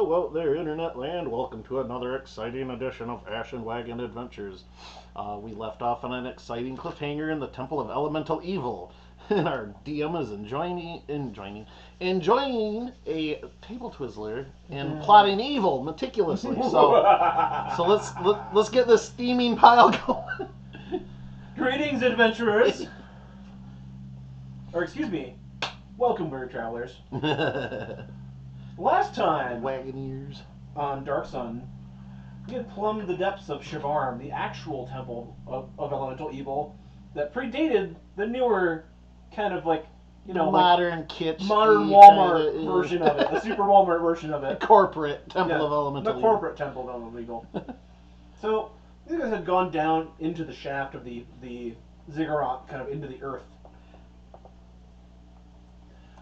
Hello out there, Internet Land. Welcome to another exciting edition of ASHENED WAGON Adventures. We left off on an exciting cliffhanger in the Temple of Elemental Evil. And our DM is enjoying a table twizzler and plotting evil meticulously. So let's get this steaming pile going. Greetings, adventurers! Or excuse me, welcome, weird travelers. Last time Wagoneers on Dark Sun, we had plumbed the depths of Shivarm, the actual temple of elemental evil that predated the newer kind of modern kitsch, modern Walmart version of it, the super Walmart version of it. Corporate Temple of Elemental The Evil. corporate Temple of Elemental Evil. So, you guys had gone down into the shaft of the ziggurat, kind of into the earth.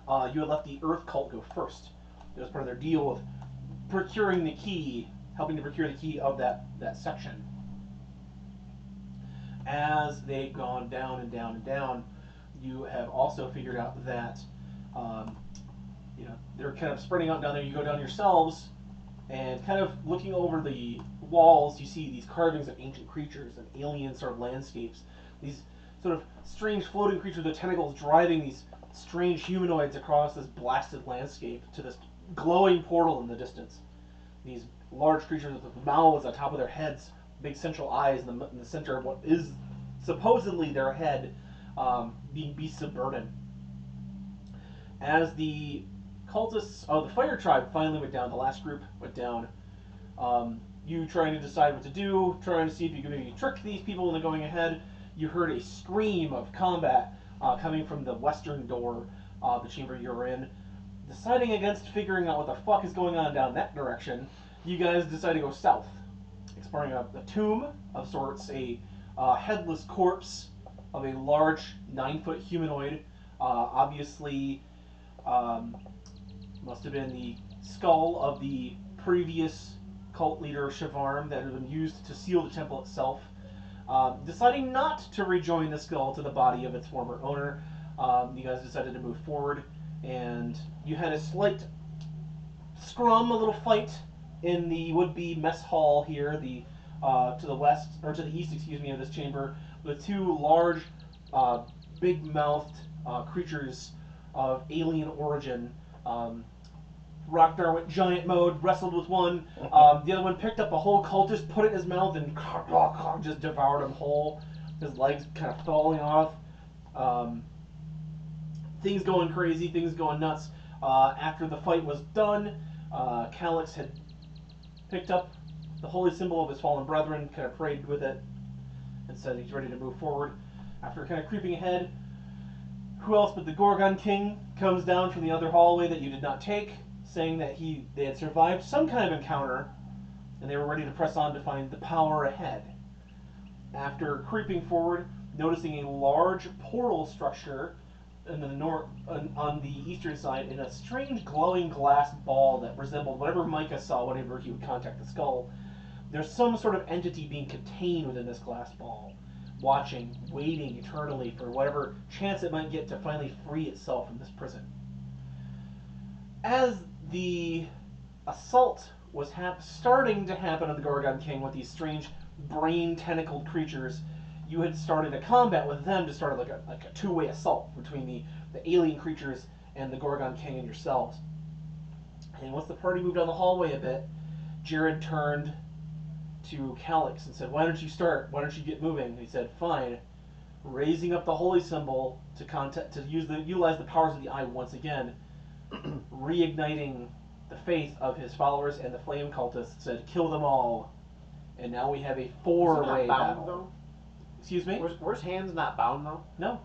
You had let the Earth cult go first. It was part of their deal with procuring the key, helping to procure the key of that section. As they've gone down and down and down, you have also figured out that they're kind of spreading out down there. You go down yourselves, and kind of looking over the walls, you see these carvings of ancient creatures and alien sort of landscapes. These sort of strange floating creatures with tentacles driving these strange humanoids across this blasted landscape to this glowing portal in the distance. These large creatures with mouths on top of their heads, big central eyes in the center of what is supposedly their head, being beasts of burden. As the cultists of the Fire Tribe finally went down, the last group went down, you trying to decide what to do, trying to see if you can maybe trick these people into going ahead, you heard a scream of combat coming from the western door of the chamber you're in. Deciding against figuring out what the fuck is going on down that direction, you guys decide to go south, exploring a tomb of sorts, a headless corpse of a large 9-foot humanoid, obviously must have been the skull of the previous cult leader Shivarm that had been used to seal the temple itself. Deciding not to rejoin the skull to the body of its former owner, you guys decided to move forward, and you had a slight scrum, a little fight in the would-be mess hall here, to the west, or to the east, excuse me, of this chamber, with two large, big-mouthed creatures of alien origin. Rockdar went giant mode, wrestled with one. The other one picked up a whole cultist, put it in his mouth, and just devoured him whole. His legs kind of falling off. Things going crazy, things going nuts. After the fight was done, Calix had picked up the holy symbol of his fallen brethren, kind of prayed with it, and said he's ready to move forward. After kind of creeping ahead, who else but the Gorgon King comes down from the other hallway that you did not take, saying that they had survived some kind of encounter, and they were ready to press on to find the power ahead. After creeping forward, noticing a large portal structure in the north, on the eastern side, in a strange glowing glass ball that resembled whatever Micah saw whenever he would contact the skull. There's some sort of entity being contained within this glass ball, watching, waiting eternally for whatever chance it might get to finally free itself from this prison. As the assault was starting to happen on the Gorgon King with these strange brain-tentacled creatures, you had started a combat with them to start like a two-way assault between the alien creatures and the Gorgon King and yourselves. And once the party moved down the hallway a bit, Jared turned to Calix and said, "Why don't you start? Why don't you get moving?" And he said, "Fine." Raising up the holy symbol to utilize the powers of the eye once again, reigniting the faith of his followers and the flame cultists, said, "Kill them all." And now we have a four-way battle. Though? Excuse me? Where's hands not bound though? No.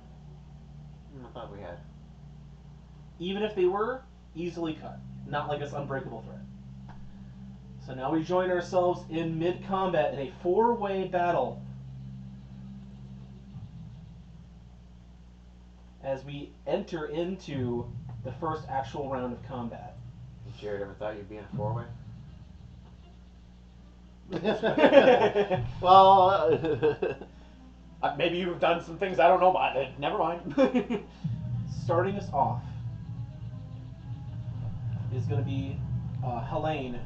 I thought we had. Even if they were, easily cut. Not like it's unbreakable thread. So now we join ourselves in mid-combat in a four-way battle as we enter into the first actual round of combat. Has Jared ever thought you'd be in a four-way? Well, Maybe you've done some things I don't know about. Never mind. Starting us off is going to be Helene,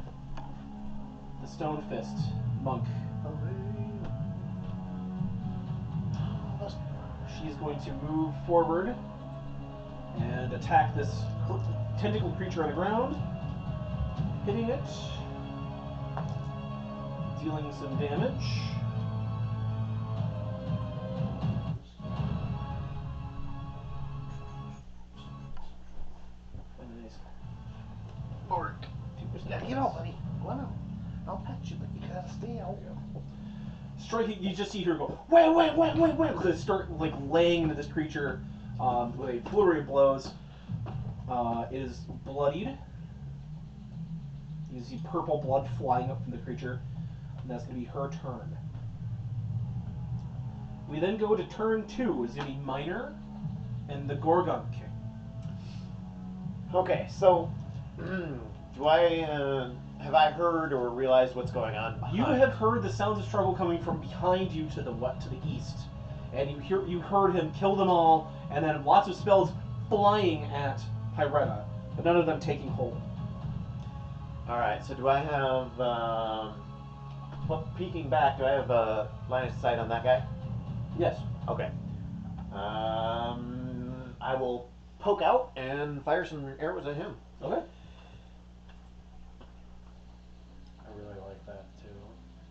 the Stone Fist monk. She's going to move forward and attack this tentacled creature on the ground, hitting it, dealing some damage. Nice. Mark. 2%. Yeah, you know, buddy. Well, I'll pet you, but you gotta stay out. Striking, you just see her go, wait, to start like laying into this creature with a flurry of blows. It is bloodied. You see purple blood flying up from the creature, and that's going to be her turn. We then go to turn 2. It's going to be Miner and the Gorgon King. Okay, so do I have I heard or realized what's going on behind? You have heard the sounds of struggle coming from behind you to the east, and you heard him kill them all, and then lots of spells flying at Pyretta, but none of them taking hold. All right. So do I have peeking back? Do I have a line of sight on that guy? Yes. Okay. I will poke out and fire some arrows at him. Okay. I really like that too.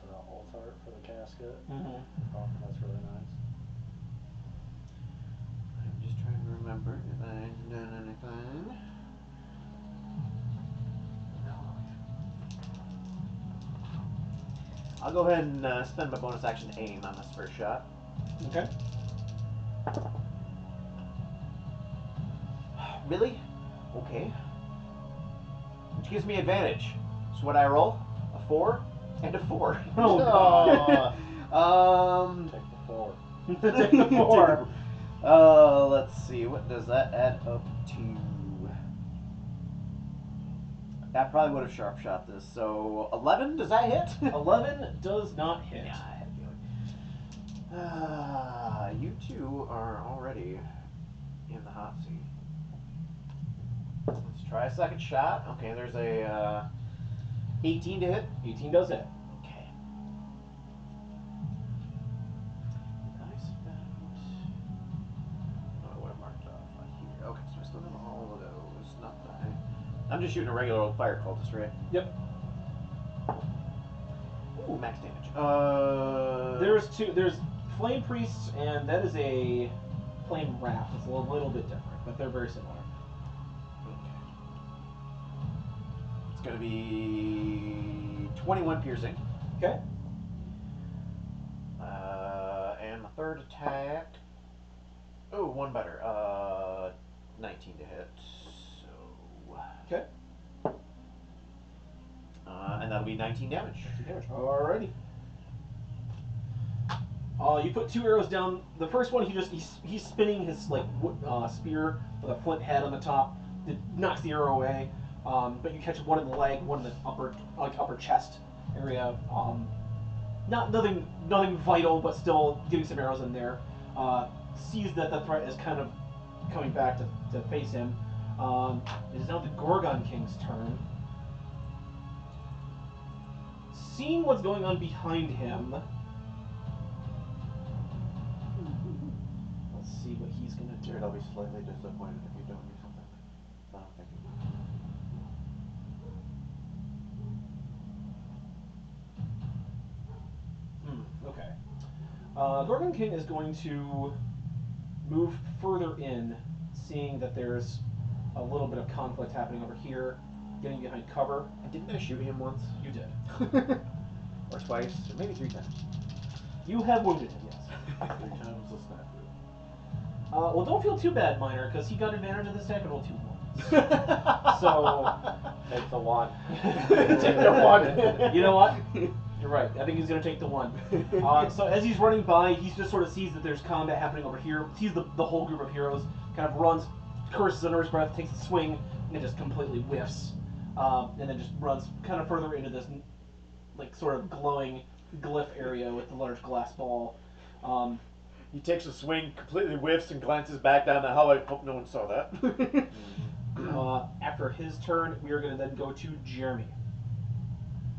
The alt art for the casket. Mm-hmm. Oh, that's really nice. I'm just trying to remember if I've done anything. No. I'll go ahead and spend my bonus action to aim on this first shot. Okay. Really? Okay. Which gives me advantage. So what I roll? A 4 and a 4. Oh, Take the 4. Take the 4. Let's see. What does that add up to? That probably would have sharp shot this. So 11. Does that hit? 11 does not hit. Yeah, I had a feeling. You two are already in the hot seat. Let's try a second shot. Okay, there's a 18 to hit. 18 does hit. Okay. I spent. Oh, I would have marked off here. Okay, so I still have all of those. Not that. I'm just shooting a regular old fire cultist, right? Yep. Ooh, max damage. There's flame priests, and that is a flame wrath. It's a little bit different, but they're very similar. It's going to be 21 piercing. Okay. And my third attack. Oh, one better. 19 to hit. So. Okay. And that'll be 19 damage. Alrighty. You put 2 arrows down. The first one, he's spinning his spear with a flint head on the top. It knocks the arrow away. But you catch one in the leg, one in the upper chest area. Nothing vital, but still getting some arrows in there. Sees that the threat is kind of coming back to face him. It is now the Gorgon King's turn. Seeing what's going on behind him, let's see what he's gonna do. Jared, I'll be slightly disappointed if you don't do something. That's what I'm thinking. Okay. Gorgon King is going to move further in, seeing that there's a little bit of conflict happening over here, getting behind cover. Didn't I shoot him once? You did. Or twice? Or maybe 3 times. You have wounded him, yes. 3 times the snafu. Well, don't feel too bad, Miner, because he got advantage of this attack and rolled 2 1s. So, Take the 1. take the 1. You know what? You're right. I think he's going to take the 1. So as he's running by, he just sort of sees that there's combat happening over here. Sees the whole group of heroes. Kind of runs, curses under his breath, takes a swing, and it just completely whiffs. And then just runs kind of further into this, like, sort of glowing glyph area with the large glass ball. He takes a swing, completely whiffs, and glances back down the hallway. Hope no one saw that. After his turn, we are going to then go to Jeremy.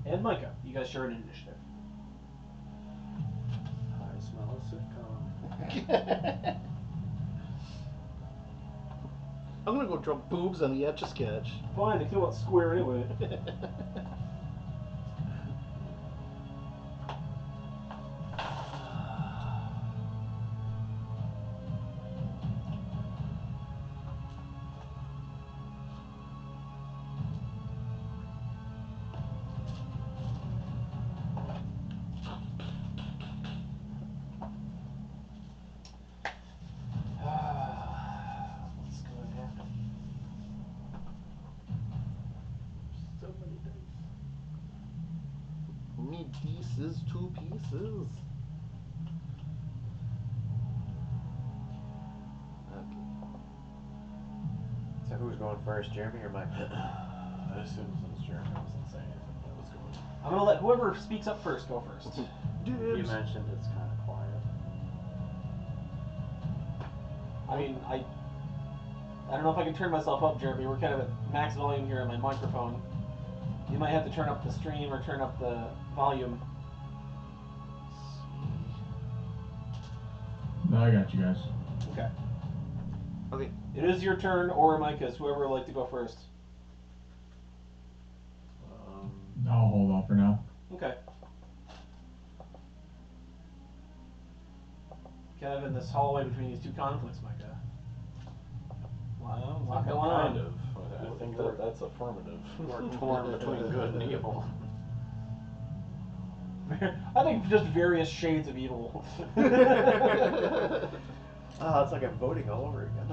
And Micah, you guys share an initiative. I smell a sitcom. I'm gonna go drop boobs on the Etch a Sketch. Fine, they came out square anyway. What's going to happen? So many dice. Me pieces, 2 pieces. Okay. So who's going first, Jeremy or Mike? I assume since Jeremy wasn't saying anything, that was going. I'm going to let whoever speaks up first go first. You Dibs. mentioned it's kind of quiet. I mean, I don't know if I can turn myself up, Jeremy. We're kind of at max volume here on my microphone. You might have to turn up the stream or turn up the volume. No, I got you guys. Okay. Okay. It is your turn, or Micah's, whoever would like to go first. I'll hold off for now. Okay. Kind of in this hallway between these two conflicts, Micah. Well, Lot going on. kind of. I think that's affirmative. We're torn between good and evil. I think just various shades of evil. Oh, it's like I'm voting all over again.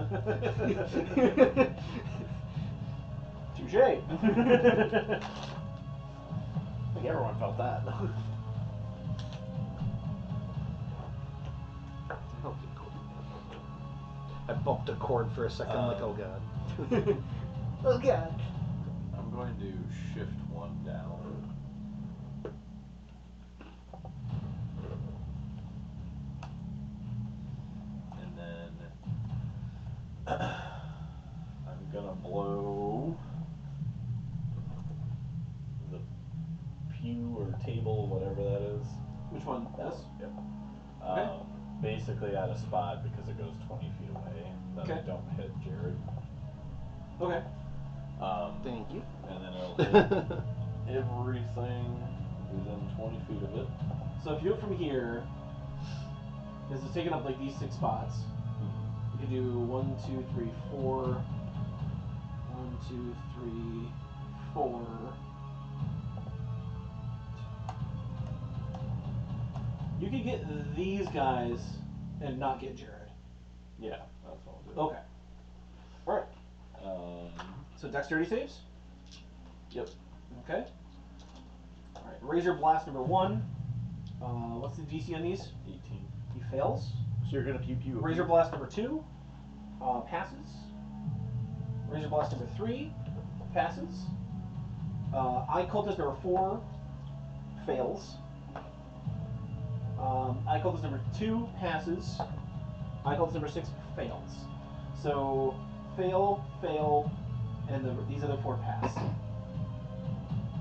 Touche. I think everyone felt that. Okay, cool. I bumped a chord for a second, like, oh god. Oh god. I'm going to shift one down. And then I'm gonna blow the pew or table, whatever that is. Which one? This? Yep. Okay. Basically at a spot because it goes 20 feet away. That I Okay. don't hit Jared. Okay. Thank you. And then it'll hit everything within 20 feet of it. So if you look from here, this is taking up like these 6 spots. You could do 1, 2, 3, 4. 1, 2, 3, 4. You could get these guys and not get Jared. Yeah, that's what I'll do. Okay. Alright. So dexterity saves? Yep. Okay. Alright. Razor Blast number 1. What's the DC on these? 18. He fails. So you're gonna pew pew. Razor Blast number 2 passes. Razor Blast number 3 passes. Eye Cultist number 4 fails. Eye Cultist number 2 passes. Eye Cultist number 6 fails. So fail, fail, and these other 4 pass.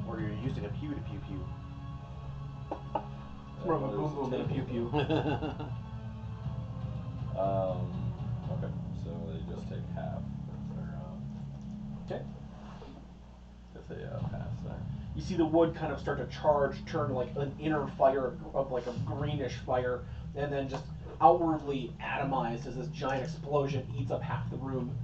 Or you're using a pew to pew pew. It's more of a boom boom than a pew pew. Okay, so they just take half if they're Okay. if they pass there. You see the wood kind of start to charge, turn like an inner fire of like a greenish fire, and then just outwardly atomize as this giant explosion eats up half the room.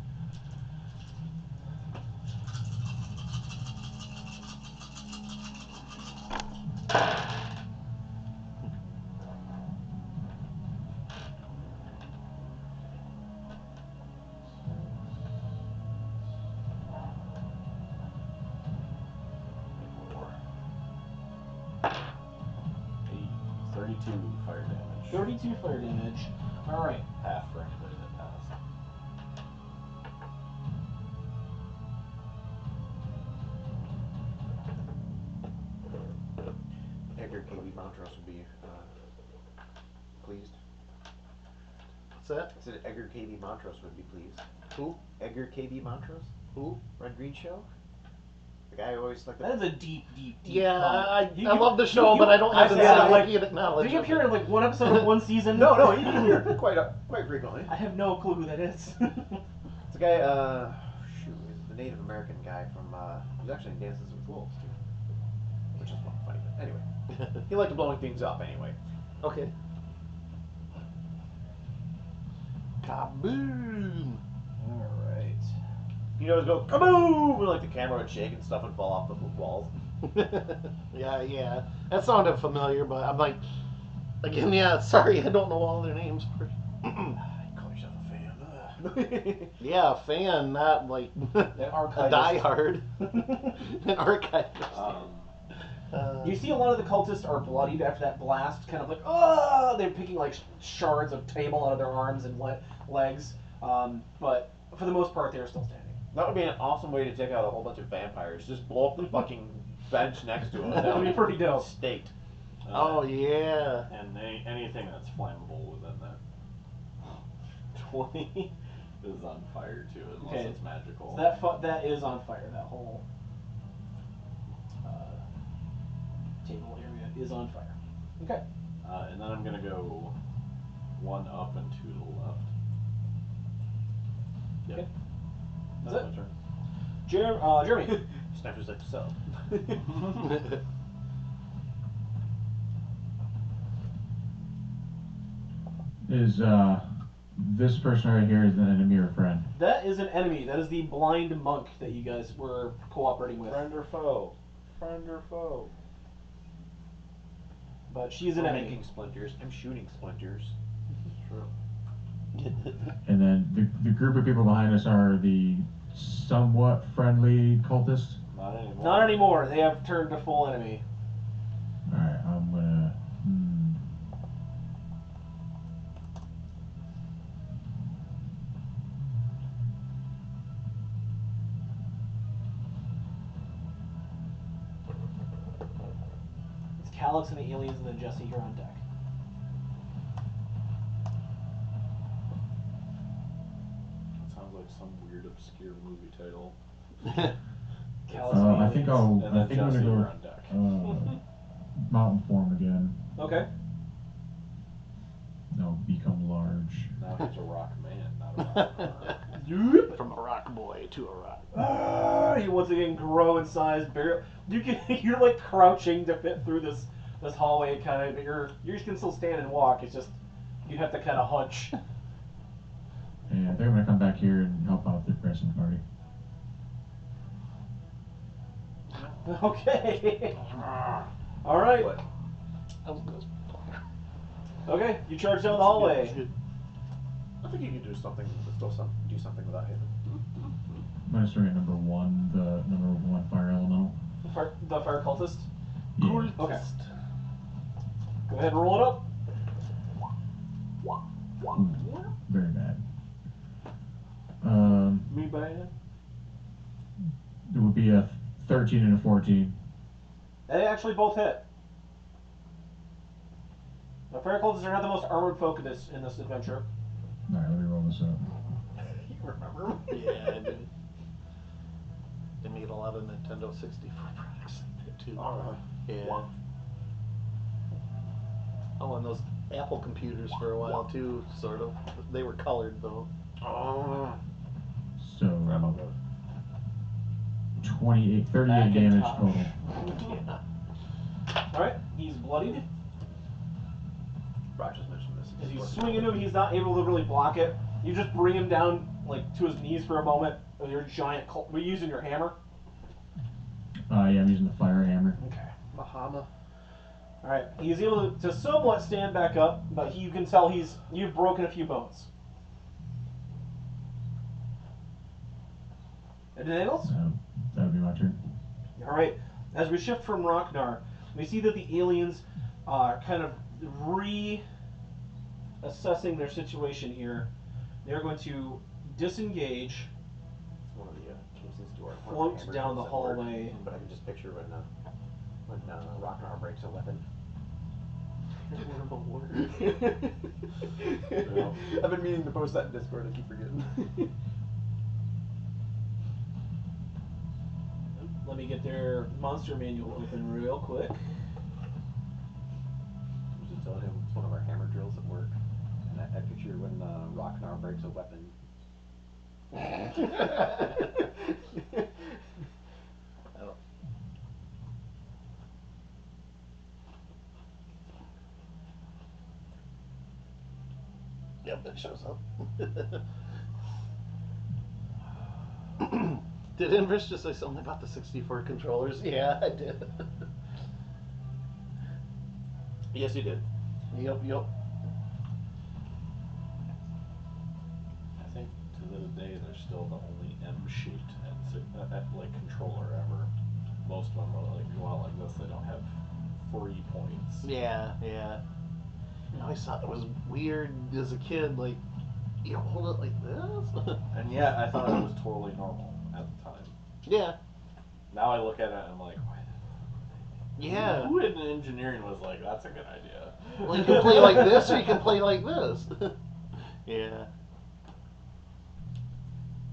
Hey, 32 fire damage. 32 fire damage. Alright. Half for anybody that passed. Edgar KB Montrose would be pleased. What's that? I said Edgar KB Montrose would be pleased. Who? Edgar KB Montrose? Who? Red Green Show? The guy who always like the. That is a deep, deep, deep Yeah, cut. I You- love the show, you- but I don't have the yeah, encyclopedic Did knowledge. he appear in like one episode of one season? No, he's here quite frequently. I have no clue who that is. It's a guy, shoot, he's the Native American guy from, he's actually in Dances with Wolves, too. Which is funny, but anyway. He liked blowing things up, anyway. Okay. Kaboom! Alright. He always go, kaboom! And like the camera would shake and stuff would fall off the walls. yeah. That sounded familiar, but I'm like, again, yeah, sorry, I don't know all their names. You call yourself a fan. Yeah, a fan, not like An a archivist. diehard. An archivist. You see a lot of the cultists are bloodied after that blast, kind of like, oh, they're picking like shards of table out of their arms and legs, but for the most part, they're still standing. That would be an awesome way to take out a whole bunch of vampires. Just blow up the fucking bench next to him. That would be pretty dope. State. Oh, yeah. And anything that's flammable within that 20 is on fire too, unless Okay. it's magical. So that is on fire. That whole table area is on fire. Okay. And then I'm gonna go 1 up and 2 to the left. Yep. Okay. That's That's my turn. Jeremy. Sniper's like, so. Is this person right here is an enemy or friend? That is an enemy. That is the blind monk that you guys were cooperating with. Friend or foe? Friend or foe? But she's an I'm enemy. making splinters. I'm shooting splinters. True. And then the group of people behind us are the somewhat friendly cultists. Not anymore. Not anymore. They have turned to full enemy. Alright, I'm gonna. It's Calyx and the aliens, and then Jesse here on deck. That sounds like some weird obscure movie title. Calyx and the I think aliens. And I then think I'm Jesse, gonna you're go on deck. mountain form again. Okay. No, become large. Now he's a rock man, not a rock star. From a rock boy to a rock. You once again grow in size. You're like crouching to fit through this hallway, kind of. But you can still stand and walk. It's just you have to kind of hunch. And I think I'm gonna come back here and help out the rest of the party. Okay. All right. What? Okay. You charge down the hallway. I think you can do something. Do something without hitting. I'm gonna start at number 1, the number 1 fire elemental. The fire cultist. Yeah. Okay. Go ahead and roll it up. Ooh, very bad. Me bad. It would be a 13 and a 14. They actually both hit. The fire cultists are not the most armored folk in this adventure. Alright, let me roll this up. You remember? Yeah, I do. They made a lot of Nintendo 64 products too. Yeah. Oh, and those Apple computers for a while too, sort of. They were colored though. Oh. So, 38 damage Macintosh. total. Yeah. Alright, he's bloodied. Brock just mentioned this. As you swing into him, he's not able to really block it. You just bring him down like to his knees for a moment with your giant Were you using your hammer? Yeah, I'm using the fire hammer. Okay. Bahama. Alright, he's able to somewhat stand back up, but you can tell you've broken a few bones. Anything else? That would be my turn. Alright, as we shift from Rocknar, we see that the aliens are kind of reassessing their situation here. They're going to disengage, One of the Kingston's door. float down the hallway. But I can just picture when Rocknar breaks a weapon. I've been meaning to post that in Discord. I keep forgetting. Let me get their monster manual open real quick. We should tell him it's one of our hammer drills at work. And I picture when Rocknar breaks a weapon. Yep, it shows up. Did Invis just say something about the 64 controllers? Yeah, I did. Yes, you did. Yep. I think to this day they're still the only M-shaped like controller ever. Most of them are like go out like this. They don't have 3 points. Yeah. I always thought it was weird as a kid, like, you don't hold it like this? And yet I thought it was totally normal at the time. Yeah. Now I look at it and I'm like, why the Yeah. Who in engineering was like, that's a good idea? Well, you can play like this or you can play like this. Yeah.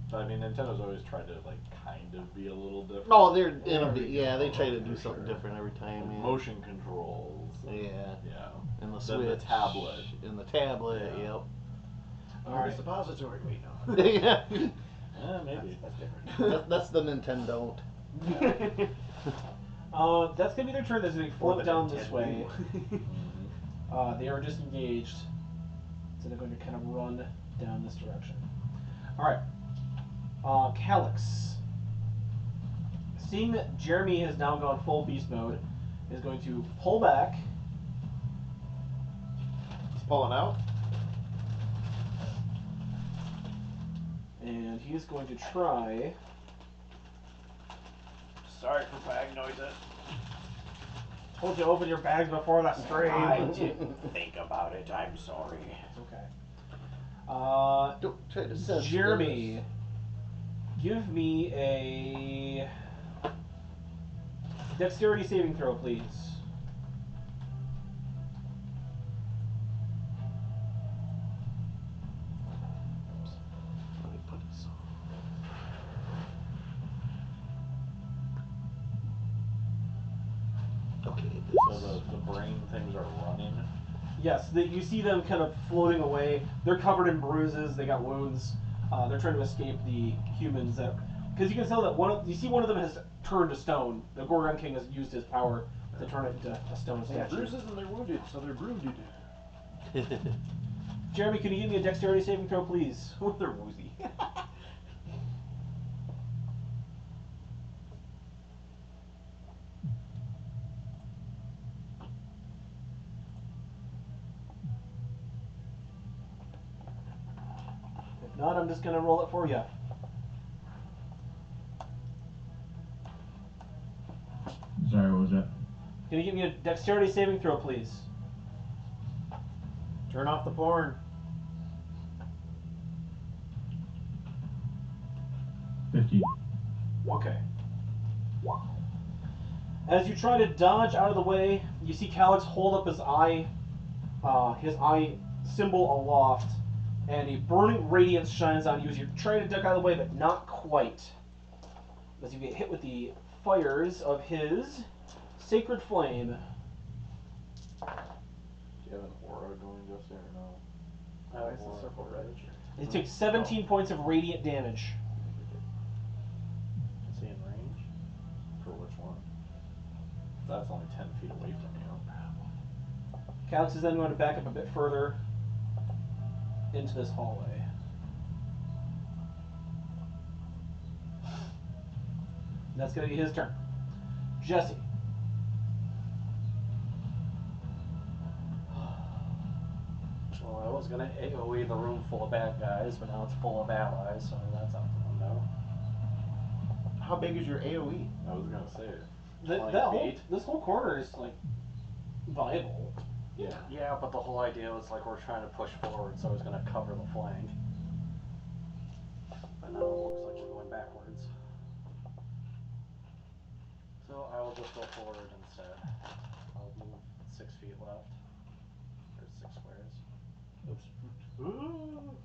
But I mean, Nintendo's always tried to like kind of be a little different. Oh, they're yeah, they try to do something different every time. Like Yeah. motion controls. Yeah. Yeah. And the Then Switch. the tablet. And the tablet. Yeah. Yep. Alright. Suppository. Wait, no. Yeah. Maybe. That's different. That's the Nintendo. That's gonna be their turn. That's gonna float the down this Nintendo. way. They are disengaged, so they're going to kind of run down this direction. All right, Calyx. Seeing that Jeremy has now gone full beast mode, is going to pull back. He's pulling out. And he's going to try. Sorry for bag noises. Told you to open your bags before the stream. I didn't think about it. I'm sorry. It's okay. Don't try to sense Jeremy, give me a dexterity saving throw, please. Let me put this on. Okay. So the brain things are running. Yes, you see them kind of floating away. They're covered in bruises. They got wounds. They're trying to escape the humans. Because you can tell that you see one of them has turned to stone. The Gorgon King has used his power to turn it into a stone They got statue. bruises and they're wounded, so they're brooded. Jeremy, can you give me a dexterity saving throw, please? They're woozy. If not, I'm just going to roll it for you. Sorry, what was that? Can you give me a dexterity saving throw, please? Turn off the porn. 50. Okay. As you try to dodge out of the way, you see Calyx hold up his eye symbol aloft, and a burning radiance shines on you as you're trying to duck out of the way, but not quite. As you get hit with the fires of his sacred flame. Do you have an aura going just there or no? Why is the circle red? It takes 17 points of radiant damage. Is he in range? For which one? That's only 10 feet away from you. Calyx is then going to back up a bit further into this hallway. That's going to be his turn. Jesse. Well, I was gonna AoE the room full of bad guys, but now it's full of allies, so that's out the window. How big is your AoE? I was gonna say. This whole corner is like viable. Yeah. Yeah, but the whole idea was like we're trying to push forward, so I was gonna cover the flank. But now it looks like we're going backwards. So I will just go forward instead. I'll move 6 feet left. Or 6 squares. Oops. Ooh.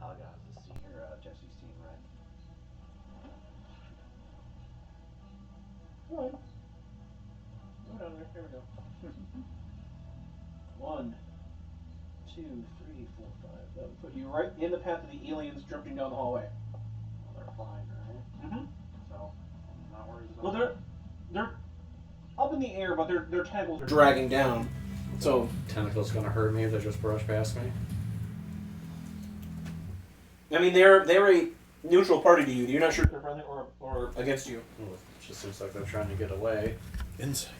Algaz is Jesse's team, right? Go ahead. Go down there. There we go. 1, 2, 3, 4, 5. That would put you right in the path of the aliens jumping down the hallway. Well, they're flying, right? Mm-hmm. So, I'm not worried about Well, they're up in the air, but their tentacles are dragging down. So Tentacles gonna hurt me if they just brush past me? I mean, they're a neutral party to you. You're not sure if they're friendly or against you. Well, it just seems like they're trying to get away. Insight.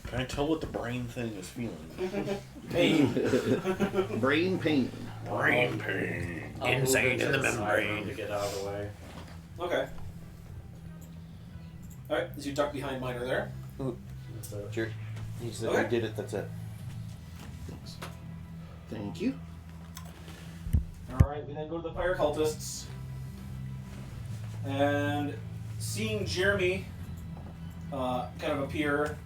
Can I tell what the brain thing is feeling? Pain. Brain pain. Brain pain. Inside in the membrane. To get out of the way. Okay. All right. As you duck behind Miner there. That's it. Sure. You said Okay. you did it, that's it. Thank you. All right. We then go to the fire cultists, and seeing Jeremy kind of appear.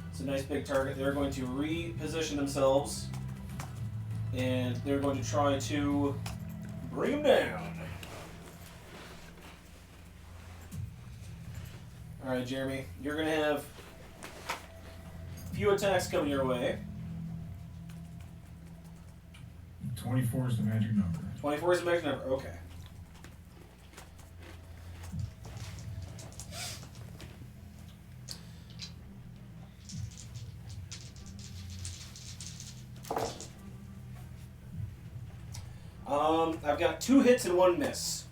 It's a nice big target. They're going to reposition themselves, and they're going to try to bring him down. All right, Jeremy, you're going to have a few attacks coming your way. 24 is the magic number. 24 is the magic number. Okay. I've got 2 hits and 1 miss.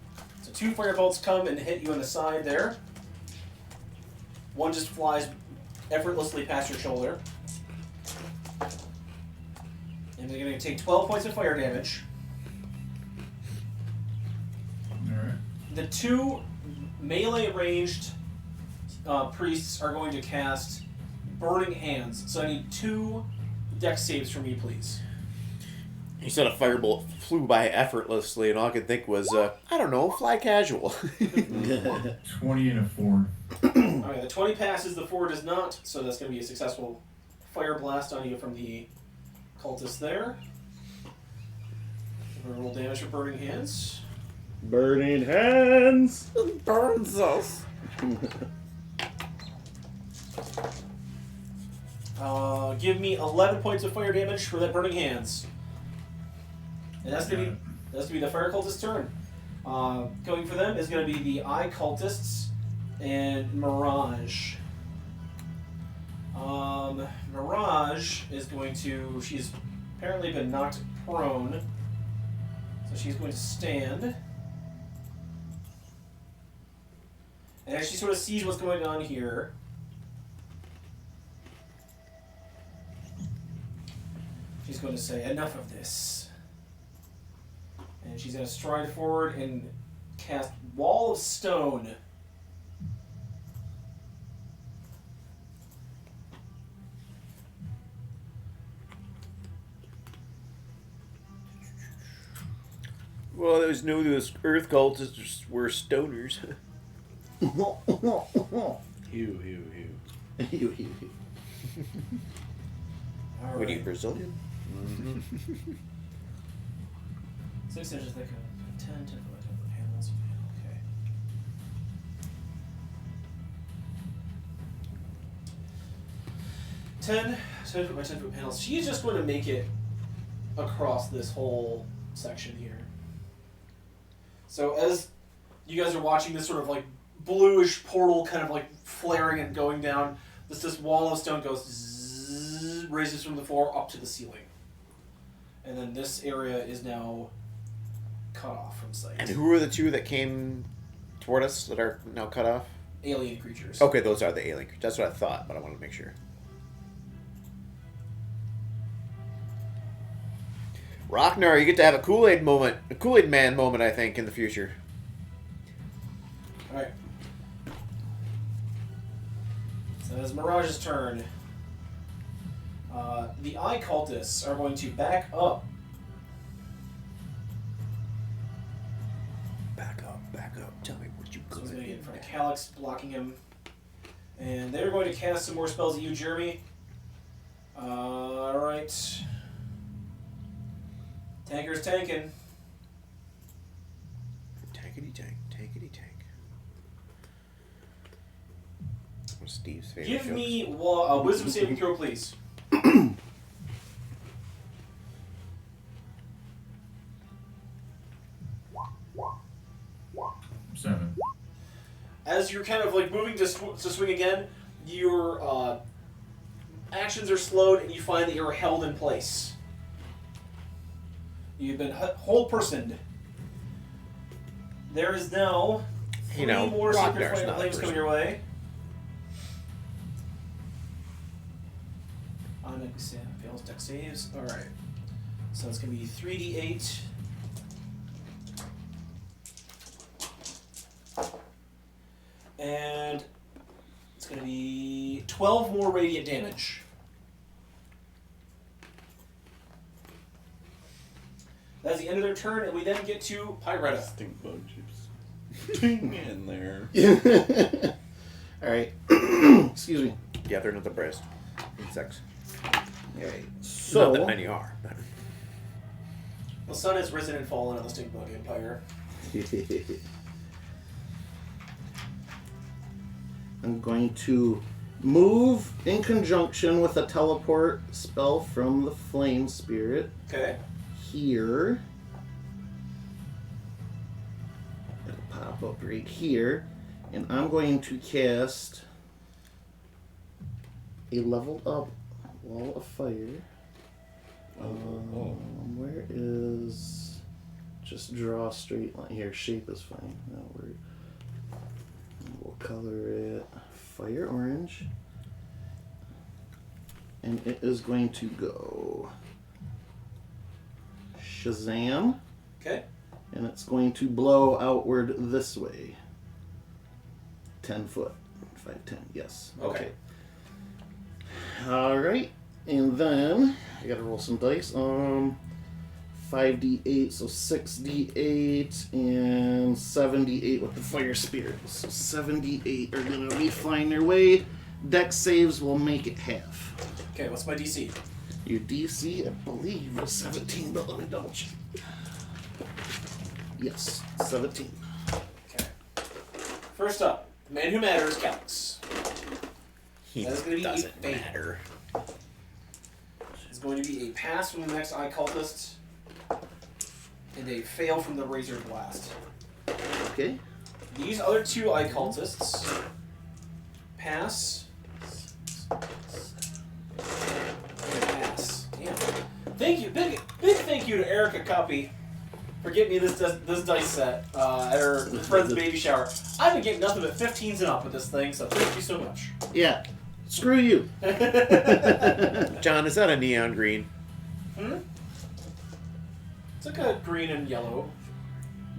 So 2 firebolts come and hit you on the side there. One just flies effortlessly past your shoulder. And they're going to take 12 points of fire damage. Alright. The 2 melee ranged priests are going to cast Burning Hands. So I need 2 dex saves from you, please. You said a firebolt flew by effortlessly, and all I could think was, I don't know, fly casual. 20 and a 4. Alright, the 20 passes, the 4 does not, so that's going to be a successful fire blast on you from the cultist there. We're going to roll damage for Burning Hands. Burning hands. Burns us. Give me 11 points of fire damage for that Burning Hands. And that's going to be the fire cultist's turn. Going for them is going to be the eye cultists and Mirage. Mirage is going to... She's apparently been knocked prone. So she's going to stand. And as she sort of sees what's going on here... She's going to say, enough of this. And she's going to stride forward and cast Wall of Stone. Well, there's no those earth cultists were stoners. Hew. All What are you, right. Brazilian? 6 inches thick, 10 foot panels. Okay. 10 foot by 10 foot panels. She's just going to make it across this whole section here. So as you guys are watching this sort of like bluish portal kind of like flaring and going down, this wall of stone goes zzz, raises from the floor up to the ceiling. And then this area is now cut off from sight. And who are the 2 that came toward us that are now cut off? Alien creatures. Okay, those are the alien creatures. That's what I thought, but I wanted to make sure. Rocknar, you get to have a Kool-Aid moment, a Kool-Aid Man moment, I think, in the future. Alright. So it's Mirage's turn. The Eye Cultists are going to back up. Back up. Tell me what you So gonna he's going to do. get in front of Calyx, blocking him. And they're going to cast some more spells at you, Jeremy. Alright. Tanker's tanking. Tankety tank. Steve's favorite Give jokes. me a wisdom saving throw, please. 7. As you're kind of like moving to swing again, your actions are slowed, and you find that you're held in place. You've been hold personed. There is now three more secret flames coming your way. Fails deck saves. All right. So it's going to be 3d8. And it's going to be 12 more radiant damage. That's the end of their turn, and we then get to Pyretta. Stink bug chips. Ding in there. Alright. Excuse me. Yeah, they're not the best insects. Alright. Not So that many are. But... The sun has risen and fallen on the stink bug empire. I'm going to move in conjunction with a teleport spell from the flame spirit Okay. here. It'll pop up right here. And I'm going to cast a leveled up wall of fire. Where is... Just draw a straight line. Here, shape is fine. No word. We'll color it fire orange. And it is going to go Shazam. Okay. And it's going to blow outward this way. 10 foot. 5, 10, yes. Okay. Alright. And then I gotta roll some dice. 5d8, so 6d8 and 7d8 with the fire spirit. So 7d8 are gonna be flying their way. Dex saves will make it half. Okay, what's my DC? Your DC, I believe, was 17, but let me double check. Yes, 17. Okay. First up, the man who matters, Calyx. He That is going to be doesn't a fail. matter. It's going to be a pass from the next Eye Cultist and a fail from the Razor Blast. Okay. These other two Eye Cultists pass. Pass. Damn. Thank you. Big thank you to Erica Copy for getting me this dice set at her friend's baby shower. I've been getting nothing but 15s and up with this thing, so thank you so much. Yeah. Screw you. John, is that a neon green? It's like a green and yellow.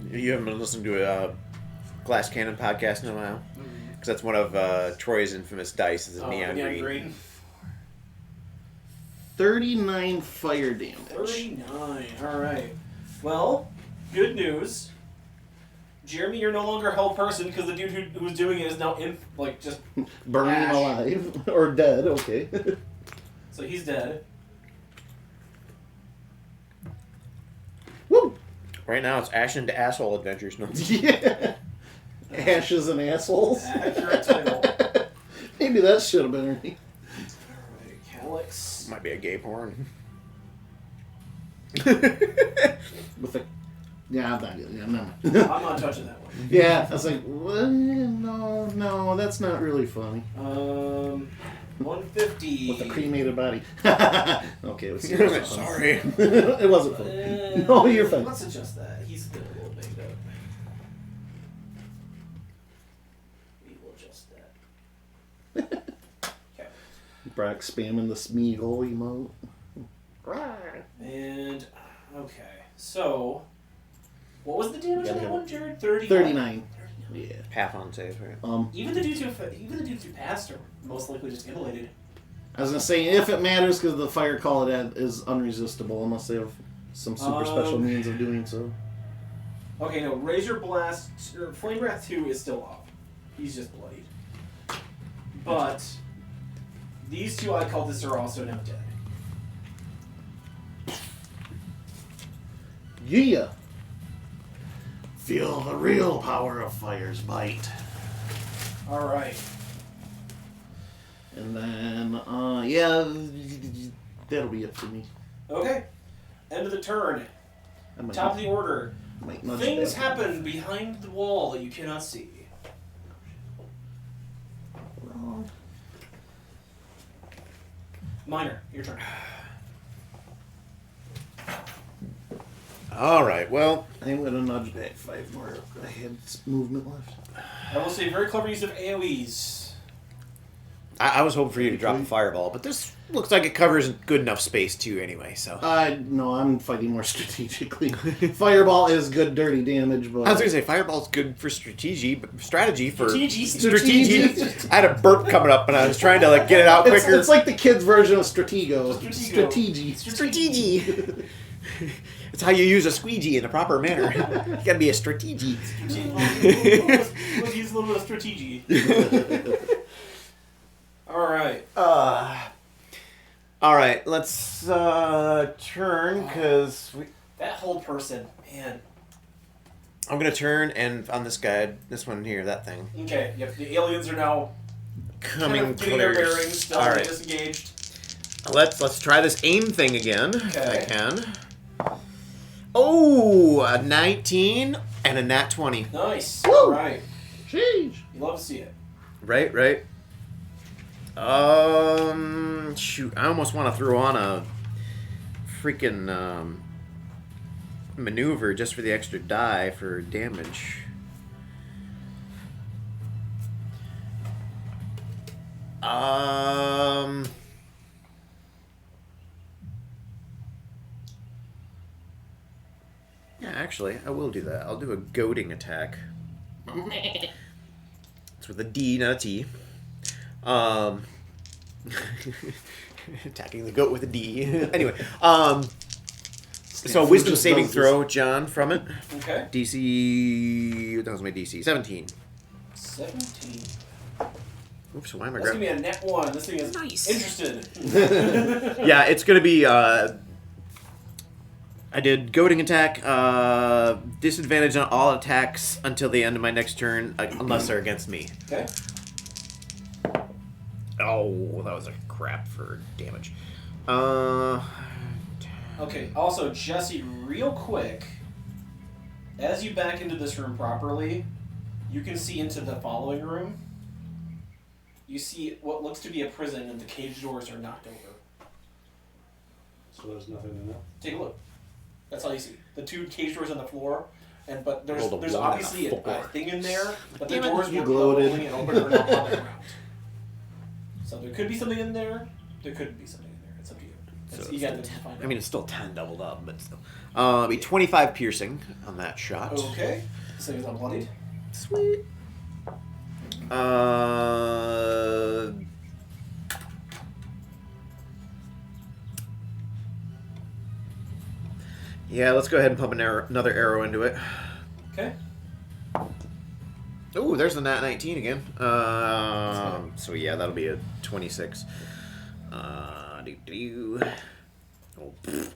You haven't been listening to a Glass Cannon podcast in a while? Because that's one of Troy's infamous dice is a neon green. 39 fire damage. 39. Alright. Well, good news. Jeremy, you're no longer a held person because the dude who was doing it is now just Burning ash. alive. Or dead, okay. So he's dead. Woo! Right now it's Ashen to Asshole Adventures. No. Yeah. Ashes and assholes. Accurate title. Maybe that should have been underneath. Alright, Calyx. Might be a gay porn. With a... Yeah, I'm not... Yeah, no. I'm not touching that one. Yeah, I was like, well, no, that's not really funny. 150. With a cremated body. Okay, let's see. Sorry. It wasn't funny. No, you're fine. Let's adjust that. He's still a little banged up. We will adjust that. Okay. Brock spamming the Smeagol emote. And, okay. So, what was the damage on that one, Jared? 39. Yeah. Half on save, right? Even the dudes who passed are most likely just immolated. I was gonna say if it matters because the fire call it at is unresistible unless they have some super special means of doing so. Okay, no, Razor Blast, or Flame Wrath 2 is still up. He's just bloodied. But these two Eye Cultists are also now dead. Yeah. Feel the real power of fire's bite. Alright. And then, yeah, that'll be it for me. Okay. End of the turn. I might, Top of the order. might nudge Things that. happen behind the wall that you cannot see. Wrong. Minor, your turn. All right. Well, I'm gonna nudge back 5 more. I had movement left. I will say very clever use of AoEs. I was hoping for you to drop a fireball, but this looks like it covers good enough space too. Anyway, so No, I'm fighting more strategically. Fireball is good, dirty damage, but I was gonna say fireball's good for strategy for Strategy. I had a burp coming up, and I was trying to like get it out quicker. it's like the kids' version of Stratego. Stratego. Strategy. It's how you use a squeegee in a proper manner. You gotta be a strategy. Let's use a little bit of strategy. All right. All right. Let's turn because That whole person, man. I'm gonna turn and on this guy, this one here, that thing Okay. Yep. The aliens are now coming kind of getting their close. bearings, still All right. disengaged. Let's try this aim thing again. If I Okay. can. Oh, a 19 and a nat 20. Nice. Woo! All right. Sheesh. You love to see it. Right. Shoot, I almost want to throw on a freaking maneuver just for the extra die for damage. Yeah, actually, I will do that. I'll do a goading attack. It's with a D, not a T. Attacking the goat with a D. Anyway, so wisdom just saving does throw, John, from it. Okay. DC. That was my DC. 17. 17. Oops, why am I That's gonna grabbing? be a net 1. This thing is Nice. interested. Yeah, it's gonna be. I did goading attack. Disadvantage on all attacks until the end of my next turn, unless they're against me. Okay. Oh, that was a crap for damage. Okay. Also, Jesse, real quick, as you back into this room properly, you can see into the following room. You see what looks to be a prison, and the cage doors are knocked over. So there's nothing in it. Take a look. That's all you see. The 2 cage doors on the floor, but there's Rolled a there's 1 and a obviously a 4. thing in there, but the Damn it, doors you were gloated. only open or not on the ground. So there could be something in there. There couldn't be something in there. It's up to you. So You got to find out. I mean, it's still 10 doubled up, but still. It'll be 25 piercing on that shot. Okay. This thing is unbloodied. Sweet. Yeah, let's go ahead and pump another arrow into it. Okay. Ooh, there's the nat 19 again. So yeah, that'll be a 26. Oh,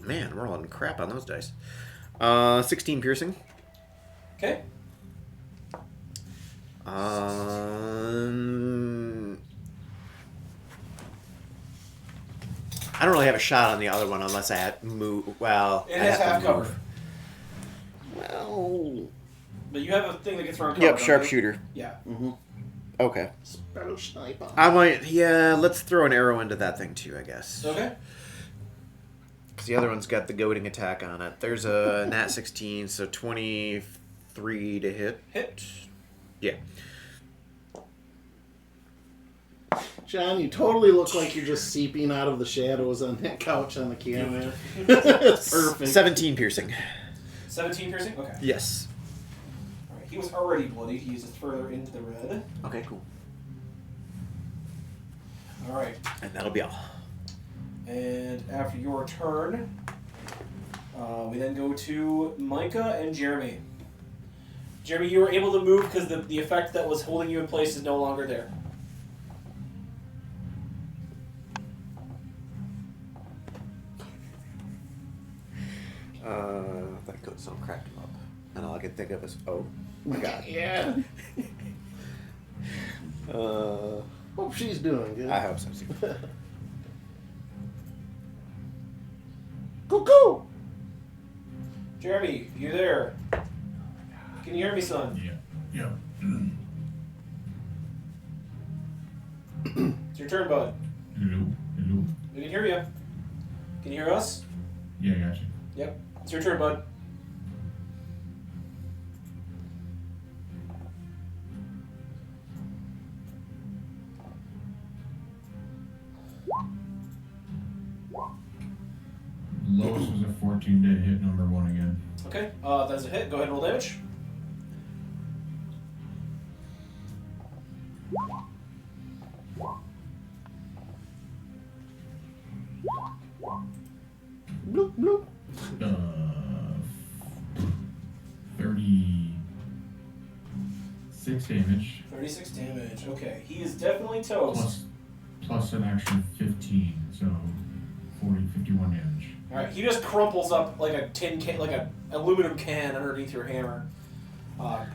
man, we're rolling crap on those dice. 16 piercing. Okay. I don't really have a shot on the other one unless I had move. Well, It I has have to half cover. move. Well, But you have a thing that gets thrown cover. yep, don't you? sharpshooter. Yeah. Okay. Special sniper. I might. Yeah, let's throw an arrow into that thing too. I guess. Okay. Because the other one's got the goading attack on it. There's a nat 16, so 23 to hit. Hit. Yeah. John, you totally look like you're just seeping out of the shadows on that couch on the camera. It's perfect. 17 piercing. 17 piercing? Okay. Yes. Alright, he was already bloodied. He uses further into the red. Okay, cool. Alright. And that'll be all. And after your turn, we then go to Micah and Jeremy. Jeremy, you were able to move because the effect that was holding you in place is no longer there. That goes so cracked him up. And all I can think of is, oh my god. Yeah. Hope she's doing good. I hope so too. Cuckoo! Jeremy, you there? Can you hear me, son? Yeah. It's your turn, bud. Hello. We can hear you. Can you hear us? Yeah, I got you. Yep. It's your turn, bud. Lowest was a 14 to hit number 1 again. Okay, that's a hit. Go ahead and roll damage. Bloop, bloop. 36 damage. 36 damage. Okay, he is definitely toast. Plus an extra 15, so 51 damage. All right, he just crumples up like a tin can, like a aluminum can underneath your hammer.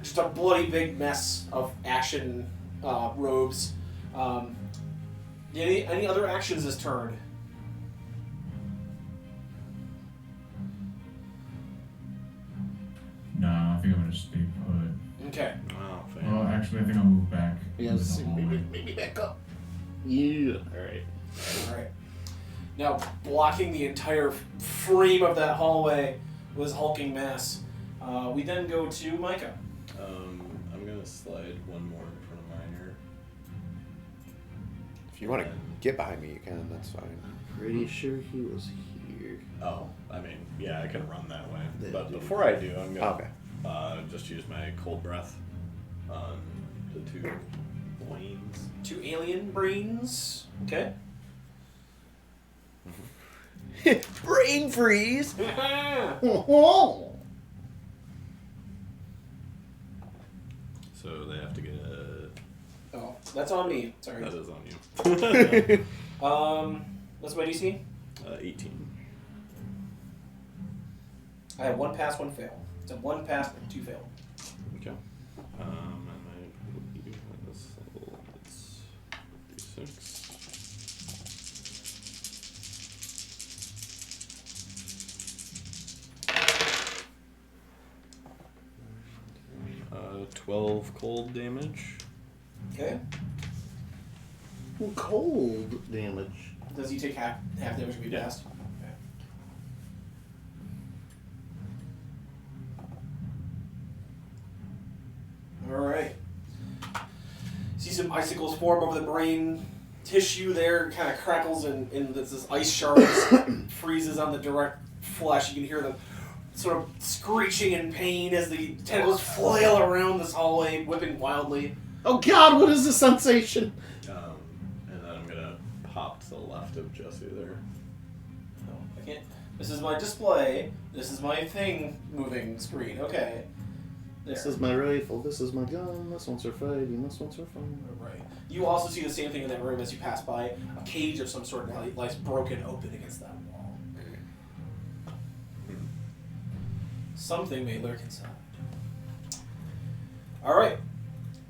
Just a bloody big mess of ashen robes. Any other actions this turn? No, I think I'm gonna stay put. Okay. Oh, Well, actually, I think I'll move back. Yeah, into the see, hallway. maybe back up. Yeah. Alright. All right. Now, blocking the entire frame of that hallway was hulking mass. We then go to Micah. I'm gonna slide one more in front of mine here. If you want to get behind me, you can. That's fine. Pretty sure he was here. Oh, I mean, yeah, I can run that way. That But dude. before I do, I'm gonna Okay. just use my cold breath on the 2 Waynes. 2 alien brains. Okay. Brain freeze. Oh, So they have to get a. Oh, that's on me. Sorry. That is on you. What's my DC? 18. I have 1 pass, 1 fail. It's a 1 pass, 2 fail. Okay. And my you have this level. It's 36. 12 cold damage. Okay. cold damage. Does he take half damage if he passed? Okay. Alright. See some icicles form over the brain. Tissue there kind of crackles and this ice shards freezes on the direct flesh. You can hear them sort of screeching in pain as the tentacles flail around this hallway, whipping wildly. Oh God, what is the sensation? And then I'm gonna pop to the left of Jesse there. Oh, I can't. This is my display. This is my thing moving screen. Okay. There. This is my rifle, this is my gun, this one's for fighting, this one's for fun. Right. You also see the same thing in that room as you pass by. A cage of some sort lies broken open against that wall. Something may lurk inside. Alright.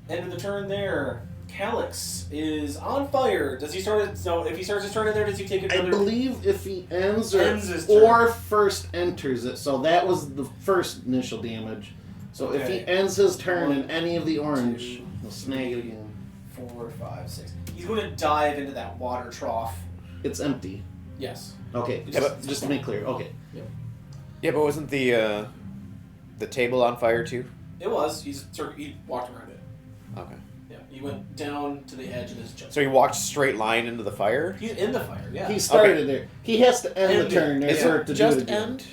End of the turn there. Calyx is on fire. Does he start it? So if he starts his turn in there, does he take another? I believe if he ends his or turn. first enters it, so that was the first initial damage. So if he Okay. ends his turn in any of the 1, orange, 2, he'll snag it again. 4, 5, 6. He's going to dive into that water trough. It's empty. Yes. Okay, Yeah, but- just to make clear. Okay. Yeah, but wasn't the table on fire too? It was. He walked around it. Okay. Yeah. He went down to the edge and just jumped. So he walked straight line into the fire? He's in the fire. Yeah. He started there. He has to end End the turn there Is for it it to just do it again. end?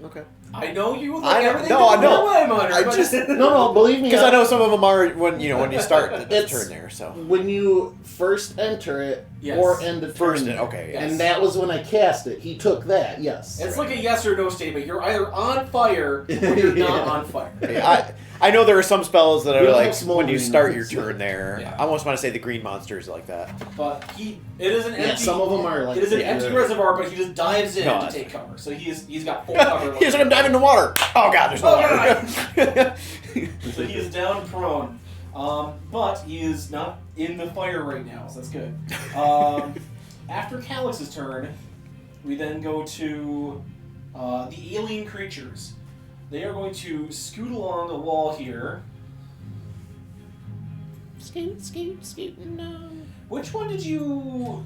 Okay. I know you look I know- everything no, I know. the way, Monitor, I but- just- No, believe me. Because I know some of them are when you start the It's- turn there. So When you first enter it Yes. or end the turn. first, there. okay. Yes. And that was when I cast it. He took that, yes. It's like a yes or no statement. You're either on fire or you're not Yeah. on fire. Yeah, I know there are some spells that We are don't like have small when you green start ones. your turn there. Yeah. I almost want to say the green monsters like that. But it is an Yeah, empty. some of them are like It is an that. empty reservoir, but he just dives in No, to that's take cover. So he's got full cover. He's gonna dive into water. Oh God, there's no Oh, water. So he is down prone. But he is not in the fire right now, so that's good. After Calix's turn, we then go to the alien creatures. They are going to scoot along the wall here. Scoot, scoot, scooting on. Which one did you...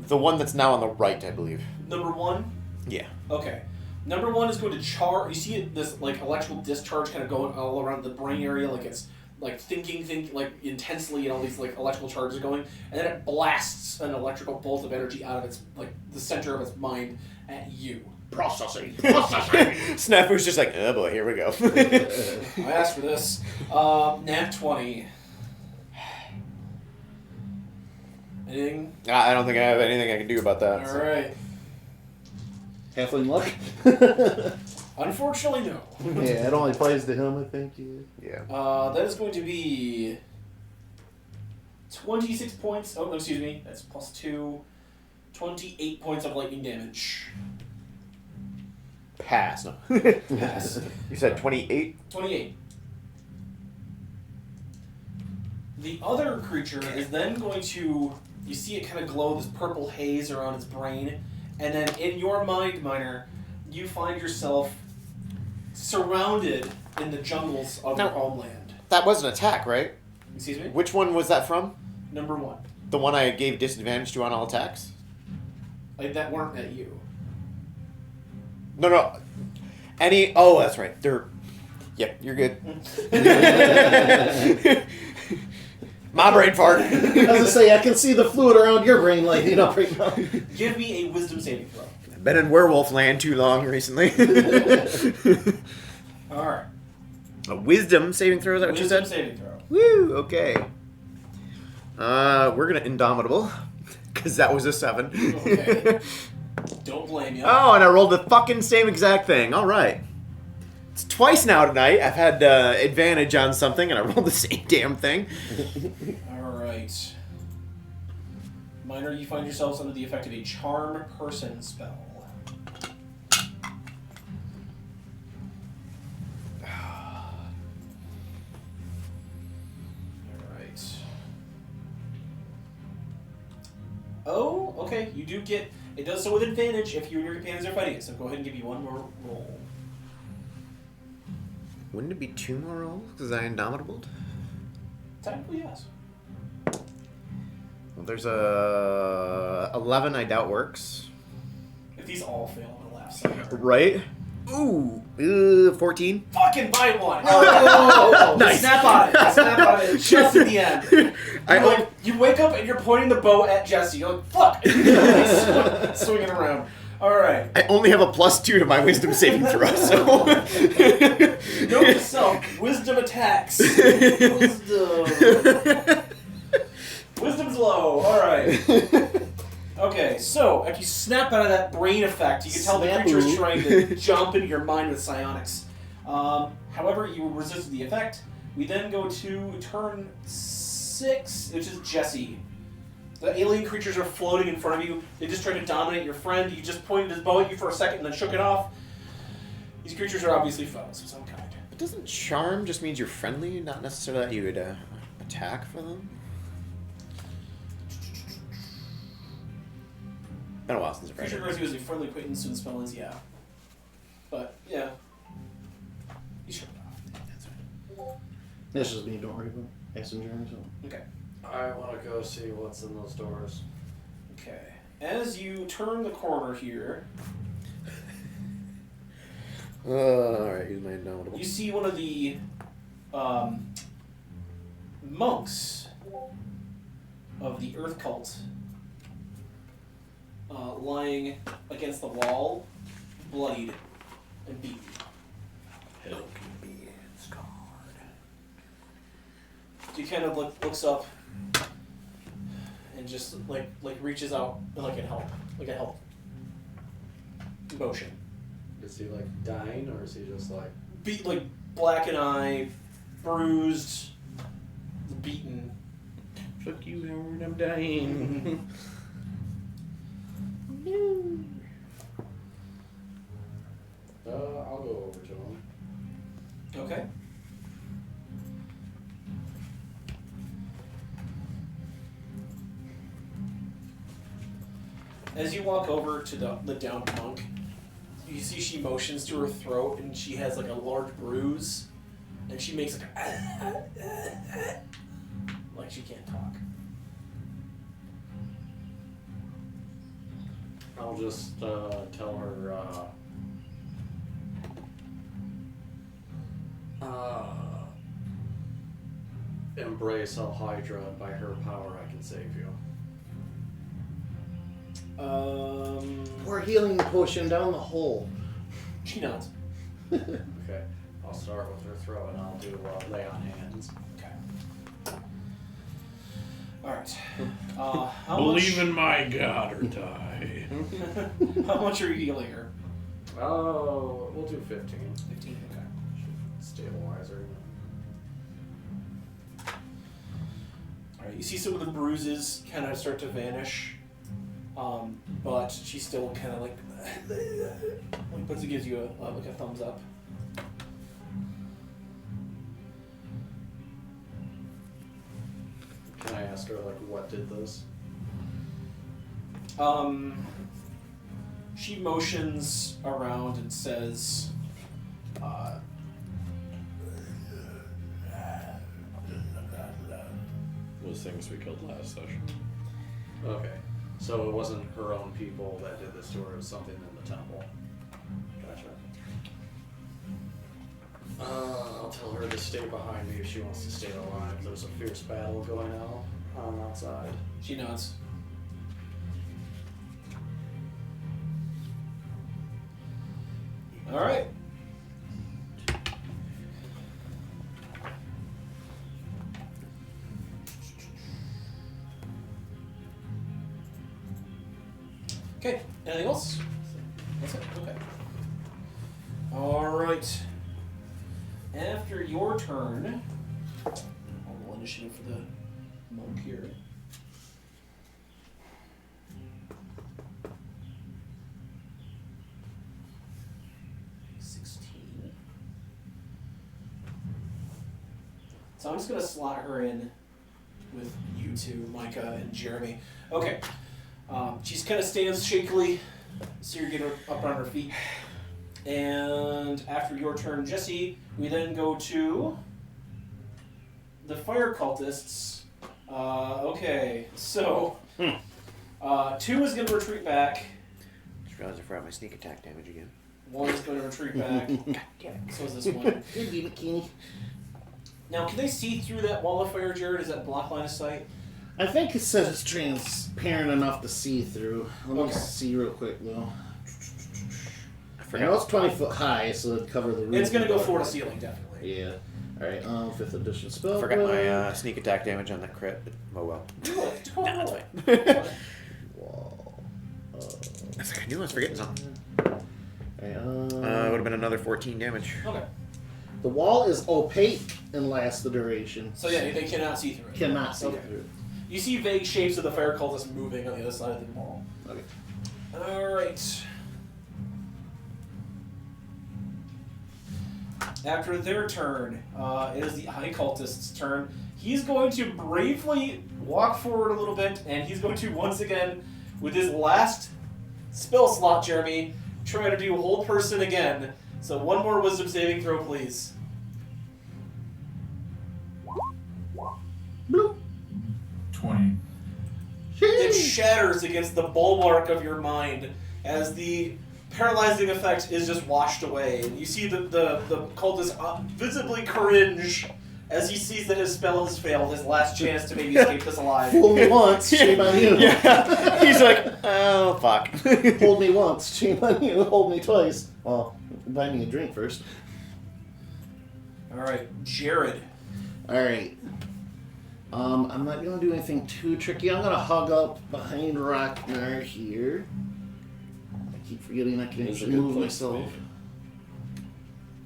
The one that's now on the right, I believe. Number 1? Yeah. Okay. Number 1 is going to charge. You see this like electrical discharge kind of going all around the brain area, like it's like thinking like intensely, and all these like electrical charges are going, and then it blasts an electrical bolt of energy out of its like the center of its mind at you. Processing. Snafu's just like, oh boy, here we go. I asked for this. Nat 20. Anything? I don't think I have anything I can do about that. All right. Halfling luck? Unfortunately, no. Yeah, it only plays to him, I think. Yeah. That is going to be 26 points. Oh, no, excuse me. That's plus 2. 28 points of lightning damage. Pass. No. Pass. You said 28? 28. The other creature is then going to... You see it kind of glow, this purple haze around its brain. And then in your mind, Miner, you find yourself surrounded in the jungles of your homeland. That was an attack, right? Excuse me? Which one was that from? Number 1. The one I gave disadvantage to on all attacks? Like, that weren't at you. No. Any... Oh, that's right. They're... Yep, you're good. My brain fart. I was gonna say, I can see the fluid around your brain lighting up right now. Give me a wisdom saving throw. I've been in werewolf land too long recently. Alright. A wisdom saving throw, is that what you Wisdom said? saving throw. Woo, okay. We're gonna Indomitable, because that was a 7. Okay. Don't blame you. Oh, and I rolled the fucking same exact thing. All right. It's twice now tonight. I've had advantage on something, and I rolled the same damn thing. Alright. Miner, you find yourselves under the effect of a Charm Person spell. Alright. Oh, okay. You do get... It does so with advantage if you and your companions are fighting it, so go ahead and give you one more roll. Wouldn't it be 2 more rolls because I Indomitable? Technically, yes. Well, there's a 11. I doubt works. If these all fail, it'll last somewhere. Right? Ooh, 14. Fucking buy one! Oh, Nice. Snap on it. Snap on it. Just at the end. You wake up and you're pointing the bow at Jesse. You're like, fuck! And you're swinging around. Alright. I only have a +2 to my wisdom saving throw, so... Note to self, wisdom attacks. Wisdom's low. Alright. Okay, so after you snap out of that brain effect, you can tell the creature's trying to jump into your mind with psionics. However, you resisted the effect. We then go to turn 6, which is Jesse. The alien creatures are floating in front of you. They just tried to dominate your friend. You just pointed his bow at you for a second and then shook it off. These creatures are obviously foes of some kind. But doesn't charm just means you're friendly, not necessarily that you would attack for them? Been a while since I've read Creature it. grows you as a friendly acquaintance and spell is, yeah. But, yeah. You shook it off. That's right. This is me, don't worry about messenger or something. Okay. I want to go see what's in those doors. Okay. As you turn the corner here, Alright, use my Indomitable. you see one of the monks of the Earth Cult lying against the wall, bloodied and beaten. Hell can be scarred. He kind of looks up and just like reaches out like a help motion. Is he like dying, or is he just like? Like black and eye, bruised, beaten. Fuck you, Howard, I'm dying. I'll go over to him. Okay. As you walk over to the downed monk, you see she motions to her throat, and she has like a large bruise, and she makes like a like she can't talk. I'll just tell her, embrace El Hydra, and by her power I can save you. Pour healing potion down the hole. She nods. Okay, I'll start with her throw and I'll do lay on hands. Okay. Alright. How Believe much, in my God or die. how much are you healing her? Oh, we'll do 15. 15, okay. Stabilizer. Alright, you see some of the bruises kind of start to vanish. But she's still kind of like but it gives you like a thumbs up. Can I ask her, like, what did this? She motions around and says, Those things we killed last session. Okay. So it wasn't her own people that did this to her, it was something in the temple. Gotcha. I'll tell her to stay behind me if she wants to stay alive. There's a fierce battle going on outside. she nods. Alright. Okay, anything else? That's it, okay. Alright. After your turn, I'll roll initiative for the monk here. So I'm just going to slot her in with you two, Micah and Jeremy. Okay. She's kind of stands shakily, so you get her up on her feet. And after your turn, Jesse, we then go to the fire cultists. Okay, so 2 is going to retreat back. Just realized I forgot my sneak attack damage again. 1 is going to retreat back. God damn it. So is this one. Good bikini. Now, can they see through that wall of fire, Jared? Is that block line of sight? I think it says it's transparent enough to see through. Let me Okay. see real quick though. I I know it's 20 foot high, so it'd cover the roof. It's going to go floor to ceiling, definitely. Yeah. Alright, 5th edition spell. I forgot my sneak attack damage on that crit, but oh well. Do it. Nah, that's fine. Wall. That's like I knew I was forgetting something. Alright, Would have been another 14 damage. Okay. the wall is opaque and lasts the duration. So yeah, they cannot see through it. Cannot see Okay. through. You see vague shapes of the fire cultists moving on the other side of the wall. Okay. Alright. After their turn, it is the high cultist's turn. He's going to bravely walk forward a little bit, and he's going to once again, with his last spell slot, Jeremy, try to do hold person again. So one more wisdom saving throw, please. Bloop. 20. It shatters against the bulwark of your mind as the paralyzing effect is just washed away. And you see the cultist visibly cringe as he sees that his spell has failed, his last chance to maybe escape this alive. Fool me once, shame on you. Yeah. He's like, oh fuck. Hold me once, shame on you. Hold me twice. Well, buy me a drink first. Alright, Jared. Alright. I'm not gonna do anything too tricky. I'm gonna hug up behind Rocknar here. I keep forgetting I can It's a actually good move place to myself. be.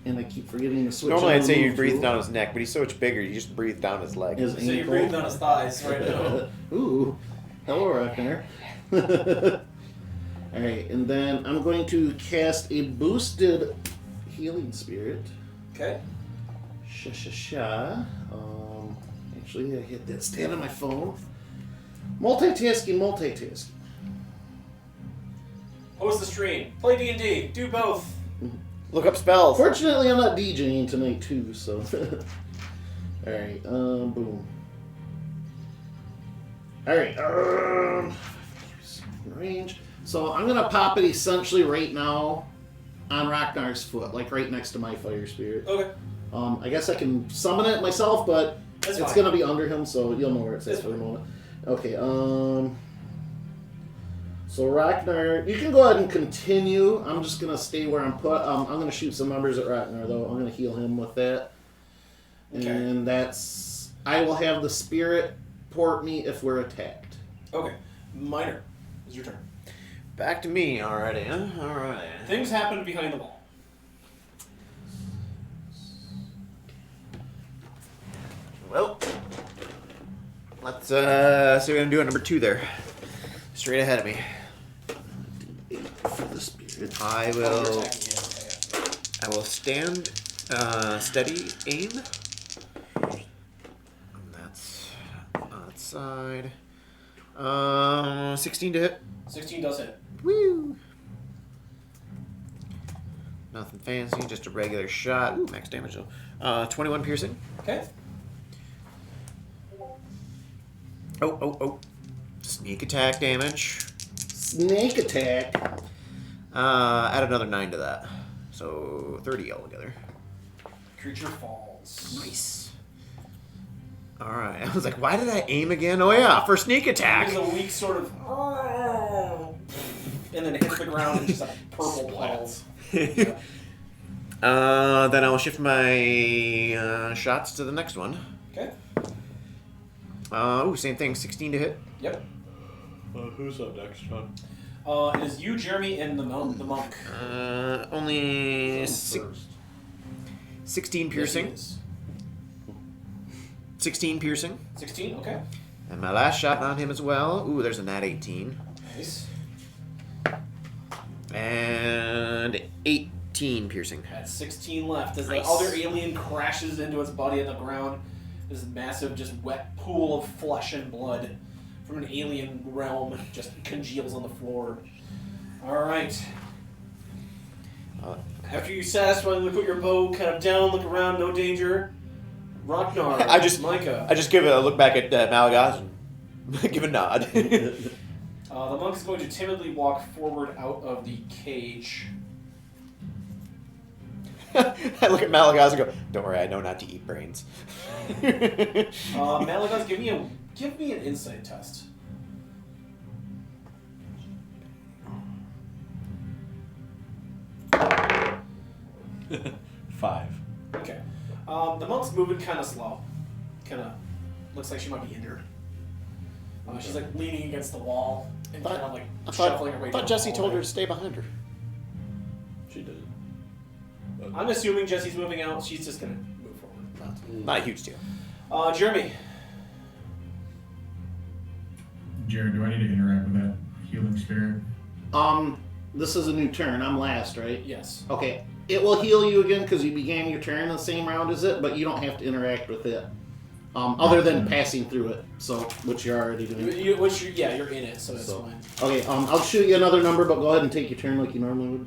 And I keep forgetting to switch. Normally on I'd the say you move breathe tool. down his neck, but he's so much bigger, you just breathe down his leg. His So you're ankle. breathing down his thighs right now. Ooh. Hello, Rocknar. Alright, and then I'm going to cast a boosted healing spirit. Okay. Sha. Actually, I hit that stat on my phone. Multitasking. Host the stream. Play D&D. Do both. Look up spells. Fortunately, I'm not DJing tonight too, so. All right. Boom. All right. Range. So I'm gonna pop it essentially right now on Ragnar's foot, like right next to my fire spirit. Okay. I guess I can summon it myself, but That's it's fine. gonna be under him, so you'll know where it's at That's for a fine. moment. Okay. So Ragnar, you can go ahead and continue. I'm just gonna stay where I'm put. I'm gonna shoot some numbers at Ragnar though. I'm gonna heal him with that, Okay. and that's. I will have the spirit port me if we're attacked. Okay. Minor. It's your turn. Back to me already, huh? Alright. Things happen behind the wall. Well, let's see what I'm gonna do at number 2 there. Straight ahead of me. 8 for the spirit. I Oh, you're will attacking, yeah, okay, I will stand steady aim. And that's on that side. 16 to hit. yeah. 16 does hit. Woo! Nothing fancy, just a regular shot. Ooh, max damage though. 21 piercing. Okay. Oh. Sneak attack damage. Snake attack. Add another 9 to that. So 30 altogether. Creature falls. Nice. Alright. I was like, why did I aim again? Oh yeah, for sneak attack. There's a weak sort of. And then it hits the ground and just a purple puddle. Then I'll shift my shots to the next one. Okay. Same thing, 16 to hit. Yep. Who's up next, John? It is you, Jeremy, and the monk. Only First. 16 piercing. Yes, it is. 16 piercing. 16. Okay. And my last shot on him as well. Ooh, there's a nat 18. Nice. And 18 piercing. That's 16 left as Nice. the other alien crashes into its body on the ground. This massive, just wet pool of flesh and blood from an alien realm just congeals on the floor. All right. After you satisfyingly put your bow kind of down, look around, no danger. Ragnar, Micah. I just give a look back at Malagaz and give a nod. The monk is going to timidly walk forward out of the cage. I look at Malagaz and go, "Don't worry, I know not to eat brains." Malagaz, give me an insight test. Five. Okay. The monk's moving kind of slow. Kind of looks like she might be injured. She's like leaning against the wall and kind of like shuffling her way I down. thought Jesse the told her hallway. to stay behind her. She did. But I'm assuming Jesse's moving out. She's just gonna move forward. Not a huge deal. Jeremy. Jared, do I need to interact with that healing spirit? This is a new turn. I'm last, right? Yes. Okay. It will heal you again because you began your turn the same round as it, but you don't have to interact with it. Other than passing through it, so which you're already doing. You're in it, so that's fine. Okay, I'll shoot you another number, but go ahead and take your turn like you normally would.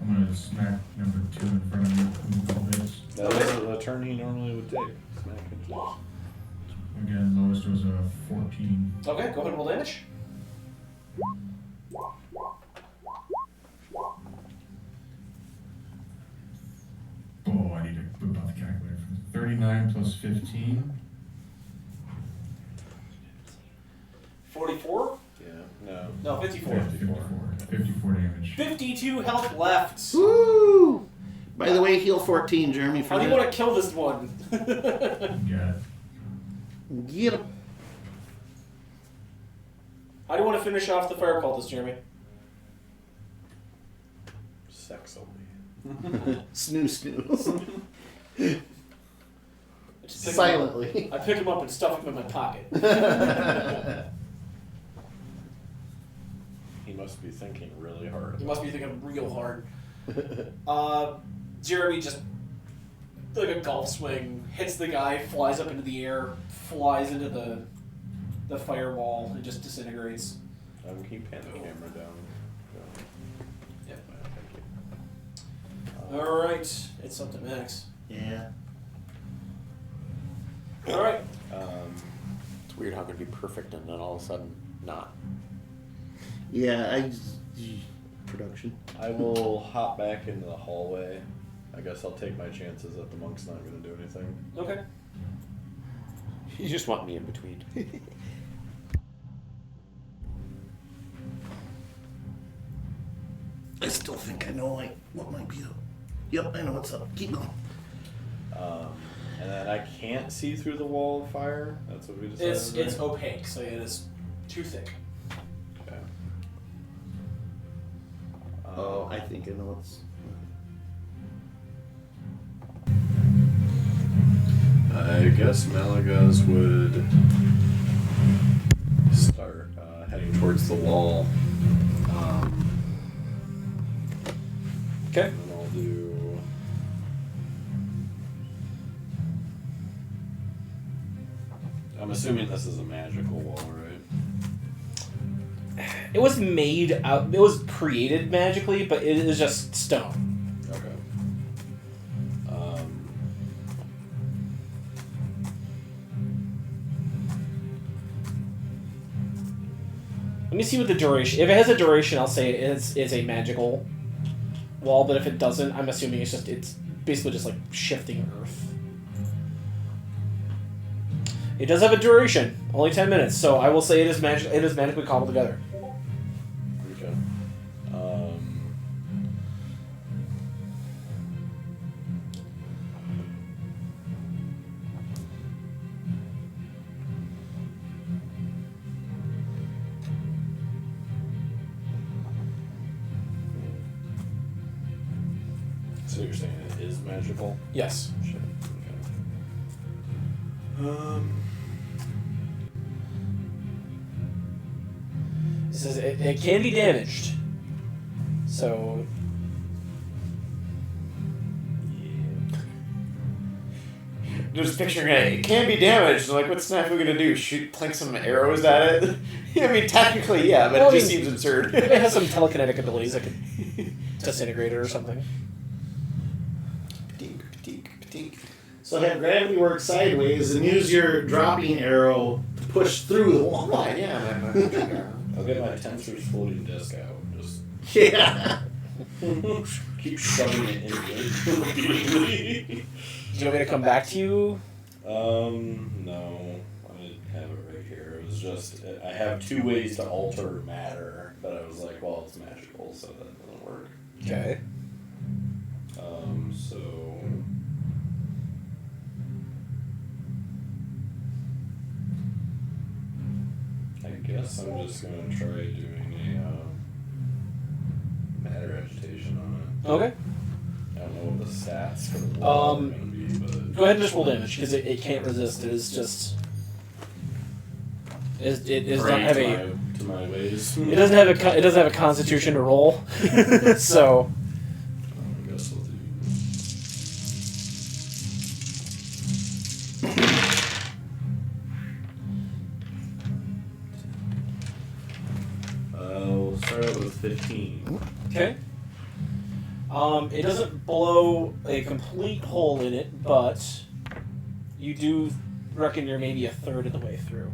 I'm gonna smack number 2 in front of you. With all this. that is the turn he normally would take. Smack into it. Again, lowest was a 14. Okay, go ahead and roll damage. Oh, I need to whip out the calculator. 39 plus 15. 44? Yeah. No. No, 54. 54 damage. 52 health left. Woo! By the way, heal 14, Jeremy. For How do you that. want to kill this one? Got it. Get him. How do you want to finish off the fire cultist, Jeremy? Sex only. Snoo. I just pick him Silently. up. I pick him up and stuff him in my pocket. He must be thinking really hard. You must be thinking real hard. Jeremy just, like a golf swing, hits the guy, flies up into the air, flies into the firewall, and just disintegrates. Keep pan the camera down. Yep. Thank you. All right, it's up to Max. Yeah. All right. It's weird how it could be perfect and then all of a sudden not. Yeah, production. I will hop back into the hallway. I guess I'll take my chances that the monk's not going to do anything. Okay. You just want me in between. I still think I know like what might be up. Yep, I know what's up. Keep going. And then I can't see through the wall of fire. That's what we decided. It's opaque, so it is too thick. Okay. Oh, I think I know what's. I guess Malagaz would start heading towards the wall. Okay. And then I'll do. I'm assuming this is a magical wall, right? It was made out. It was created magically, but it is just stone. Okay. Let me see what the duration. If it has a duration, I'll say it's a magical wall. But if it doesn't, I'm assuming it's basically just like shifting earth. It does have a duration, only 10 minutes. So I will say it is magic. It is magically cobbled together. Okay. So you're saying it is magical? Yes. Shit. Okay. It says it can be damaged. So. Just picturing it can be damaged. Like, what's Snafu gonna do? Plank some arrows at it? I mean, technically, yeah, but Well, it just I mean, seems absurd. It has some telekinetic abilities that could disintegrate it or something. So have gravity work sideways and use your dropping arrow to push through the wall. Yeah, man. I'll get my tensor's floating disc out. Just Yeah. keep shoving it into it repeatedly. Do you want me to come back to you? No. I have it right here. It was just, I have two ways to alter matter, but I was like, well, it's magical, so that doesn't work. Okay. So... I guess I'm just gonna try doing a matter agitation on it. Okay. I don't know what the stats for the wall are gonna be, but... Go ahead and just roll damage because it can't resist. It is just. It does not have a. To my ways. It doesn't have a constitution to roll. So. I guess I'll do. We'll start out with 15. Okay. It doesn't blow a complete hole in it, but you do reckon you're maybe a third of the way through.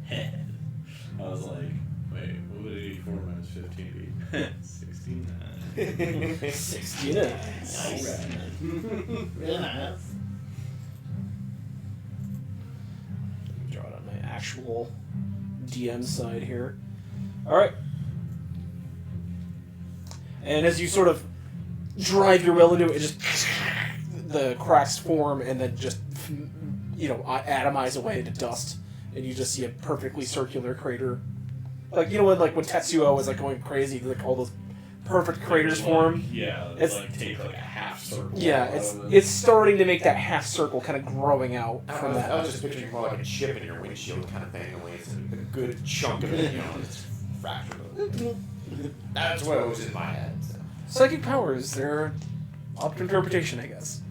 Okay. I was like, wait, what would 84 minus 15 be? 69. 69. Nice. Really nice. Draw it on my actual DM side here. Alright. And as you sort of drive your will into it, just the cracks form and then just, atomize away into dust. And you just see a perfectly circular crater. Like, when Tetsuo was, going crazy, like, all those perfect craters form. Yeah, It's take a half circle. Yeah, it's starting to make that half circle kind of growing out from that. I was just picturing more like a chip in your windshield kind of thing, only it's a good chunk of it, it's fractured. That's what was in my head. So. Psychic powers, they're up to interpretation, I guess.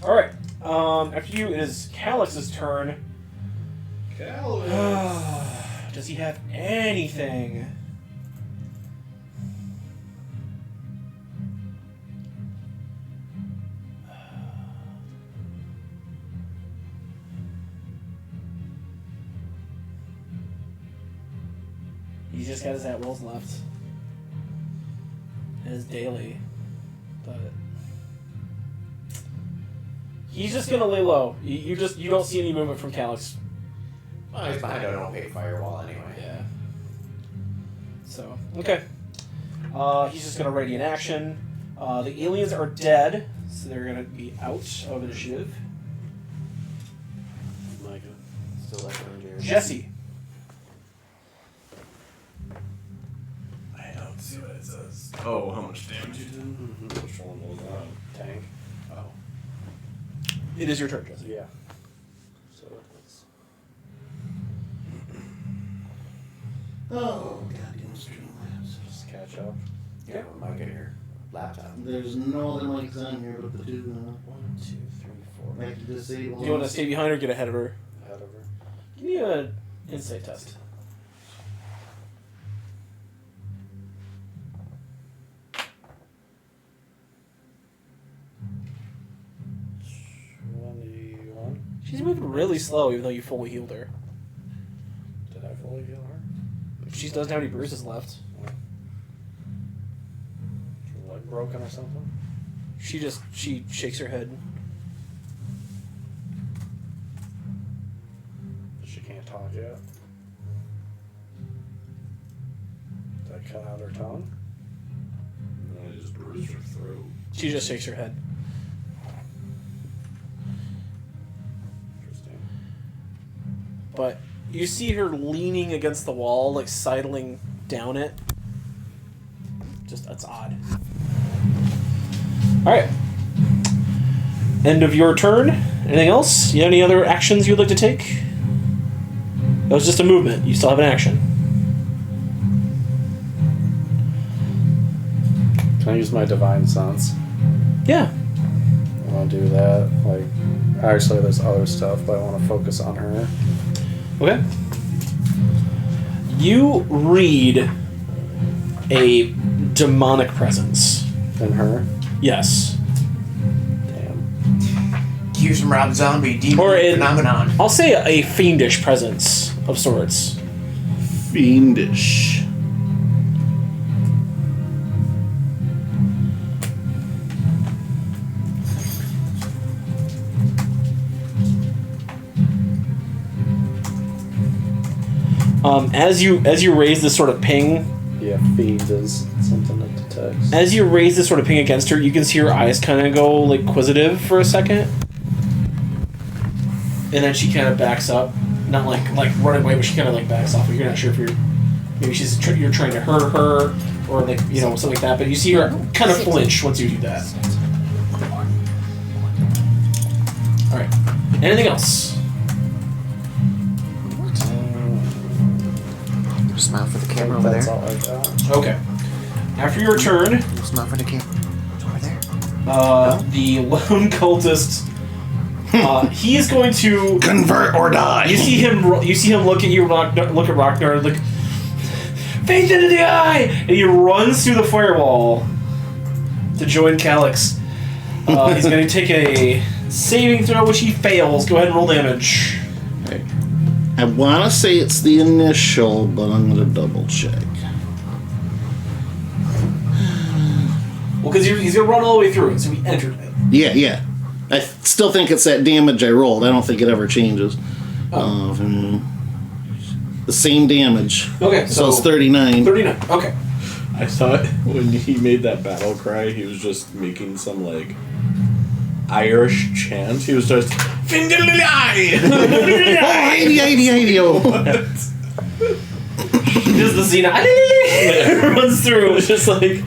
Alright, After you, it is Calix's turn. Does he have anything? He's just got his at-wills left. His daily. But he's just gonna lay low. You don't see any movement from Calix. Well, he's behind an opaque firewall anyway. Yeah. So, okay. He's just gonna radiant action. The aliens are dead, so they're gonna be out of initiative. Micah. Still like Jared. Jesse. I don't see what it says. Oh, how much damage you did? Which one was that? Tank. Oh. It is your turn, Jesse. Yeah. So it's Oh, goddamn Streamlabs. just catch up. Yeah, mic in your laptop. There's no other mics on here but the two. 1, 2, 3, 4. Make you disable. Do you want to stay behind or get ahead of her? Head over. Give me an insight test. She's moving really slow, even though you fully healed her. Did I fully heal her? She doesn't have any bruises left. Her leg broken or something? She shakes her head. She can't talk yet. Did I cut out her tongue? I just bruised her throat. She just shakes her head. Interesting. But you see her leaning against the wall, like sidling down it. Just, that's odd. Alright. End of your turn. Anything else? You have any other actions you'd like to take? That was just a movement. You still have an action. Can I use my divine sense? Yeah. I want to do that. Like, actually, there's other stuff, but I want to focus on her. Okay. You read a demonic presence. In her? Yes. Damn. Cue some Rob Zombie demon Or in- phenomenon. I'll say a fiendish presence of sorts. Fiendish. As you raise this sort of ping, Yeah, fiend is something that detects. as you raise this sort of ping against her, you can see her eyes kind of go like inquisitive for a second, and then she kind of backs up, not like running away, but she kind of like backs off. You're not sure if you're maybe you're trying to hurt her or like something like that, but you see her kind of flinch once you do that. All right. Anything else? Smile for the camera over That's there. all I got. Okay. After your turn, Smile for the camera. It's over there. the lone cultist, he is going to Convert or die. You see him look at you, look at Rocknard, look, face into the eye, and he runs through the firewall to join Calix. He's going to take a saving throw, which he fails. Go ahead and roll damage. I want to say it's the initial, but I'm going to double check. Well, because he's going to run all the way through it, so he entered it. Yeah. I still think it's that damage I rolled. I don't think it ever changes. The same damage. Okay, So it's 39. 39. Okay. I thought when he made that battle cry, he was just making some like Irish chant. He was just Just the scene runs through. It's just like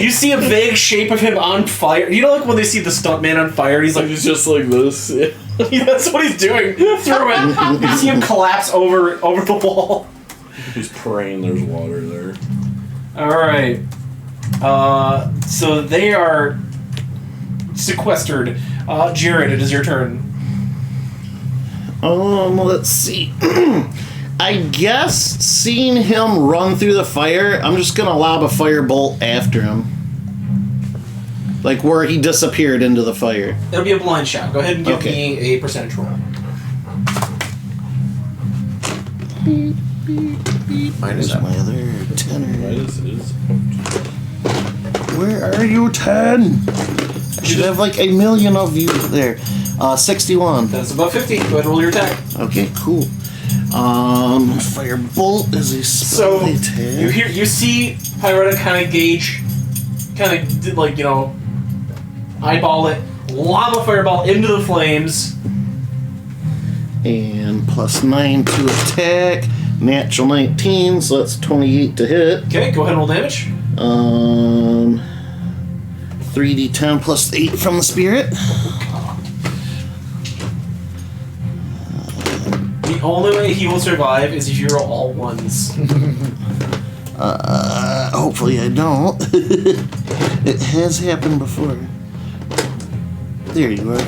you see a vague shape of him on fire. You know, like when they see the stuntman on fire, he's like he's just like this. yeah, that's what he's doing through it. You see him collapse over the wall. He's praying there's water there. All right. So they are sequestered. Jared, it is your turn. Let's see. I guess seeing him run through the fire, I'm just gonna lob a firebolt after him. Like where he disappeared into the fire. It'll be a blind shot. Go ahead and give me a percentage roll. Minus Where's my other tenor? Minus is Where are you, 10? I should have like a million of you there. 61. That's above 50. Go ahead and roll your attack. Okay, cool. Firebolt is a spell So attack. you see Pyretta kind of gauge, kind of like eyeball it, lob a fireball into the flames. And plus 9 to attack. Natural 19, so that's 28 to hit. Okay, go ahead and roll damage. 3d10 plus 8 from the spirit. The only way he will survive is if you roll all ones. Hopefully I don't. It has happened before. There you are.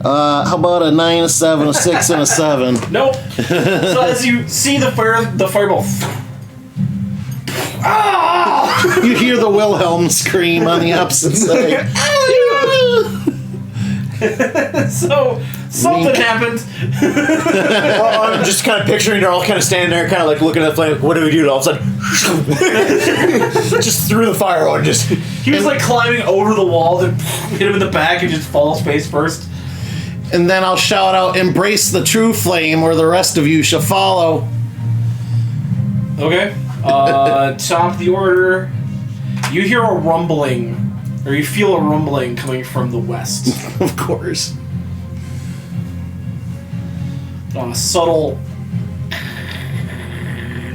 How about a 9, a 7, a 6, and a 7? Nope. So as you see the fireball. Ah! You hear the Wilhelm scream on the opposite side. So something happened. I'm just kind of picturing they're all kind of standing there, kind of like looking at the flame. What do we do? All of a sudden, just threw the fire on. Just He was like climbing over the wall, then hit him in the back and just falls face first. And then I'll shout out, "Embrace the true flame, or the rest of you shall follow." Okay. Top of the order. You hear a rumbling, or you feel a rumbling coming from the west. Of course. Subtle,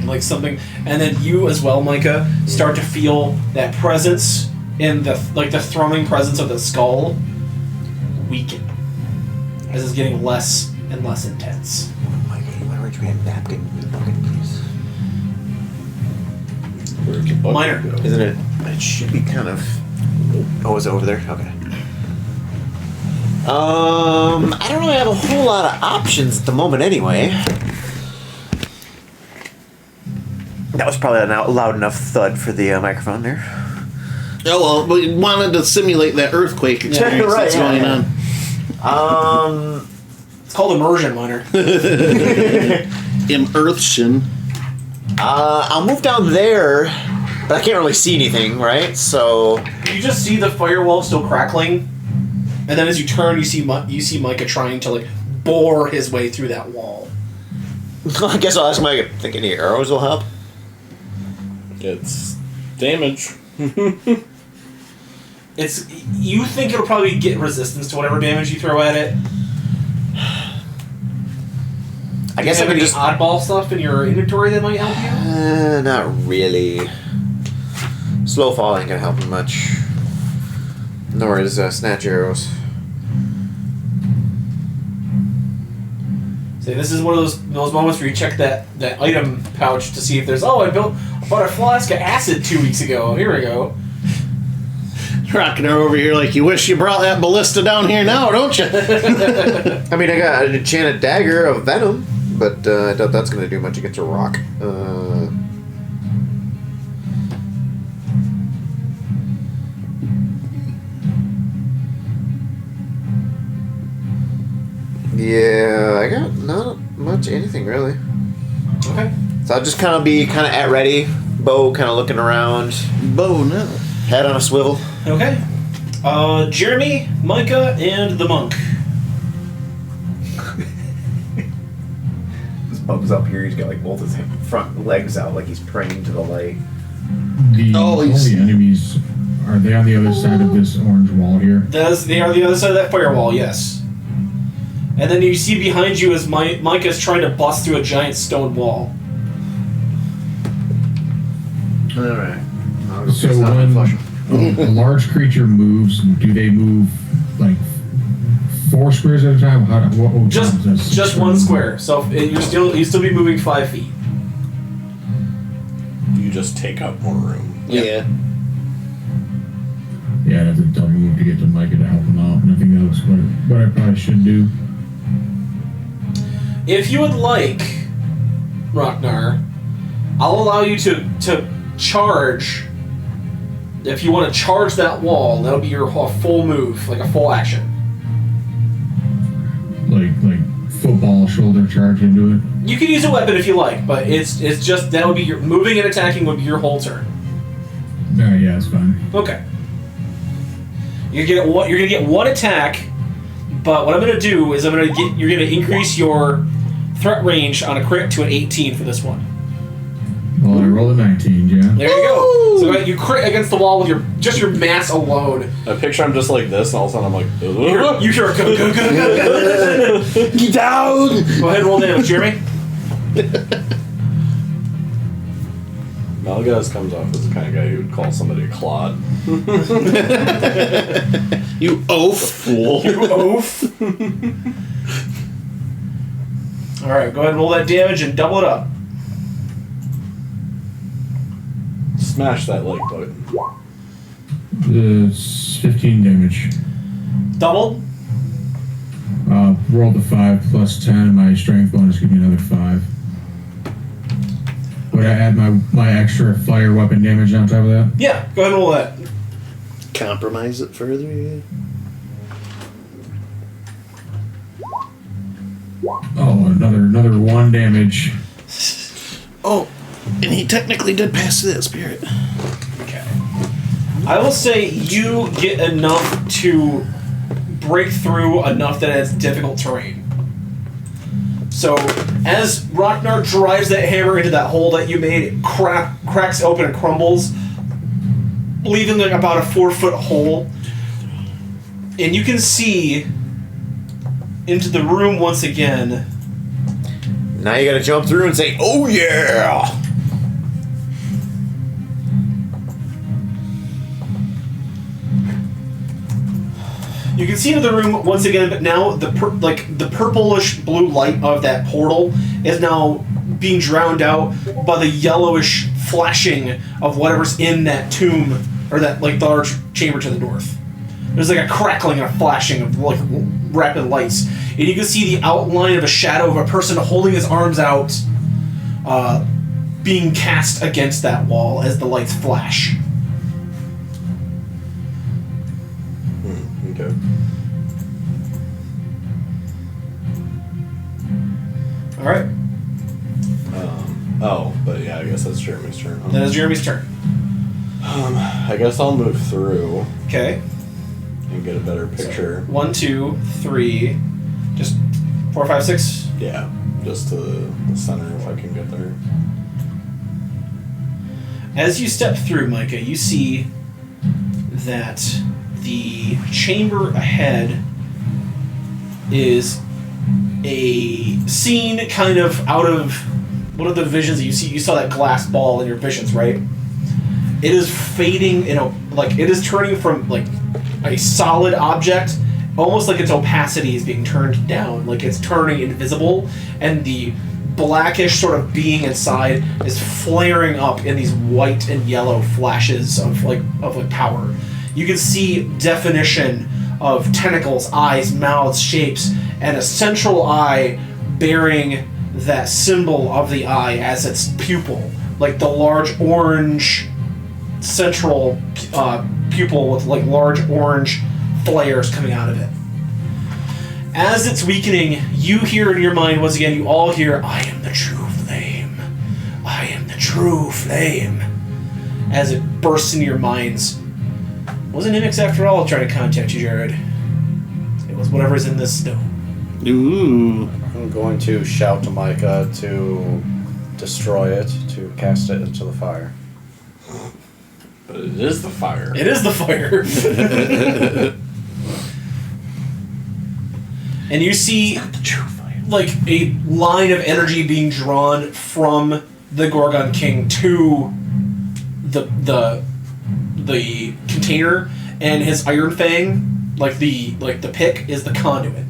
like something, and then you as well, Micah, start to feel that presence in the thrumming presence of the skull weaken as it's getting less and less intense. Micah, you want to reach me a napkin? Bucket, please. where's the bucket Minor. go? Isn't it? It should be kind of. Oh, is it over there? Okay. I don't really have a whole lot of options at the moment, anyway. That was probably a loud enough thud for the microphone there. Oh well, we wanted to simulate that earthquake experience Right, that's yeah, going yeah. on. It's called immersion, Minor. Immersion. I'll move down there, but I can't really see anything, right? So You just see the firewall still crackling, and then as you turn, you see Micah trying to bore his way through that wall. I guess I'll ask Micah. Think any arrows will help? It's damage. You think it'll probably get resistance to whatever damage you throw at it. I guess I have can any just. oddball stuff in your inventory that might help you. Not really. Slow fall ain't gonna help me much. Nor is snatch arrows. See, this is one of those moments where you check that item pouch to see if there's I bought a flask of acid 2 weeks ago. Here we go. Rocking her over here like you wish you brought that ballista down here now, don't you? I mean, I got an enchanted dagger of venom, but I doubt that's gonna do much against a rock. Yeah, I got not much anything really. Okay. So I'll just kind of be at ready, bow kind of looking around, Bow now. head on a swivel. Okay. Jeremy, Micah, and the monk. This bub's up here. He's got both his front legs out, like he's praying to the light. All the enemies, are they on the other side of this orange wall here? They are the other side of that firewall, yes. And then you see behind you as Micah's trying to bust through a giant stone wall. Alright. So when a large creature moves, do they move 4 squares at a time? What Just is this? one square. So you still be moving 5 feet. You just take up more room. Yeah. Yeah, I'd have to double move to get to Micah to help him out, and I think that was what I probably should do. If you would like, Ragnar, I'll allow you to charge. If you want to charge that wall, that'll be your full move, like a full action. Like football shoulder charge into it. You can use a weapon if you like, but it's just that would be your moving and attacking would be your whole turn. Yeah, it's fine. Okay. You're gonna get one attack, but what I'm gonna do is you're gonna increase your threat range on a crit to an 18 for this one. Well, I rolled a 19, yeah. There you go. So you crit against the wall with your mass alone. I picture I'm just like this, and all of a sudden I'm like, ugh. You hear a go. Get down! Go ahead and roll damage, Jeremy. Malgaz comes off as the kind of guy who would call somebody a clod. You oaf! Fool. You oaf. Alright, go ahead and roll that damage and double it up. Smash that like button. It's 15 damage. Double? Rolled a 5 plus 10, and my strength bonus give me another 5. Would I add my extra fire weapon damage on top of that? Yeah, go ahead and roll that. Compromise it further, yeah. Oh, another 1 damage. Oh, and he technically did pass that spirit. Okay. I will say you get enough to break through enough that it's difficult terrain. So, as Ragnar drives that hammer into that hole that you made, it cracks open and crumbles, leaving like about a 4-foot hole. And you can see into the room once again. Now you gotta jump through and say, "Oh yeah!" You can see into the room once again, but now the purplish blue light of that portal is now being drowned out by the yellowish flashing of whatever's in that tomb or that like large chamber to the north. There's like a crackling and a flashing of like rapid lights, and you can see the outline of a shadow of a person holding his arms out, being cast against that wall as the lights flash. Okay. All right. But yeah, I guess that's Jeremy's turn. Huh? That is Jeremy's turn. I guess I'll move through Okay. and get a better picture. 1, 2, 3, just 4, 5, 6. Yeah, just to the center if I can get there. As you step through, Micah, you see that the chamber ahead is a scene kind of out of one of the visions that you see. You saw that glass ball in your visions, right? It is fading it is turning from like a solid object, almost like its opacity is being turned down, like it's turning invisible, and the blackish sort of being inside is flaring up in these white and yellow flashes of power. You can see definition of tentacles, eyes, mouths, shapes, and a central eye bearing that symbol of the eye as its pupil, like the large orange central pupil with like large orange flares coming out of it. As it's weakening, you hear in your mind once again, you all hear, "I am the true flame. I am the true flame." As it bursts into your minds. It wasn't Nimix after all trying to contact you, Jared. It was whatever's in this stone. Ooh. I'm going to shout to Micah to destroy it, to cast it into the fire. But it is the fire. It is the fire. And you see like a line of energy being drawn from the Gorgon King to the container, and his iron fang, like the pick, is the conduit.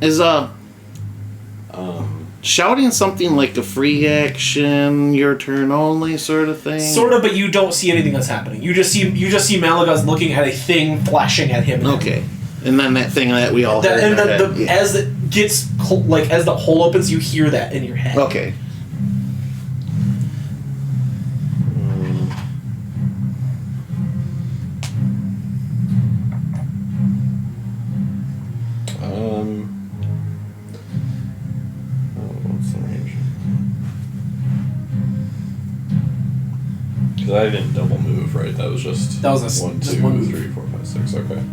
Is shouting something like a free action, your turn only sort of thing? Sort of, but you don't see anything that's happening. You just see Malagaz looking at a thing flashing at him. Okay. And then that thing that we all heard. And in our then head. Yeah. as it gets as the hole opens, you hear that in your head. Okay. What's the range? Because I didn't double move, right? That was just. That was a 1, just 2, one move. 3, 4, 5, 6. Okay.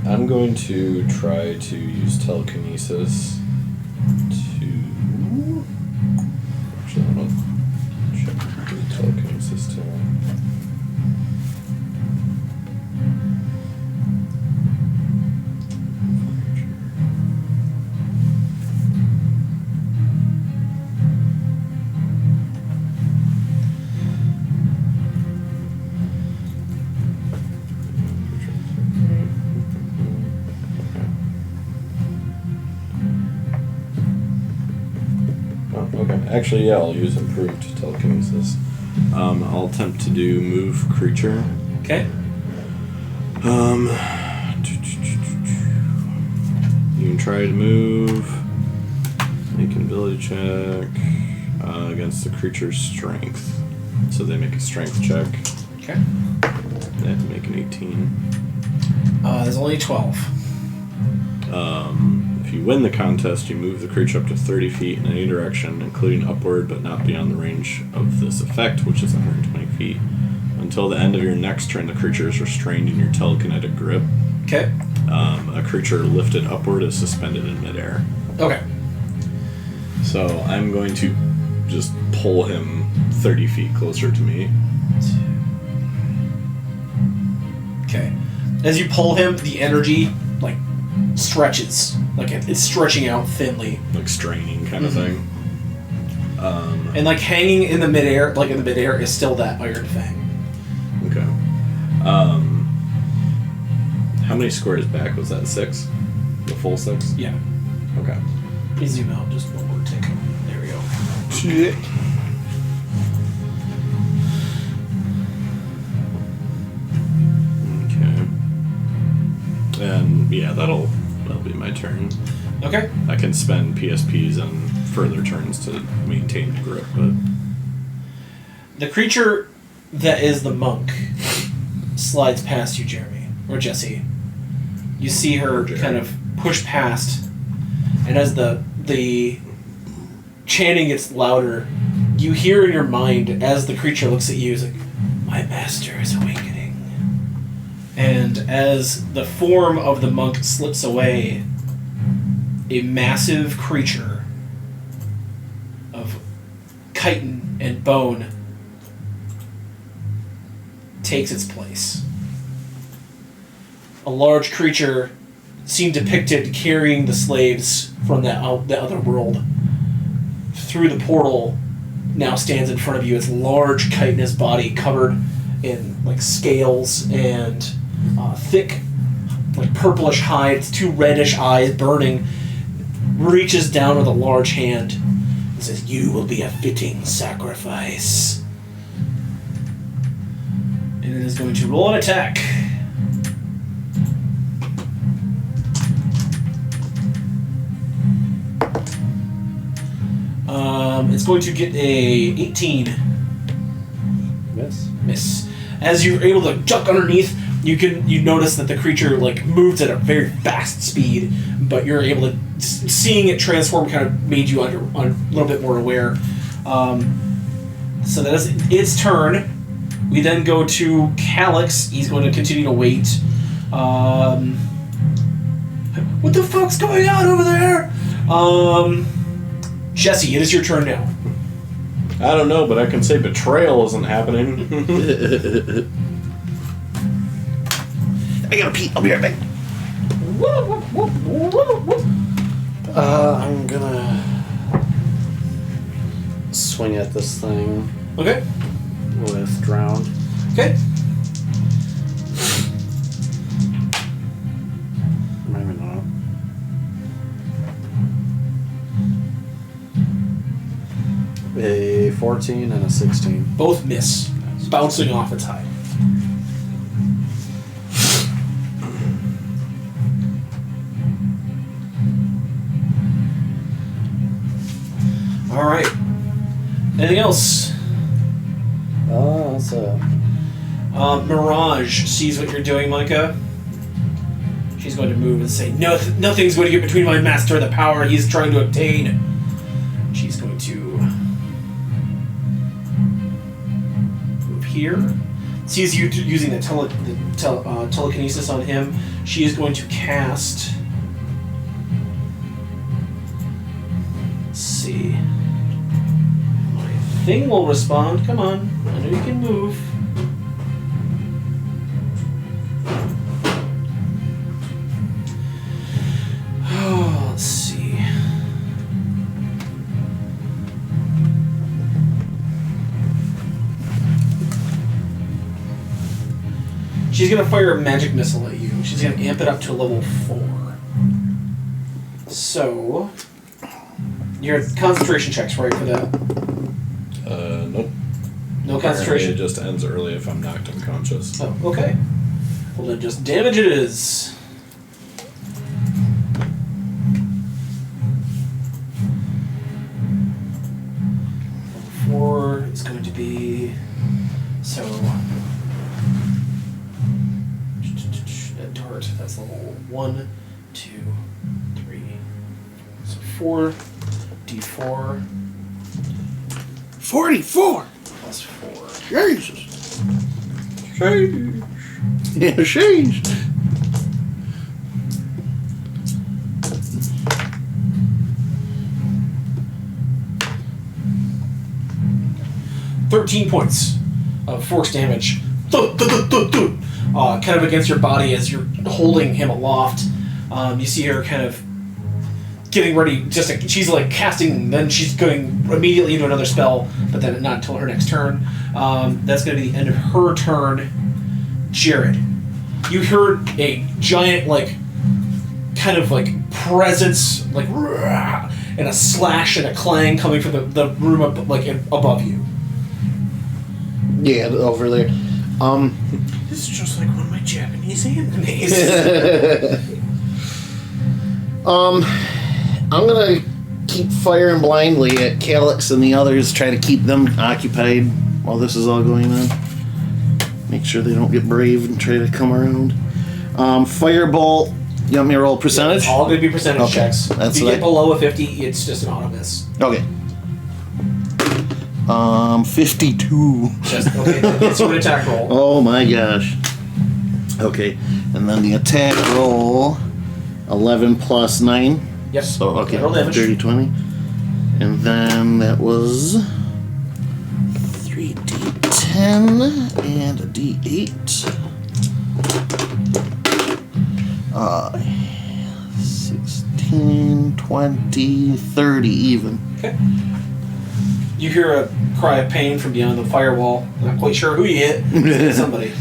I'm going to try to use telekinesis to. Actually, I'm gonna check the telekinesis too. Okay. Actually, yeah, I'll use improved telekinesis. I'll attempt to do move creature. Okay. You can try to move. Make an ability check against the creature's strength. So they make a strength check. Okay. They have to make an 18. There's only 12. If you win the contest, you move the creature up to 30 feet in any direction, including upward, but not beyond the range of this effect, which is 120 feet. Until the end of your next turn, the creature is restrained in your telekinetic grip. Okay. A creature lifted upward is suspended in midair. Okay. So I'm going to just pull him 30 feet closer to me. Okay. As you pull him, the energy stretches, it's stretching out thinly, Like straining kind of thing. and hanging in the midair, is still that iron fang. Okay. How many squares back was that? 6? The full 6? Yeah. Okay. Let me zoom out just one more tick. There we go. Shit. Okay. And yeah, that'll be my turn. Okay. I can spend PSPs on further turns to maintain grip, but The creature that is the monk slides past you, Jeremy, or Jesse. You see her kind of push past, and as the chanting gets louder, you hear in your mind as the creature looks at you, is like, "My master is awakening." And as the form of the monk slips away, a massive creature of chitin and bone takes its place. A large creature seemed depicted carrying the slaves from the other world through the portal now stands in front of you. Its large chitinous body covered in scales and thick purplish hide. Its 2 reddish eyes burning, reaches down with a large hand and says, "You will be a fitting sacrifice." And it is going to roll an attack. It's going to get a 18. Miss. As you're able to duck underneath, you notice that the creature moves at a very fast speed, but you're able to seeing it transform kind of made you a little bit more aware. So that is its turn. We then go to Calyx. He's going to continue to wait. What the fuck's going on over there? Jesse, it is your turn now. I don't know, but I can say betrayal isn't happening. I gotta pee. I'll be right back. I'm gonna swing at this thing Okay. with drowned. Okay. Maybe not. A 14 and a 16. Both miss, bouncing off its hide. All right. Anything else? That's Mirage sees what you're doing, Micah. She's going to move and say, "No, nothing's going to get between my master and the power he's trying to obtain." She's going to move here. Sees you using the telekinesis on him. She is going to cast. Let's see. My thing will respond. Come on, I know you can move. Let's see. She's gonna fire a magic missile at you. She's gonna amp it up to level 4. So, your concentration checks, right, for that? Nope. No concentration? It just ends early if I'm knocked unconscious. Oh, okay. Well then just damage it is. Level 4 is going to be... So... That dart, that's level 1, 2, 3... So 4, D4... 44. Plus 4. Jesus. Sheesh. Yeah, sheesh. $13 points of force damage. Kind of against your body as you're holding him aloft. You see her kind of getting ready. She's like casting, then she's going immediately into another spell, but then not until her next turn. That's going to be the end of her turn. Jared, you heard a giant, like, kind of like presence, like, and a slash and a clang coming from the room up, like above you. Yeah, over there. This is just like one of my Japanese animes. I'm gonna keep firing blindly at Calyx and the others, try to keep them occupied while this is all going on. Make sure they don't get brave and try to come around. Firebolt, you want me to roll percentage? It's all going to be percentage Okay, checks. that's if you what get below a 50, it's just an auto miss. Okay. 52. Just, okay, that gets you an attack roll. Oh my gosh. Okay, and then the attack roll, 11 plus 9. Yep. So, okay, Roll damage. 30, 20. And then that was 3d10 and a d8. 16, 20, 30 even. Okay. You hear a cry of pain from beyond the firewall. Not quite sure who you hit. Somebody.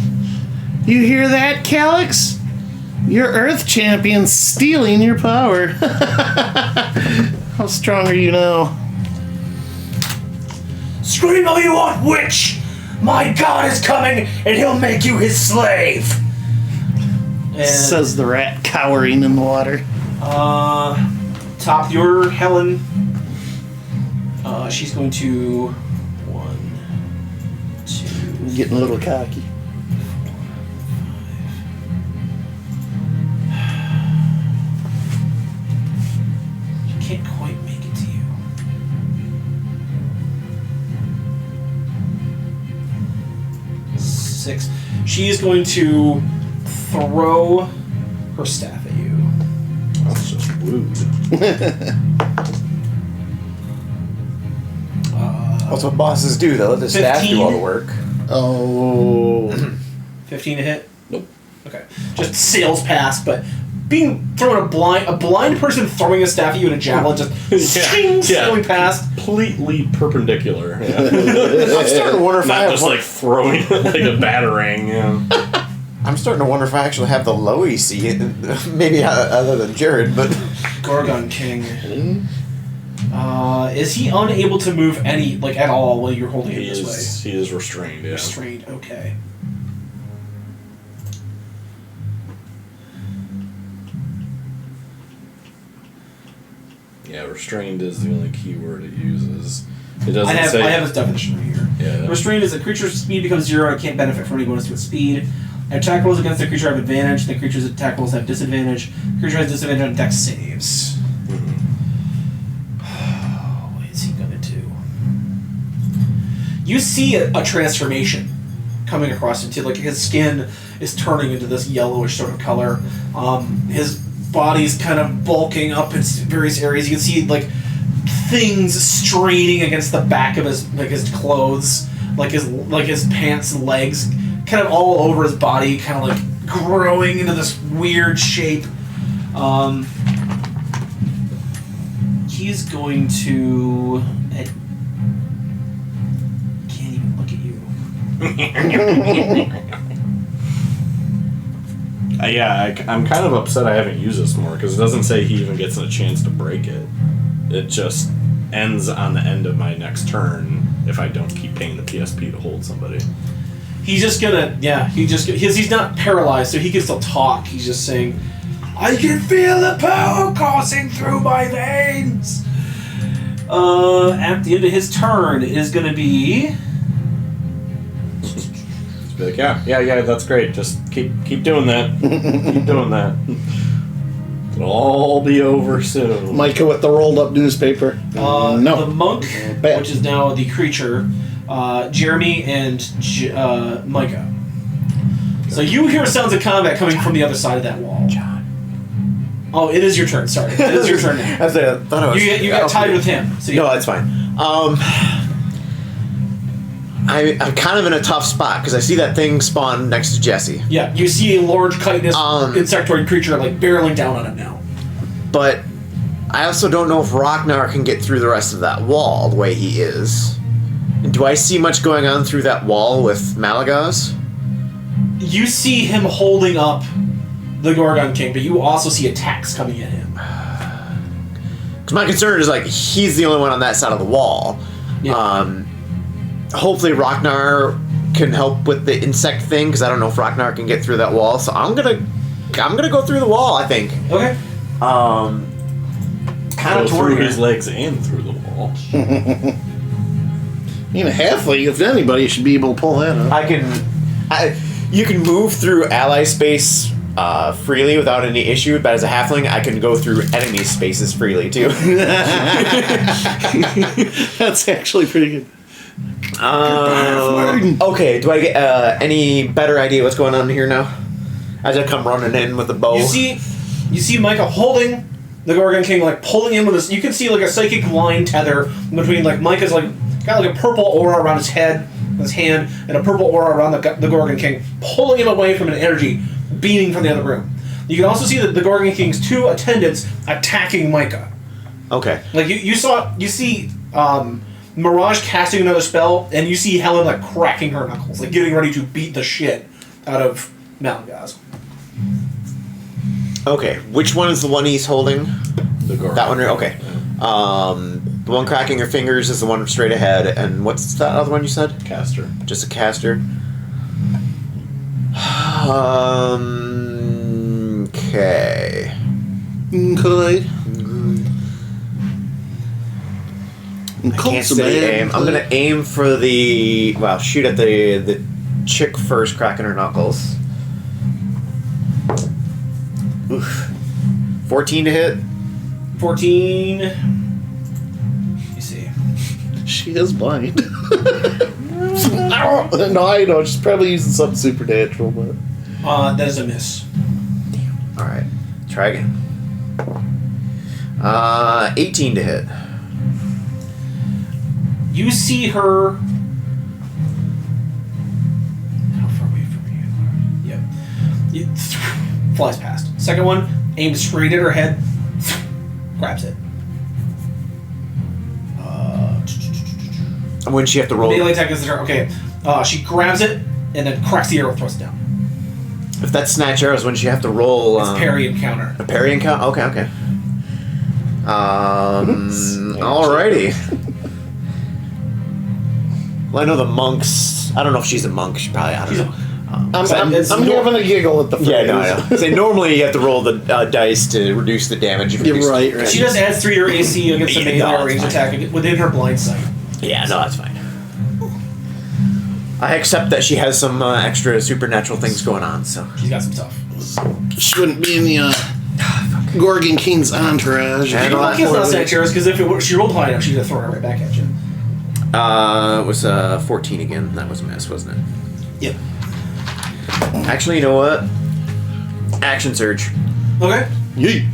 You hear that, Calyx? Your Earth champion's stealing your power. How strong are you now? Scream all you want, witch! My god is coming, and he'll make you his slave! And, Says the rat cowering in the water. top your Helen. She's going to... 1, 2... Getting a little cocky. Can't quite make it to you. 6. She is going to throw her staff at you. That's just rude. That's what bosses do, though. The staff do all the work. Oh. 15 to hit? Nope. Okay. Just sails past, but being thrown a blind person throwing a staff at you in a javelin just sailing past. Completely perpendicular. Yeah. I'm starting to wonder if I Not have just like throwing it like a batarang. Yeah. I'm starting to wonder if I actually have the low EC, maybe other than Jared, but Gorgon King. Is he unable to move any, like, at all while you're holding him this way? He is restrained, yeah. Restrained, okay. Yeah, restrained is the only key word it uses. It doesn't say... I have its definition right here. Yeah. Restrained is a creature's speed becomes 0 and can't benefit from any bonus to its speed. Attack rolls against the creature have advantage. The creature's attack rolls have disadvantage. The creature has disadvantage on dex saves. What is he gonna do? You see a transformation coming across him too. Like his skin is turning into this yellowish sort of color. His body's kind of bulking up in various areas. You can see like things straining against the back of his clothes, like his pants and legs, kind of all over his body, kind of like growing into this weird shape. He's going to. I can't even look at you. I'm kind of upset I haven't used this more because it doesn't say he even gets a chance to break it. It just ends on the end of my next turn if I don't keep paying the PSP to hold somebody. He's just gonna, he's not paralyzed, so he can still talk. He's just saying, I can feel the power coursing through my veins. At the end of his turn, it is gonna be. Just be like, yeah, that's great. Just keep doing that. Keep doing that. It'll all be over soon. Micah with the rolled up newspaper. No. The monk, which is now the creature, Jeremy and Micah. So you hear sounds of combat coming from the other side of that wall. John. Oh, it is your turn. Sorry, it is your turn now. I thought I was. You got tied with him. So No, that's fine. I'm kind of in a tough spot because I see that thing spawn next to Jesse. Yeah, you see a large chitinous insectoid creature like barreling down on him now. But I also don't know if Ragnar can get through the rest of that wall the way he is. And do I see much going on through that wall with Malagaz? You see him holding up the Gorgon King, but you also see attacks coming at him. Because my concern is like he's the only one on that side of the wall. Yeah. Hopefully Ragnar can help with the insect thing because I don't know if Ragnar can get through that wall. So I'm gonna go through the wall. I think. Okay. Kind of through his legs and through the wall. I mean, a halfling, if anybody, should be able to pull that up. You can move through ally space freely without any issue, but as a halfling, I can go through enemy spaces freely too. That's actually pretty good. Okay, do I get any better idea what's going on here now? As I come running in with the bow. You see Micah holding the Gorgon King, like pulling him with this. You can see like a psychic line tether between like Micah's like got like a purple aura around his head, his hand, and a purple aura around the Gorgon King, pulling him away from an energy beaming from the other room. You can also see that the Gorgon King's two attendants attacking Micah. Okay. Like you see Mirage casting another spell, and you see Helen like cracking her knuckles, like getting ready to beat the shit out of Malagaz. Okay, which one is the one he's holding? The Gorgon. That one, okay. The one cracking her fingers is the one straight ahead, and what's that other one you said? Caster. Just a caster. Okay. Okay. I can't say aim. I'm gonna aim for the shoot at the chick first, cracking her knuckles. Oof. 14 to hit. 14. You see. She is blind. No, I know. She's probably using something supernatural, but. That is a miss. Alright. Try again. 18 to hit. You see her. How far away from you? Yep. It flies past. Second one, aims straight at her head, grabs it. And when she have to roll. Melee attack is the turn. Okay. She grabs it and then cracks the arrow, throws it down. If that's snatch arrows, when she have to roll. It's parry and counter. A parry and counter? Okay. Alrighty. Well, I know the monks. I don't know if she's a monk. She probably. I don't know. I'm having a giggle at the phrase. Yeah, no, I know. Say normally you have to roll the dice to reduce the damage. If you You're right. She just adds 3 to her AC against a melee or ranged attack within her blind sight. Yeah, no, that's fine. I accept that she has some extra supernatural things going on, so. She's got some stuff. She wouldn't be in the Gorgon King's entourage. And I guess not Sanchez, because if she rolled high enough, she'd have thrown it right back at you. It was 14 again. That was a miss, wasn't it? Yep. Actually, you know what? Action surge. Okay. Yeet.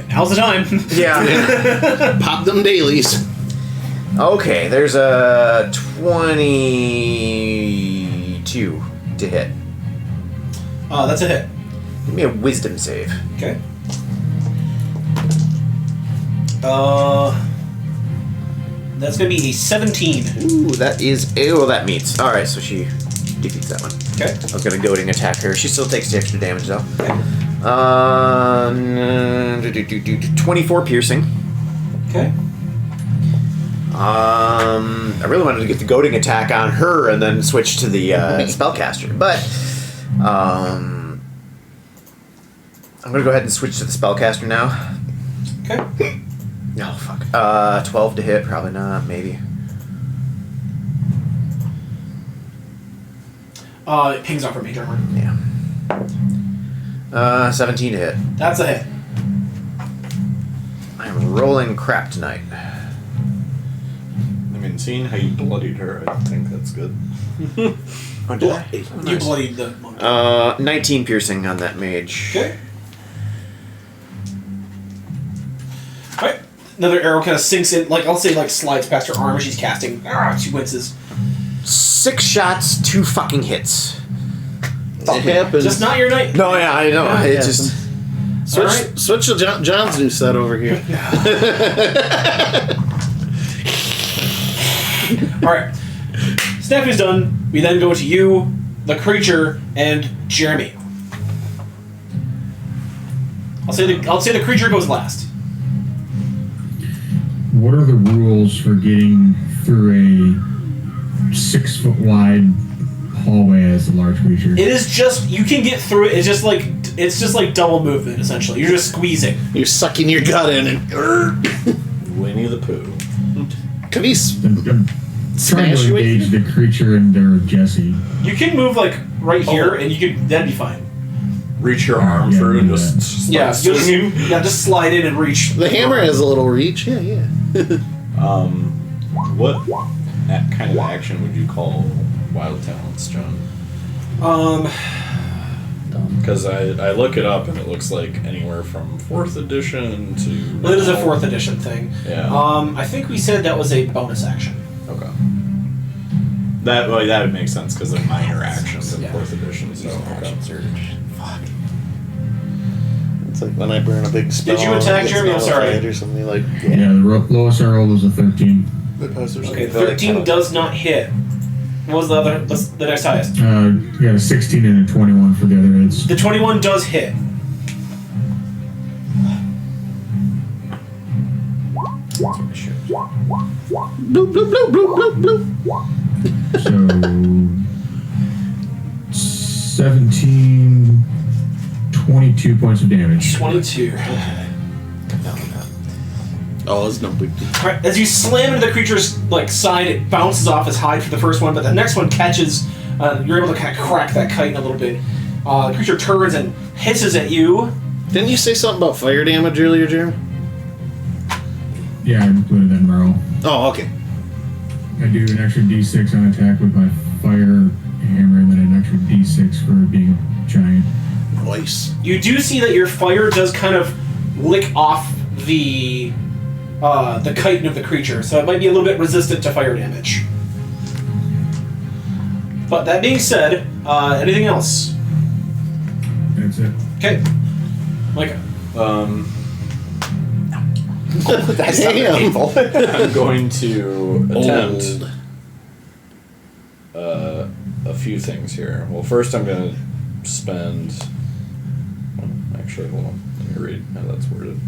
Now's the time. Yeah. Pop them dailies. Okay, there's a 22 to hit. That's a hit. Give me a wisdom save. Okay. That's gonna be a 17. Ooh, that is. Oh, that meets. Alright, so she defeats that one. Okay. I was gonna goading attack her. She still takes the extra damage though. Okay. 24 piercing. Okay. I really wanted to get the goading attack on her and then switch to the spellcaster, but I'm gonna go ahead and switch to the spellcaster now. Okay. No, fuck. 12 to hit, probably not, maybe. It pings off her mage armor. Yeah. 17 to hit. That's a hit. I'm rolling crap tonight. I mean, seeing how you bloodied her, I think that's good. Oh, did I? You bloodied the monkey. 19 piercing on that mage. Okay. Alright. Another arrow kind of sinks in, like, I'll say, like, slides past her arm as she's casting. She winces. 6 shots, 2 fucking hits. It happens. Just not your night. No, yeah, I know. Yeah, It yeah. just. Switch to John's new set over here. Alright. Stephanie's done. We then go to you, the creature, and Jeremy. I'll say the creature goes last. What are the rules for getting through a 6 foot wide hallway as a large creature? It is just you can get through it. It's just like double movement essentially. You're just squeezing. You're sucking your gut in and Winnie the Pooh. can he I'm trying smash to you? engage the creature and their Jesse. You can move like right here, and you can that'd be fine. Reach your arm Yeah, through and do just that. start Yeah, swinging. just slide in and reach. The hammer has a little reach. Yeah, yeah. What kind of action would you call wild talents, John? Because I look it up and it looks like anywhere from 4th edition to. Well, it is a 4th edition thing. Yeah. I think we said that was a bonus action. Okay. That would make sense because they're minor actions in Yeah. 4th edition. So okay. Fuck. It's like when I burn a big spell. Did you attack it's Jeremy? I'm sorry. nullified or something like. Yeah, the lowest I rolled was a 13. Okay, 13 does not hit. What was the other? What's the next highest? Yeah, a 16 and a 21 for the other hits. The 21 does hit. Bloop, bloop, bloop, bloop, bloop, bloop. So 17, 22 points of damage. 22. Oh, it's no big deal. Alright, as you slam into the creature's like side, it bounces off his hide for the first one, but the next one catches. You're able to kind of crack that kite in a little bit. The creature turns and hisses at you. Didn't you say something about fire damage earlier, Jeremy? Yeah, I included that in my roll. Oh, okay. I do an extra d6 on attack with my fire hammer and then an extra d6 for being a giant. Nice. You do see that your fire does kind of lick off the chitin of the creature, so it might be a little bit resistant to fire damage. But that being said, anything else? That's it. Okay. Micah. That's Damn. painful. I'm going to attempt Old. a few things here. Well, first I'm going to spend. I Actually, hold on. Let me read how that's worded.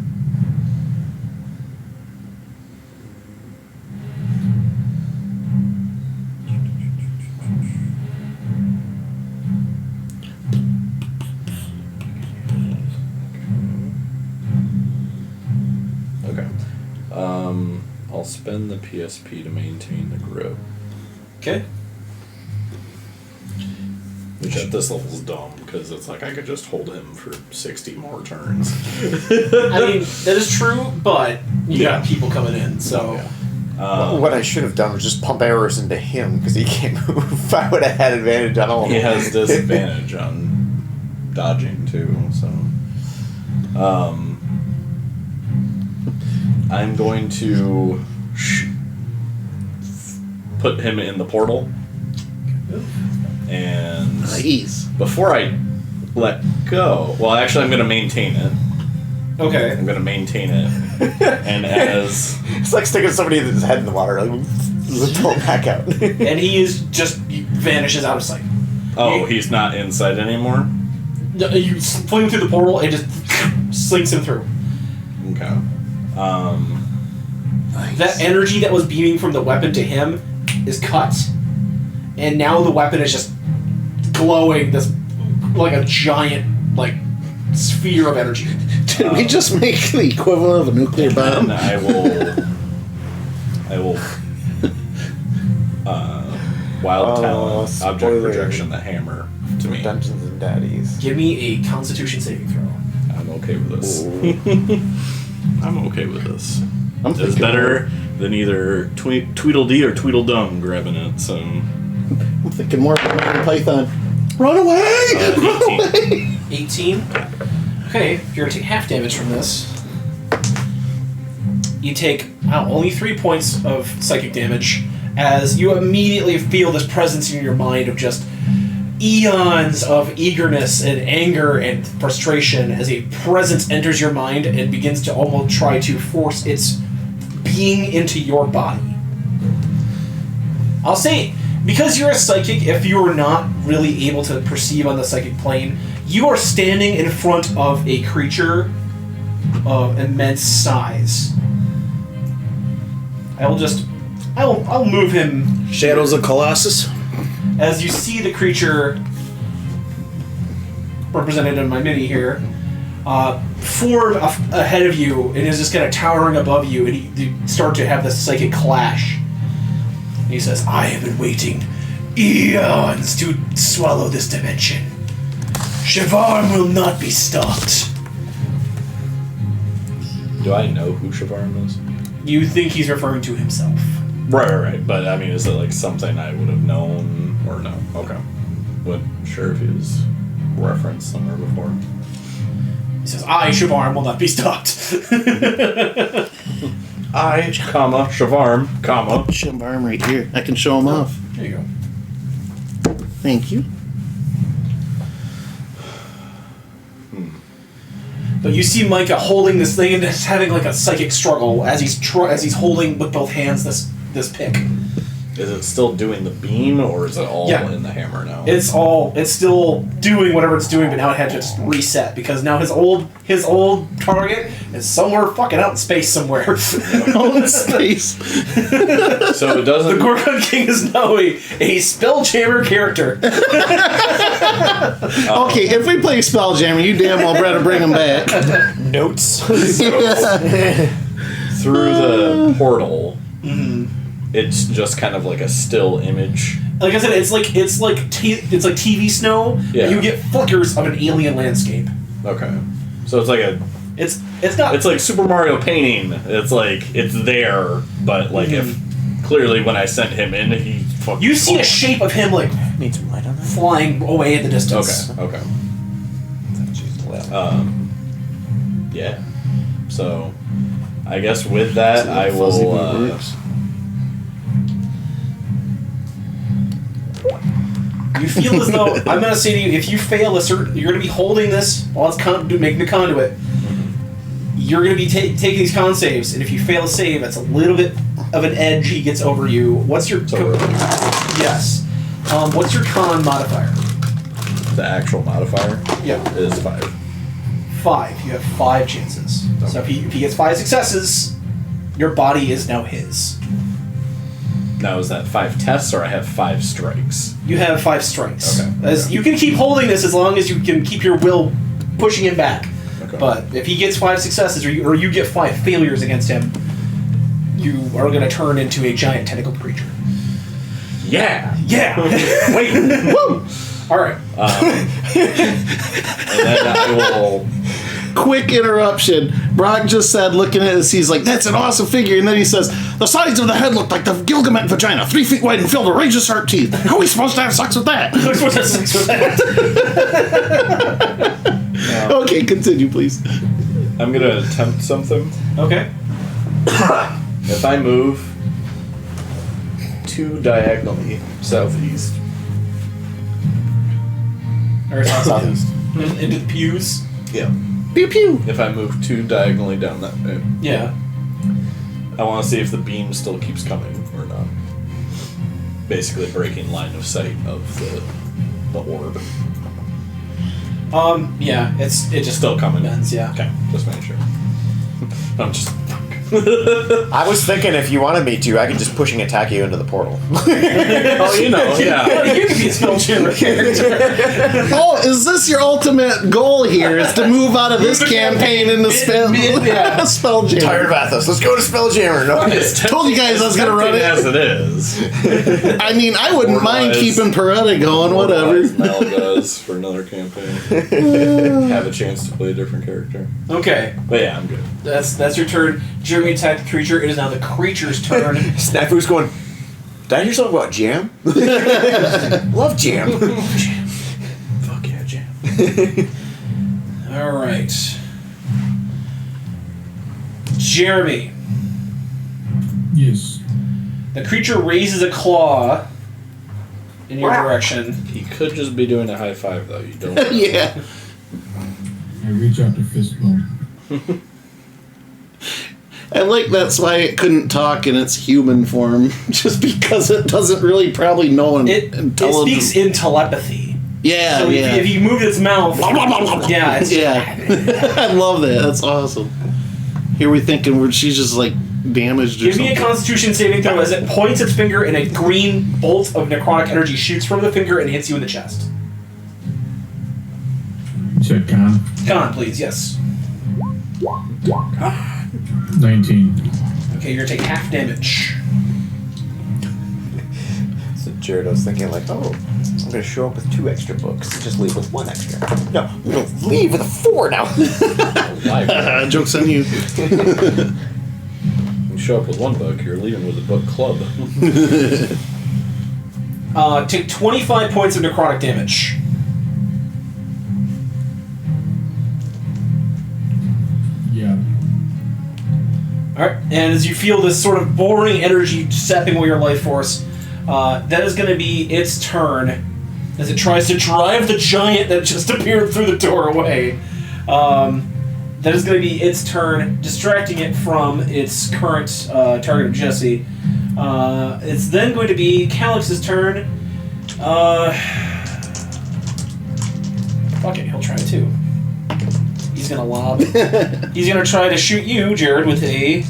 Okay. I'll spend the PSP to maintain the grip. Okay. Which at this level is dumb, because it's like I could just hold him for 60 more turns. I mean, that is true, but you got people coming in, so... Yeah. What I should have done was just pump arrows into him, because he can't move. I would have had advantage on all of He them. has disadvantage on dodging, too, so... I'm going to put him in the portal. And Nice. before I let go, well, actually, I'm going to maintain it. Okay. I'm going to maintain it. And as It's like sticking somebody's head in the water, like, pull it back out. And he is just... He vanishes out of sight. he's not inside anymore. You fling him through the portal and just slinks him through. Okay. That energy that was beaming from the weapon to him is cut, and now the weapon is just glowing this like a giant sphere of energy. Did we just make the equivalent of a nuclear bomb? And I will wild talent object spoiler. projection the hammer to me. Dungeons and Daddies. Give me a Constitution saving throw. I'm okay with this. I'm okay with this. I'm It's thinking better than either Tweedledee or Tweedledum grabbing it, so... I'm thinking more of Monty Python. Run away! Run 18. away! 18. Okay, you're gonna take half damage from this. You take only 3 points of psychic damage as you immediately feel this presence in your mind of just eons of eagerness and anger and frustration as a presence enters your mind and begins to almost try to force its being into your body. I'll say, because you're a psychic, if you are not really able to perceive on the psychic plane, you are standing in front of a creature of immense size. I'll move him Shadows of Colossus. as you see the creature represented in my mini here form ahead of you and is just kind of towering above you, and you start to have this psychic clash. And he says, "I have been waiting eons to swallow this dimension. Shavarm will not be stopped." Do I know who Shavarm is? You think he's referring to himself. Right. But, I mean, is it, like, something I would have known, or no? Okay. Wasn't sure if he was referenced somewhere before. He says, "I, Shavarm, will not be stopped." I, comma, Shavarm, comma. Shavarm right here. I can show him off. There you go. Thank you. But you see Micah holding this thing and just having like a psychic struggle as he's holding with both hands this pick. Is it still doing the beam, or is it all Yeah. in the hammer now? It's still doing whatever it's doing, but now it had to just reset because now his old target is somewhere fucking out in space somewhere. Out in space. So it doesn't... The Gorgon King is now a Spelljammer character. Okay, if we play Spelljammer, you damn well better bring him back. Notes. Through the portal, it's just kind of like a still image. Like I said, it's like TV snow. Yeah. And you get flickers of an alien landscape. Okay. So it's like It's not. it's like Super Mario painting. It's like, it's there, but like if... Clearly when I sent him in, he fucking... You see a shape of him like Need some light on that? flying away in the distance. Okay. Yeah. So, I guess with that, I will... You feel as though I'm going to say to you, if you fail a certain, you're going to be holding this while it's making the conduit. You're going to be taking these con saves, and if you fail a save, that's a little bit of an edge he gets over you. What's your yes? What's your con modifier? The actual modifier Yeah, is 5. 5. You have 5 chances. So if he gets 5 successes, your body is now his. Now is that 5 tests or I have 5 strikes? You have 5 strikes. Okay. You can keep holding this as long as you can keep your will pushing him back. Okay. But if he gets 5 successes or you get 5 failures against him, you are going to turn into a giant tentacled creature. Yeah. Yeah. Wait. Woo. All right. And then I will. Quick interruption. Brock just said, looking at this, he's like, "That's an awesome figure." And then he says, "The sides of the head look like the Gilgamesh vagina, 3 feet wide and filled with razor sharp teeth. How are we supposed to have sex with that?" Okay, continue, please. I'm gonna attempt something. Okay. If I move 2 diagonally southeast. Or southeast. Into the pews. Yeah. Pew pew. If I move 2 diagonally down that way, Yeah. I want to see if the beam still keeps coming or not. Basically, breaking line of sight of the orb. Yeah. It just Still coming. Depends, yeah. Okay, just making sure. I'm just. I was thinking if you wanted me to, I could just pushing attack you into the portal. Oh, you know, yeah. You can be a Spelljammer character. Oh, is this your ultimate goal here? Is to move out of this campaign into Spelljammer? Tired of Athos. Let's go to Spelljammer. No. Told you guys I was gonna run it. As it is. I mean, I wouldn't mind keeping Peretta going. Whatever. Mal does for another campaign. Have a chance to play a different character. Okay. But yeah, I'm good. That's your turn. Jeremy attacked the creature. It is now the creature's turn. Snafu's going, did I hear something about jam? Love jam. Fuck yeah, jam. All right. Jeremy. Yes. The creature raises a claw in your direction. He could just be doing a high five, though. You don't. Yeah. I reach out to fist bump. I like that's why it couldn't talk in its human form, just because it doesn't really probably know It speaks in telepathy. Yeah, So yeah. if you move its mouth, yeah, it's, Yeah. I love that. That's awesome. Here we thinking she's just like damaged or Give me something. a Constitution saving throw as it points its finger and a green bolt of necrotic energy shoots from the finger and hits you in the chest. You said con? Con, please, yes. 19. Okay, you're gonna take half damage. So Jared, I was thinking like, oh, I'm going to show up with 2 extra books and just leave with 1 extra. No, I'm going to leave with a 4 now. Joke's on you. You show up with 1 book, you're leaving with a book club. Take 25 points of necrotic damage. Yeah. Alright, and as you feel this sort of boring energy sapping away your life force, that is going to be its turn as it tries to drive the giant that just appeared through the door away. That is going to be its turn, distracting it from its current target of Jesse. It's then going to be Calix's turn. Fuck it, he'll try it too. He's gonna lob. He's gonna try to shoot you, Jared, with a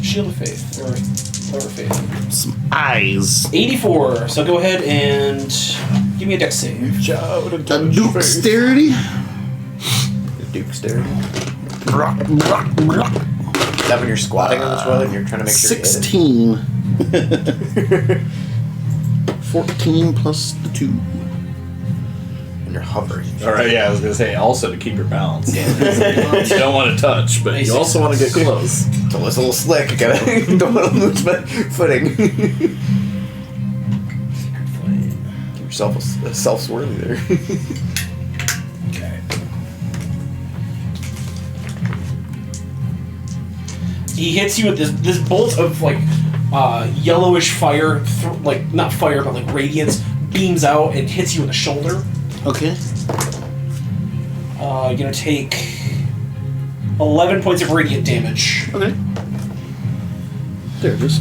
Shield of Faith or Clever Faith. Some eyes. 84. So go ahead and give me a dex save. A dexterity. Dexterity. Is that when you're squatting on the toilet and you're trying to make sure 16. 14 plus the 2. and you're hovering. Alright, yeah, I was gonna say also to keep your balance. You don't want to touch, but you also want to get close. It's a little slick. Gotta don't want to lose my footing. Give yourself a self-swirly there. Okay. He hits you with this bolt of like yellowish fire, like not fire but like radiance, beams out and hits you in the shoulder. Okay. You're gonna take 11 points of radiant damage. Okay. There it is.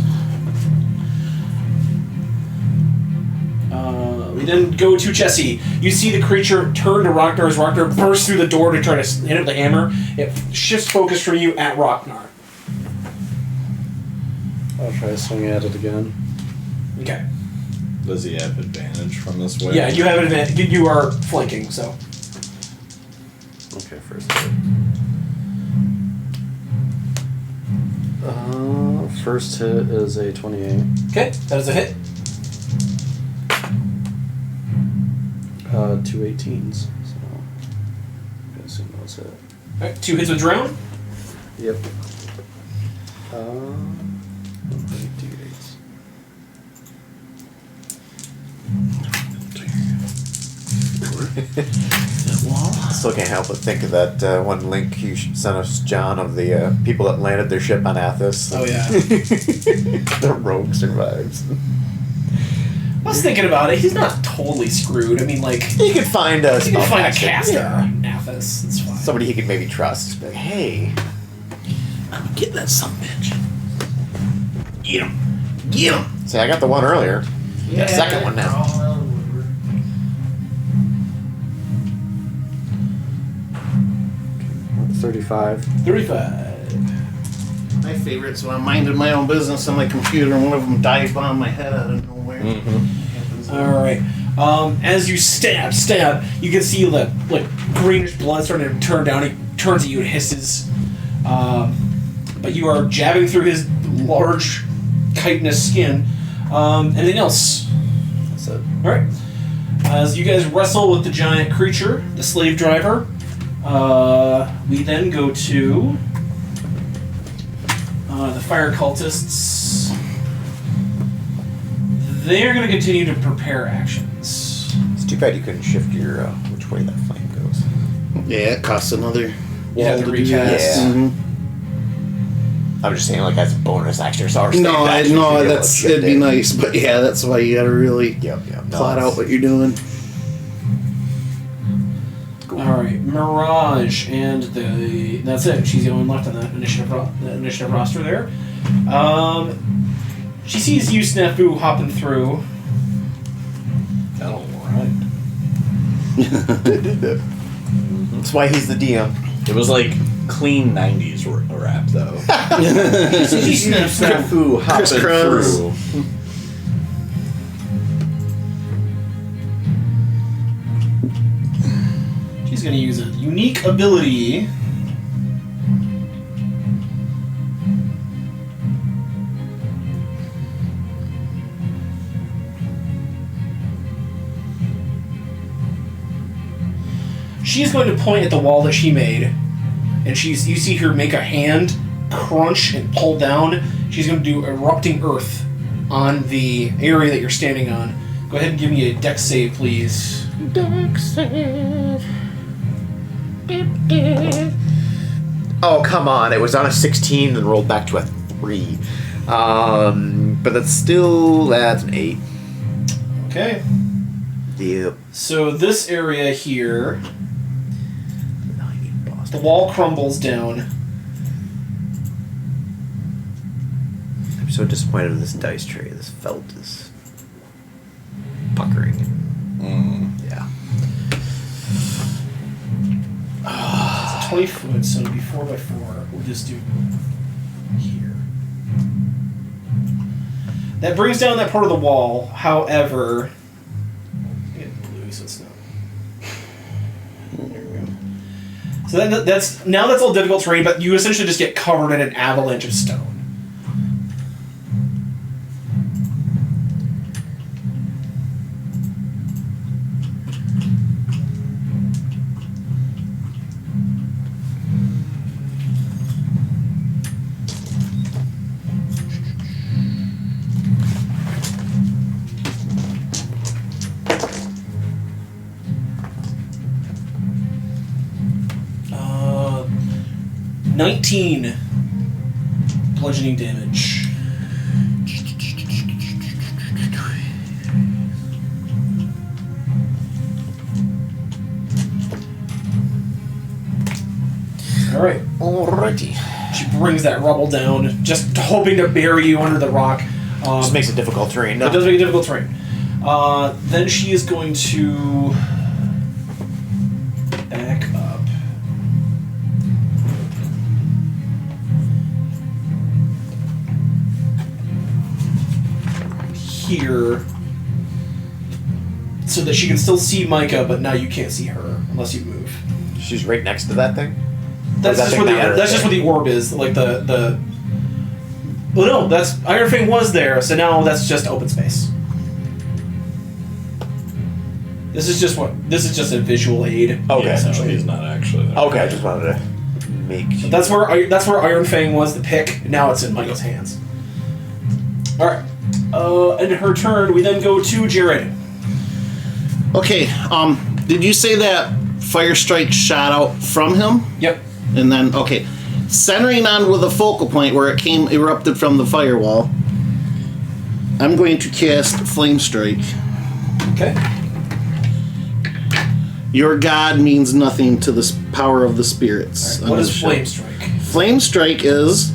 We then go to Jesse. You see the creature turn to Rocknar as Rocknar bursts through the door to try to hit it with the hammer. It shifts focus from you at Rocknar. I'll try to swing at it again. Okay. Does he have advantage from this way? Yeah, you have an advantage. You are flanking, so. Okay, first hit. First hit is a 28. Okay, that is a hit. 2 18s. So I'm gonna assume those hit. Alright, 2 hits with drown. Yep. 8d8s. Still can't help but think of that one link you sent us, John, of the people that landed their ship on Athos. Oh, yeah. The rogue survives. I was thinking about it. He's not totally screwed. I mean, like... You could find a You can find a spellcaster. caster Yeah. in Athos. It's fine. Somebody he could maybe trust. Like, hey, Get that son of a bitch. Get him. Get him. see, I got the one earlier. Yeah, the second one now. 35. 35. My favorite's when I'm minding my own business on my computer and one of them dives on my head out of nowhere. Alright. As you stab, you can see the greenish blood starting to turn down. He turns at you and hisses. But you are jabbing through his large chitinous skin. Anything else? That's it. Alright. As you guys wrestle with the giant creature, the slave driver, we then go to the fire cultists. They're going to continue to prepare actions. It's too bad you couldn't shift your which way that flame goes. Yeah, it costs another You have to do recast. that. Yeah. I'm just saying, like, as a bonus action or something. No, it'd be nice, but yeah, that's why you gotta really Yep. No, plot it's- out what you're doing. Alright, Mirage, and that's it. She's the only one left on that initiative roster there. She sees you, Snafu, hopping through. Alright. That's why he's the DM. It was like clean 90s rap, though. She snaps that. Snafu hopping Crisscross. through. She's going to use a unique ability. She's going to point at the wall that she made, and you see her make a hand crunch and pull down. She's going to do erupting earth on the area that you're standing on. Go ahead and give me a dex save, please. Dex save. Dip, dip. Oh, come on. It was on a 16 and rolled back to a 3. But that's an 8. Okay. Yep. So this area here, the wall crumbles down. I'm so disappointed with this dice tray. This felt is puckering. Yeah. It's a 20 foot, so it'll be 4x4. We'll just do here. That brings down that part of the wall. However, get blue, so it's not. There we go. So that's all difficult terrain, but you essentially just get covered in an avalanche of stone. Uh, 19 bludgeoning damage. Alright. Alrighty. She brings that rubble down, just hoping to bury you under the rock. Just makes it difficult terrain. It does make it difficult terrain. Then she is going to back up. Here. So that she can still see Micah, but now you can't see her unless you move. She's right next to that thing. That's just where the orb is. Like the. Well, no, that's Iron Fang was there, so now that's just open space. This is just a visual aid. Okay. Yeah, essentially. no, he's not actually there. Okay, I just wanted to make. So that's where Iron Fang was the pick. Now it's in Micah's hands. All right. And her turn. We then go to Jared. Okay, did you say that Fire Strike shot out from him? Yep. And then, okay, centering on with a focal point where it erupted from the firewall, I'm going to cast Flame Strike. Okay. Your god means nothing to the power of the spirits. Right. What is Flame Strike? Flame Strike is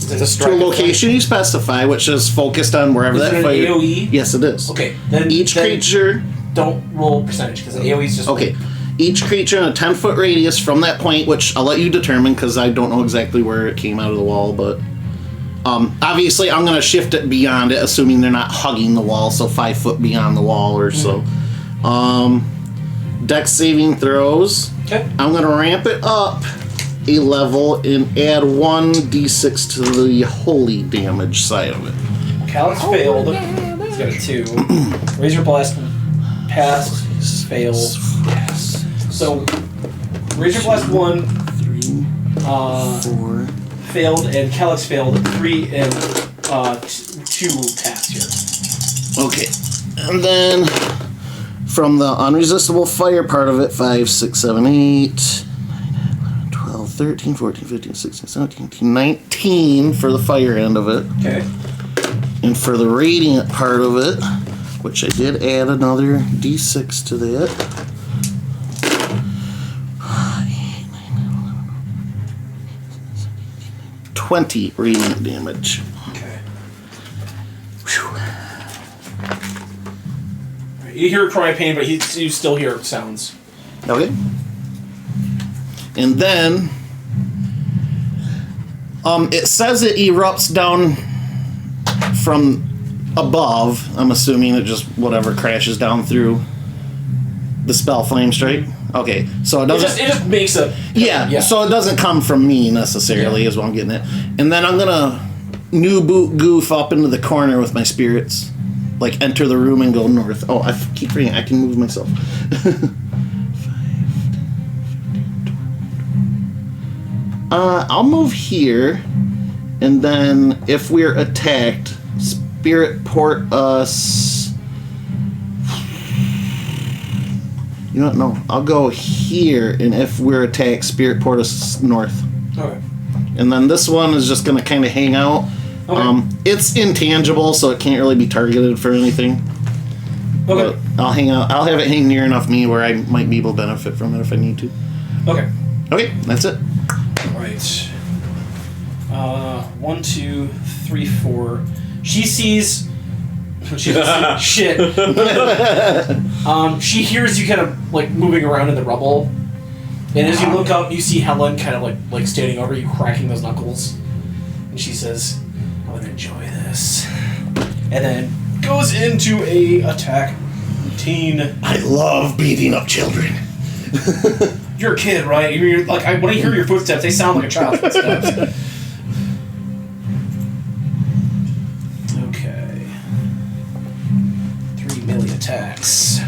to a location you specify, which is focused on wherever Is that it an fire. AoE? Yes, it is. Okay. Then Each creature. Don't roll percentage because AoE is just Okay. Each creature in a 10-foot radius from that point, which I'll let you determine because I don't know exactly where it came out of the wall, but obviously I'm going to shift it beyond it, assuming they're not hugging the wall, so 5 foot beyond the wall or so. Dex saving throws. Okay. I'm going to ramp it up a level and add 1d6 to the holy damage side of it. Calix failed. He's got a 2. Razor Blast passed. Failed. Yes. So Razor Blast 1, 3, 4. failed, and Calix failed 3 and 2 passed here. Okay, and then from the unresistible fire part of it, 5, 6, 7, 8, 9, 11, 12, 13, 14, 15, 16, 17, 18, 19 for the fire end of it. Okay. And for the radiant part of it, which I did add another d6 to that. 20 radiant damage. Okay. You hear a cry of pain, but you still hear sounds. Okay. And then it says it erupts down from above. I'm assuming it just whatever crashes down through the spell Flame Strike. Okay, so it doesn't. It just makes a Yeah, so it doesn't come from me necessarily, is what I'm getting at. And then I'm gonna new boot goof up into the corner with my spirits, like enter the room and go north. Oh, I keep forgetting I can move myself. 5, 10, 15, 20. I'll move here, and then if we're attacked, spirit port us. You don't know. I'll go here, and if we're attacked, spirit port us north. Okay. And then this one is just going to kind of hang out. Okay. It's intangible, so it can't really be targeted for anything. Okay. But I'll hang out. I'll have it hang near enough me where I might be able to benefit from it if I need to. Okay. Okay, that's it. Right. 1, 2, 3, 4. She sees. She doesn't see shit. She hears you kind of like moving around in the rubble, and as you look up, you see Helen kind of like standing over you, cracking those knuckles, and she says, "I'm gonna enjoy this," and then goes into a attack routine. I love beating up children. You're a kid, right? You're like when I hear your footsteps, they sound like a child's footsteps. Okay. 3 melee attacks.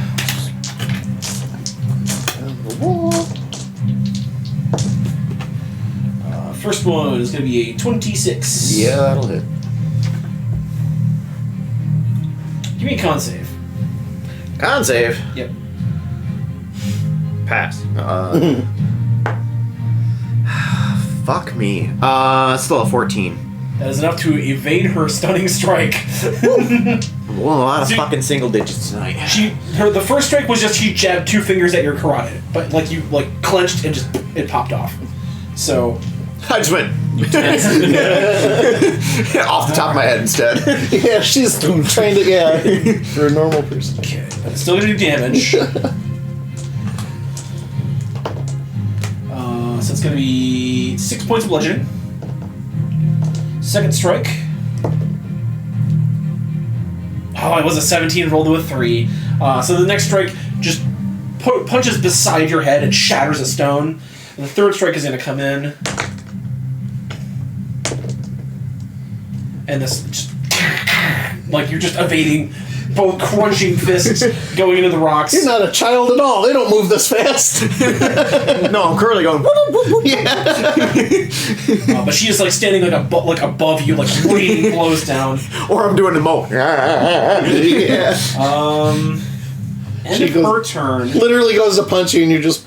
First one is going to be a 26. Yeah, that'll hit. Give me a con save. Con save. Yep. Pass. Fuck me. Still a 14. That is enough to evade her stunning strike. Well, a lot of See- fucking single digits tonight. The first strike was just she jabbed 2 fingers at your carotid, but you clenched and just it popped off. So I just went. Off the top of my head instead. Yeah, she's trying to, for a normal person. Okay, but it's still gonna do damage. So it's gonna be 6 points of bludgeoning. Second strike. Oh, it was a 17, rolled to a 3. So the next strike just punches beside your head and shatters a stone. And the third strike is gonna come in. And this just, like you're just evading both crunching fists going into the rocks. You're not a child at all. They don't move this fast. No, I'm currently going. Yeah. But she is like standing like above you, like raining blows down. Or I'm doing the mo. Yeah. End She of goes- her turn. Literally goes to punch you, and you're just.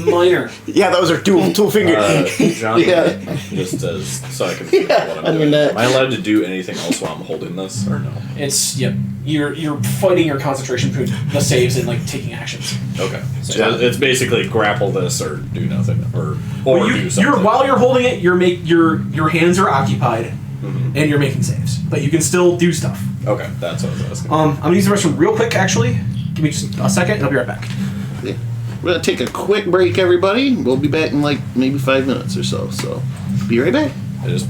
Minor. Yeah, those are two fingers. John, Yeah. just as so I can think of what I'm on your doing. neck. Am I allowed to do anything else while I'm holding this, or no? It's you're fighting your concentration between the saves and like taking actions. Okay, so it's basically grapple this or do nothing, or Well, do something. while you're holding it, your hands are occupied, and you're making saves, but you can still do stuff. Okay, that's what I was asking. I'm gonna use the restroom real quick. Actually, give me just a second, and I'll be right back. We're gonna take a quick break, everybody. We'll be back in like maybe 5 minutes or so. So, be right back. I just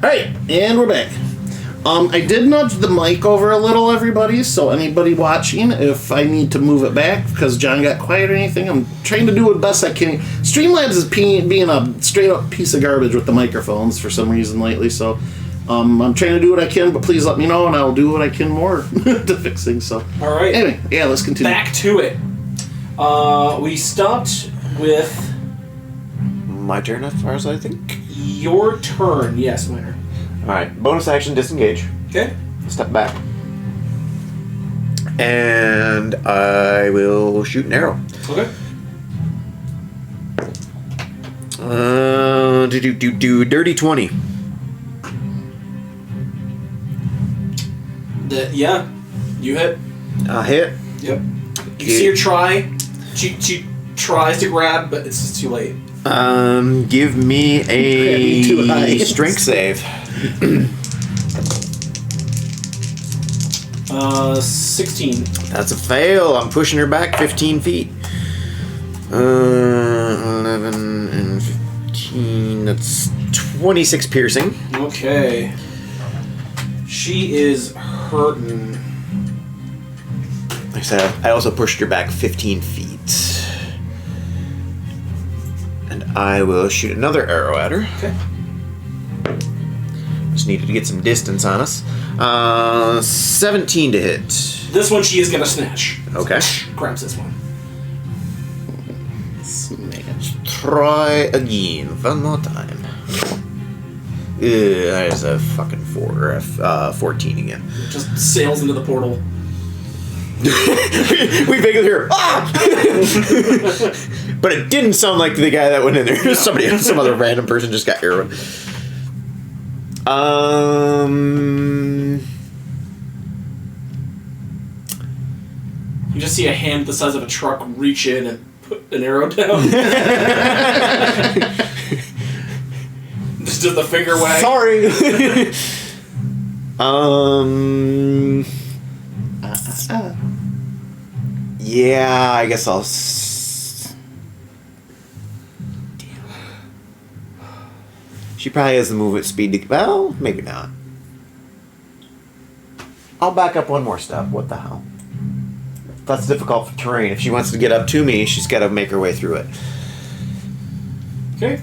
Alright, and we're back. I did nudge the mic over a little, everybody, so anybody watching, if I need to move it back because John got quiet or anything, I'm trying to do the best I can. Streamlabs is being a straight-up piece of garbage with the microphones for some reason lately, so I'm trying to do what I can, but please let me know, and I'll do what I can more to fix things, so. Alright. Anyway, yeah, let's continue. Back to it. We stopped with... My turn, as far as I think. Your turn. Yes, my turn. Alright, bonus action, disengage. Okay. Step back. And I will shoot an arrow. Okay. Dirty 20. Yeah, you hit. Hit. Yep. You see her try. She tries to grab, but it's just too late. Give me Too high. a strength save. 16. That's a fail. I'm pushing her back 15 feet. 11 and 15. That's 26 piercing. Okay. She is hurting. Like I said, I also pushed her back 15 feet. And I will shoot another arrow at her. Okay. Just needed to get some distance on us. 17 to hit. This one she is gonna snatch. Okay. Grabs this one. Smash. Try again. One more time. That is a fucking 14 again. Just sails into the portal. We vaguely hear, ah! But it didn't sound like the guy that went in there. Some other random person just got arrowed. You just see a hand the size of a truck reach in and put an arrow down. Just does the finger wag. Sorry. Yeah, I guess I'll. Damn. She probably has the movement speed to. Well, maybe not. I'll back up one more step. What the hell? That's difficult for terrain. If she wants to get up to me, she's got to make her way through it. Okay.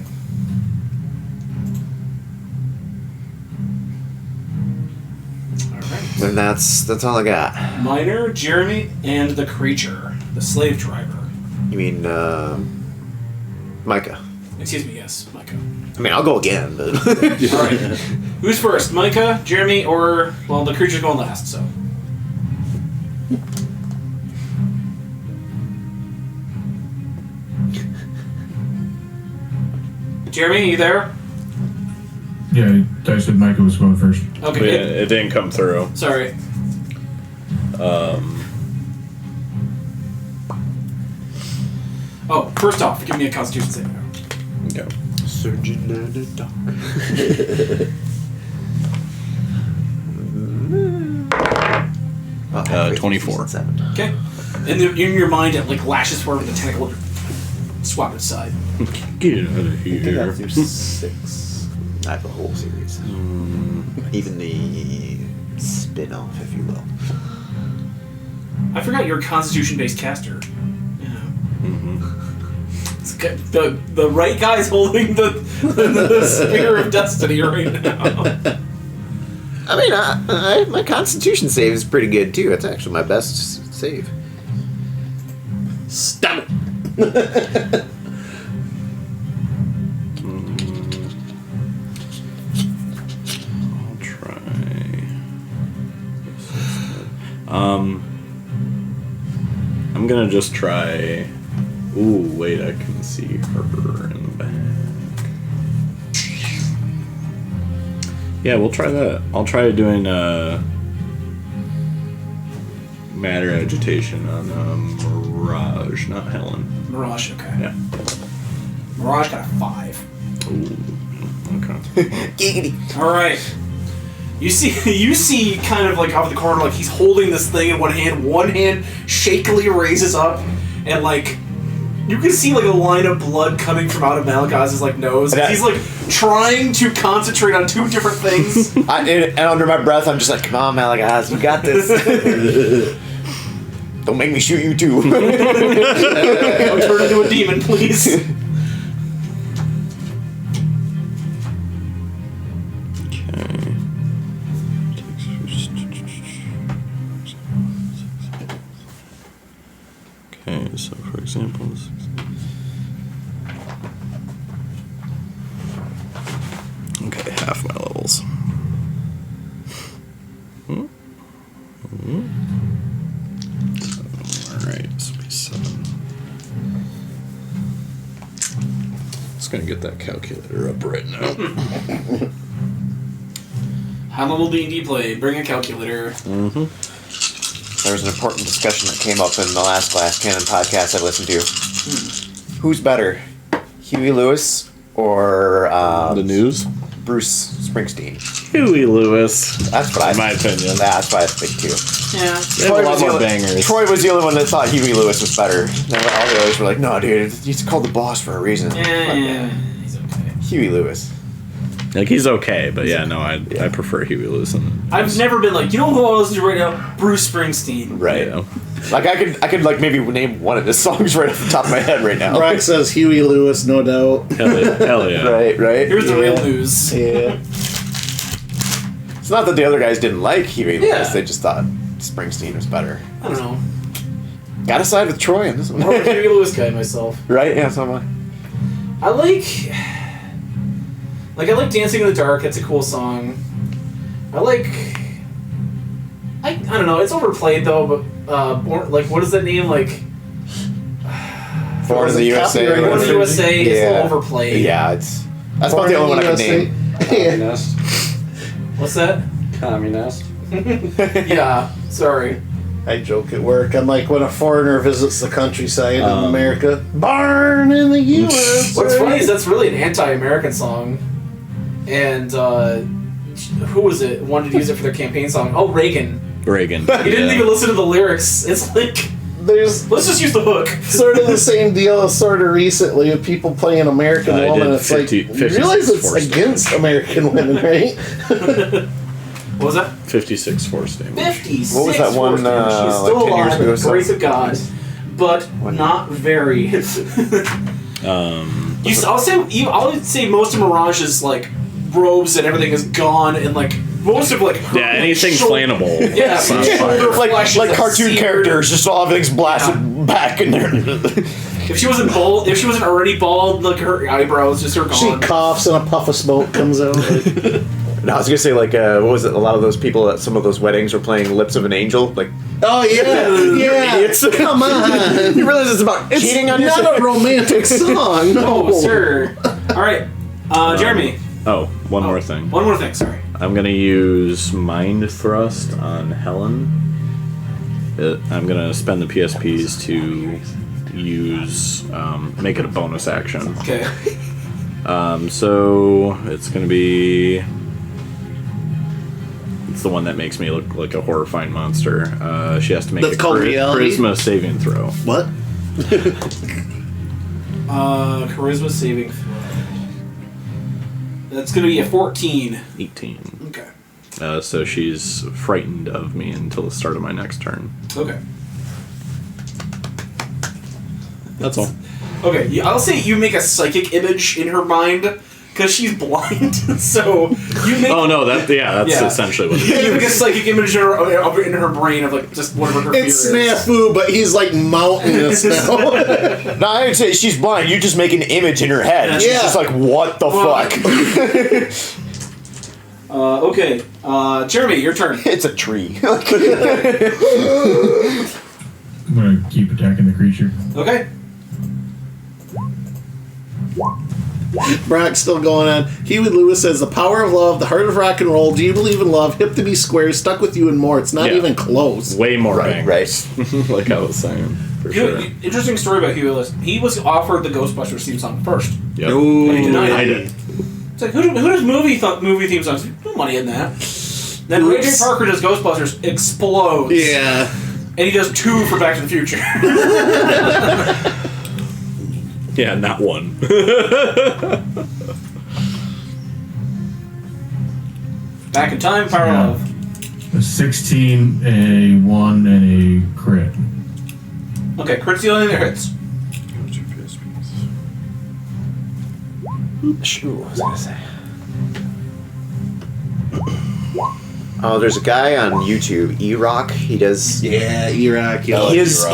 And that's all I got. Miner, Jeremy, and the creature, the slave driver. You mean, Micah? Excuse me, yes, Micah. I mean, I'll go again, but. Alright. Who's first, Micah, Jeremy, or, well, the creature's going last, so. Jeremy, you there? Yeah, I said Micah was going first. Okay, But yeah, it didn't come through. sorry. Oh, first off, give me a Constitution saving throw. Okay. Surgeon and a doc. 24. 7. Okay. In your mind, it like lashes forward with the tentacle, swap it aside. Get out of here. Through 6. I have the whole series. Even the spin-off, if you will. I forgot you're a Constitution-based caster. Yeah. It's good. The right guy's holding the spear of destiny right now. I mean, my Constitution save is pretty good too. It's actually my best save. Stop it! I'll try. I'm gonna just try. Ooh, wait, I can see her in the back. Yeah, we'll try that. I'll try doing matter agitation on Mirage, not Helen. Mirage, okay. Yeah. Mirage got a 5. Ooh. Okay. Giggity. All right. You see, kind of like off the corner, like he's holding this thing in one hand shakily raises up, and like You can see like a line of blood coming from out of Malagaz's like nose. And He's like trying to concentrate on two different things. And under my breath, I'm just like, come on, Malagaz, you got this. Don't make me shoot you too. Don't turn into a demon, please. Okay, so for example, okay, half my levels. Alright, this will be 7. Just gonna get that calculator up right now. High level D&D play. Bring a calculator. There was an important discussion that came up in the last Glass Cannon podcast I listened to. Who's better, Huey Lewis or The News? Bruce Springsteen? Huey Lewis. That's what In my opinion. That's what I think too. Yeah. They have a lot more bangers. Troy was the only one that thought Huey Lewis was better. All the others were like, no, dude, he's called the boss for a reason. Yeah. He's okay. Huey Lewis. Like, he's okay, but yeah, no, I prefer Huey Lewis. I've never been like, you know who I listen to right now? Bruce Springsteen. Right. Yeah. Like I could like maybe name one of his songs right off the top of my head right now. Brock says Huey Lewis, no doubt. Hell yeah. Right. Here's the real news. Yeah. It's not that the other guys didn't like Huey Lewis; Yeah. they just thought Springsteen was better. I don't know. Gotta side with Troy on this one. I'm a Huey Lewis guy myself. Right? Yeah, so am I. I like Dancing in the Dark. It's a cool song. I don't know. It's overplayed though, but what is that name? Like Born in the USA. Copyright Born in the USA is a Yeah. little overplayed. Yeah, that's about the only one I can name. Communist. What's that? Communist. Yeah. Sorry. I joke at work. I'm like, when a foreigner visits the countryside in America, born in the U.S. What's funny is that's really an anti-American song, and who was it? Wanted to use it for their campaign song. Oh, Reagan. He didn't even listen to the lyrics. It's like, There's let's just use the hook. sort of the same deal sort of recently of people playing American I Woman. did It's like, 50 you realize it's 56 against American women, right? What was that? 56 force damage. 56. What was that one, She's like still 10 years alive, ago or with the grace of God, but not very. I'll say most of Mirage's like robes and everything is gone, and like most of like her, Yeah, anything shoulder- flammable. Yeah, It's on shoulder fire. flesh like is cartoon seared. characters, just all everything's blasted back in there. If she wasn't bald, if she wasn't already bald, like her eyebrows just are She gone. coughs and a puff of smoke comes out. No, I was gonna say like what was it? A lot of those people at some of those weddings were playing "Lips of an Angel." Like, Oh yeah, yeah. idiots. Come on. you realize it's about cheating on Not yourself? a romantic song. No, Oh, sir. All right, Jeremy. Oh, one more thing. One more thing. Sorry. I'm gonna use Mind Thrust on Helen. I'm gonna spend the PSPs to use make it a bonus action. Okay. So it's gonna be. It's the one that makes me look like a horrifying monster. She has to make That's a called reality? charisma saving throw. What? Charisma saving throw. That's gonna be a 14. 18. Okay. So she's frightened of me until the start of my next turn. Okay. That's all. Okay. I'll say you make a psychic image in her mind because she's blind. So you make. Oh no, that's essentially what it You is. make a psychic image in her brain of like just whatever her fear It's is. snafu, but he's like mountainous now. No, I'd say she's blind. You just make an image in her head. And she's Yeah. just like, what the fuck? Okay. Jeremy, your turn. It's a tree. I'm gonna keep attacking the creature. Okay. Brock's still going on. Huey Lewis says, the power of love, the heart of rock and roll, do you believe in love, hip to be square, stuck with you and more. It's not Yeah. even close. Way more Right, bangers. Like I was saying. For sure. Interesting story about Huey Lewis. He was offered the Ghostbusters theme song first. Yep. Ooh. But he denied it. I did. It's like, who does movie theme songs? No money in that. Then Ray J. Oops. Parker does Ghostbusters, explodes. Yeah. And he does 2 for Back to the Future. Yeah, not one. Back in time, fire Yeah. love. A 16, a 1, and a crit. Okay, crit's the only thing that hits. Ooh, what was I gonna say? Oh, there's a guy on YouTube, E-Rock. He does. Yeah, Iraq. Yeah. His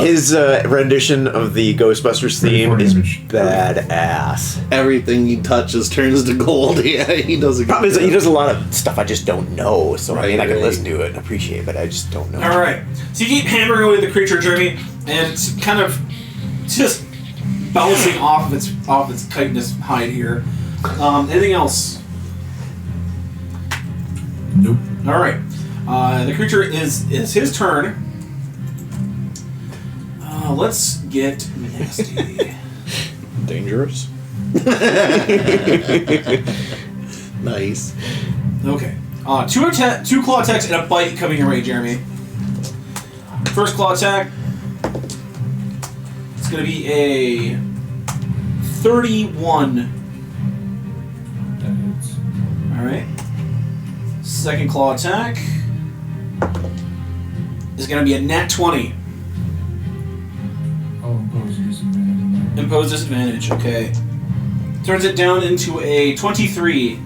rendition of the Ghostbusters theme is damage. badass. Everything he touches turns to gold. Yeah, he does a good Problem is, he job. does a lot of stuff I just don't know. So I mean, I can Right. listen to it and appreciate, but I just don't know. All right. So you keep hammering away the creature, Jeremy, and it's kind of just bouncing off of its chitinous hide here. Anything else? Nope. All right. The creature is his turn. Let's get nasty. Dangerous. Nice. Okay. Two claw attacks and a bite coming your way, Jeremy. First claw attack. It's going to be a 31. That hits. All right. Second claw attack is going to be a nat 20. Oh, impose disadvantage on that. Impose disadvantage. Okay. Turns it down into a 23.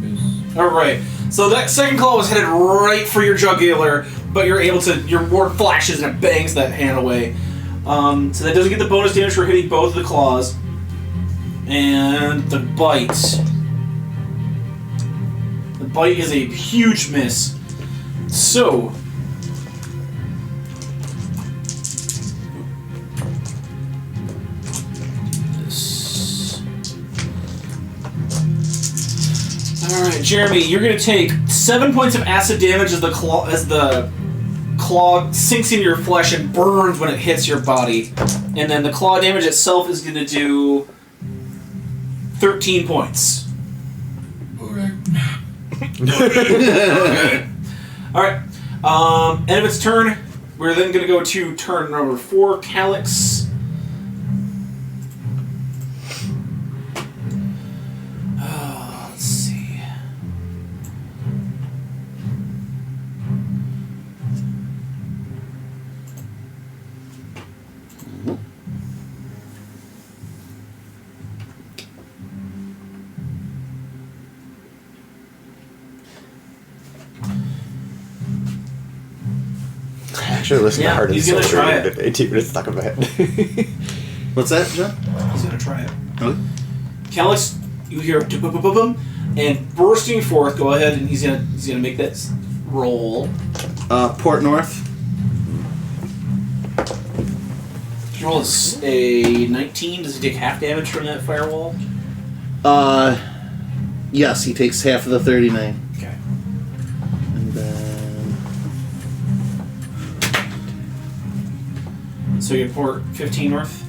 Miss. All right. So that second claw was headed right for your jugular, but you're able to. Your ward flashes and it bangs that hand away. So that doesn't get the bonus damage for hitting both of the claws. And the bite. The bite is a huge miss. So. Alright, Jeremy, you're gonna take 7 points of acid damage as the claw sinks into your flesh and burns when it hits your body. And then the claw damage itself is gonna do 13 points. Alright. Alright. End of its turn. We're then gonna go to turn number 4, Calyx. Let's see. I actually listened Yeah, to Heart and he's gonna Soul try it. today, too, but it's stuck in my head. What's that, John? He's gonna try it. Okay. Calyx, you hear boom, and bursting forth. Go ahead, and he's gonna make that roll. Port North. His roll is a 19. Does he take half damage from that firewall? Yes, he takes half of the 39. Okay. And then... So you port 15 north.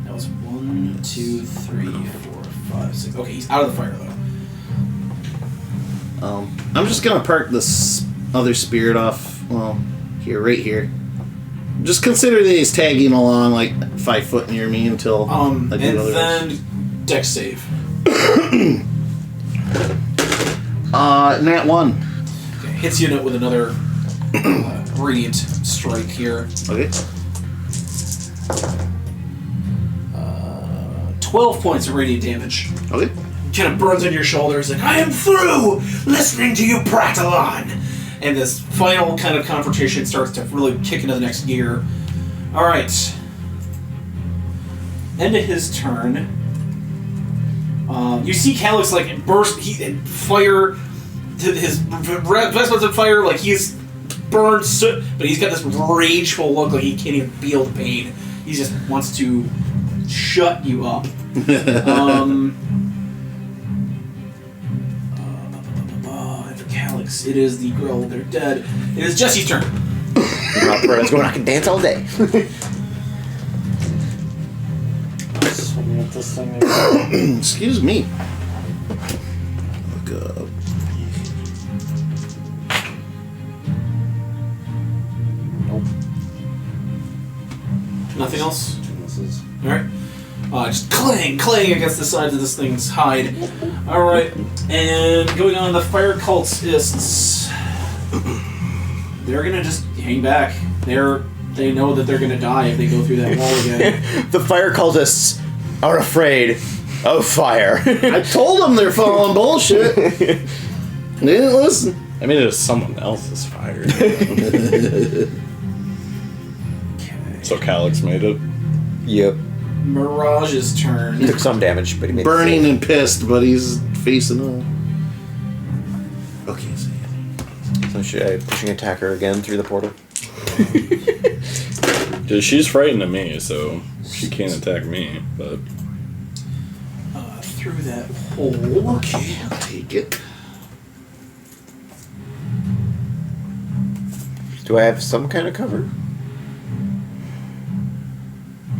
That was 1, 2, 3, 4, 5, 6. Okay, he's out of the fire though. I'm just gonna perk this other spirit off. Well, here, right here. Just consider that he's tagging along like 5 foot near me until I And do otherwise. then dex save. Nat 1. Okay, hits you with another radiant strike here. Okay. 12 points of radiant damage. Okay. Kind of burns on your shoulders, like, I am through listening to you prattle on. And this final kind of confrontation starts to really kick into the next gear. Alright. End of his turn. You see Calyx like burst, fire, his vestments on fire, like he's burned soot, but he's got this rageful look, like he can't even feel the pain. He just wants to shut you up. After Calyx, it is the girl. They're dead. It is Jesse's turn. Let's go. I can dance all day. Swinging at this thing again. Excuse me. Look up. Nope. Nothing else? Two misses. Alright. Just clang against the sides of this thing's hide. Alright, and going on the fire cultists. They're gonna just hang back. They know that they're gonna die if they go through that wall again. The fire cultists are afraid of fire. I told them they're following bullshit. They didn't listen. I mean, it was someone else's fire. So Calyx made it. Yep. Mirage's turn. He took some damage, but he made Burning it and pissed, but he's facing up. Okay, so So should I pushing attacker again through the portal? Dude, she's frightened of me, so she can't attack me. But Through that hole. okay, I'll take it. Do I have some kind of cover?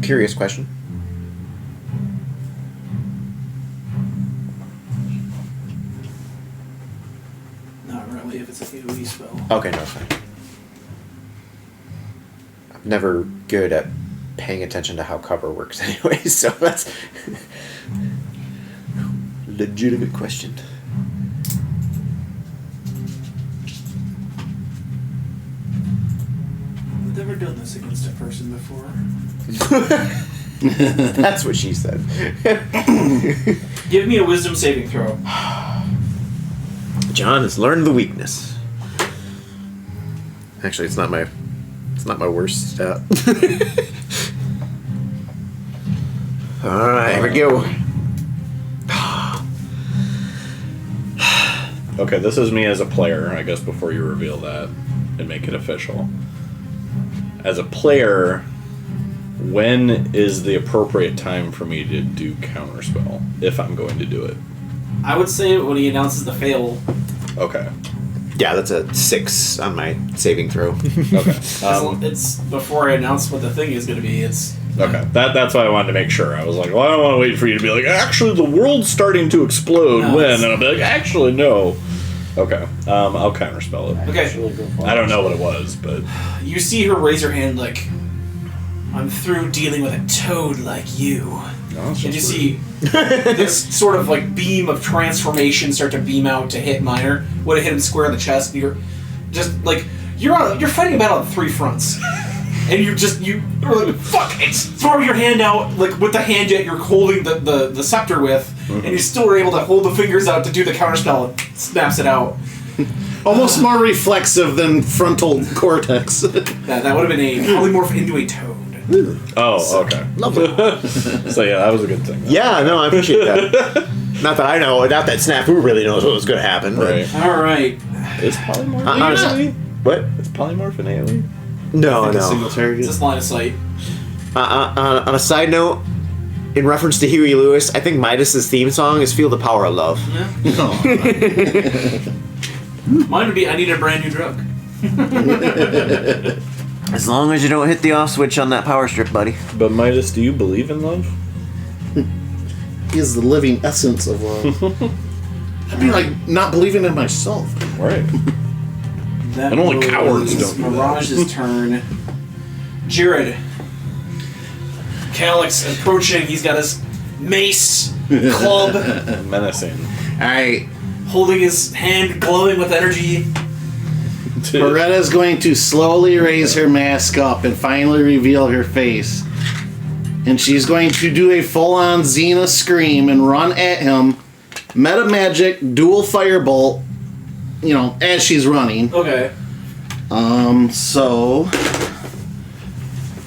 Curious question. Not really, if it's a AoE spell. Okay, no, it's fine. I'm never good at paying attention to how cover works anyway, so that's legitimate question. I've never done this against a person before. That's what she said. Give me a wisdom saving throw. John has learned the weakness. Actually, it's not my worst stat. All right, here we go. okay, this is me as a player. I guess before you reveal that and make it official. As a player, when is the appropriate time for me to do counterspell if I'm going to do it? I would say when he announces the fail. Okay. Yeah, that's a 6 on my saving throw. Okay. It's before I announce what the thing is going to be. It's okay. That's why I wanted to make sure. I was like, well, I don't want to wait for you to be like, actually, the world's starting to explode. No, when? And I'll be like, actually, no. Okay. I'll counterspell it. okay. I don't know what it was, but You see her raise her hand like, I'm through dealing with a toad like you. no, And you see this sort of like beam of transformation start to beam out to hit Minor. Would have hit him square in the chest. You're just like you're fighting a battle on 3 fronts, and you're like fuck. It's throw your hand out like with the hand that you're holding the scepter with, and you still are able to hold the fingers out to do the counterspell. And snaps it out. Almost more reflexive than frontal cortex. That would have been a polymorph into a toad. oh, okay. Lovely. So yeah, that was a good thing. Yeah, no, I appreciate that. Not that I know, not that Snafu really knows what was going to happen. but- Right. All right. Is polymorph honestly, what? Is polymorph an AoE? No, A single no. target. It's just line of sight. On a side note, in reference to Huey Lewis, I think Midas's theme song is "Feel the Power of Love." Mine would be I need a brand new drug. As long as you don't hit the off switch on that power strip, buddy. But Midas, do you believe in love? He is the living essence of love. I'd be like not believing in myself. Right. That And only was cowards don't do that. Mirage's turn. Jared. Calyx approaching. He's got his mace, club, Menacing. Alright. holding his hand glowing with energy. Beretta's going to slowly raise her mask up and finally reveal her face. And she's going to do a full-on Xena scream and run at him. Meta magic, dual firebolt, as she's running. Okay. So...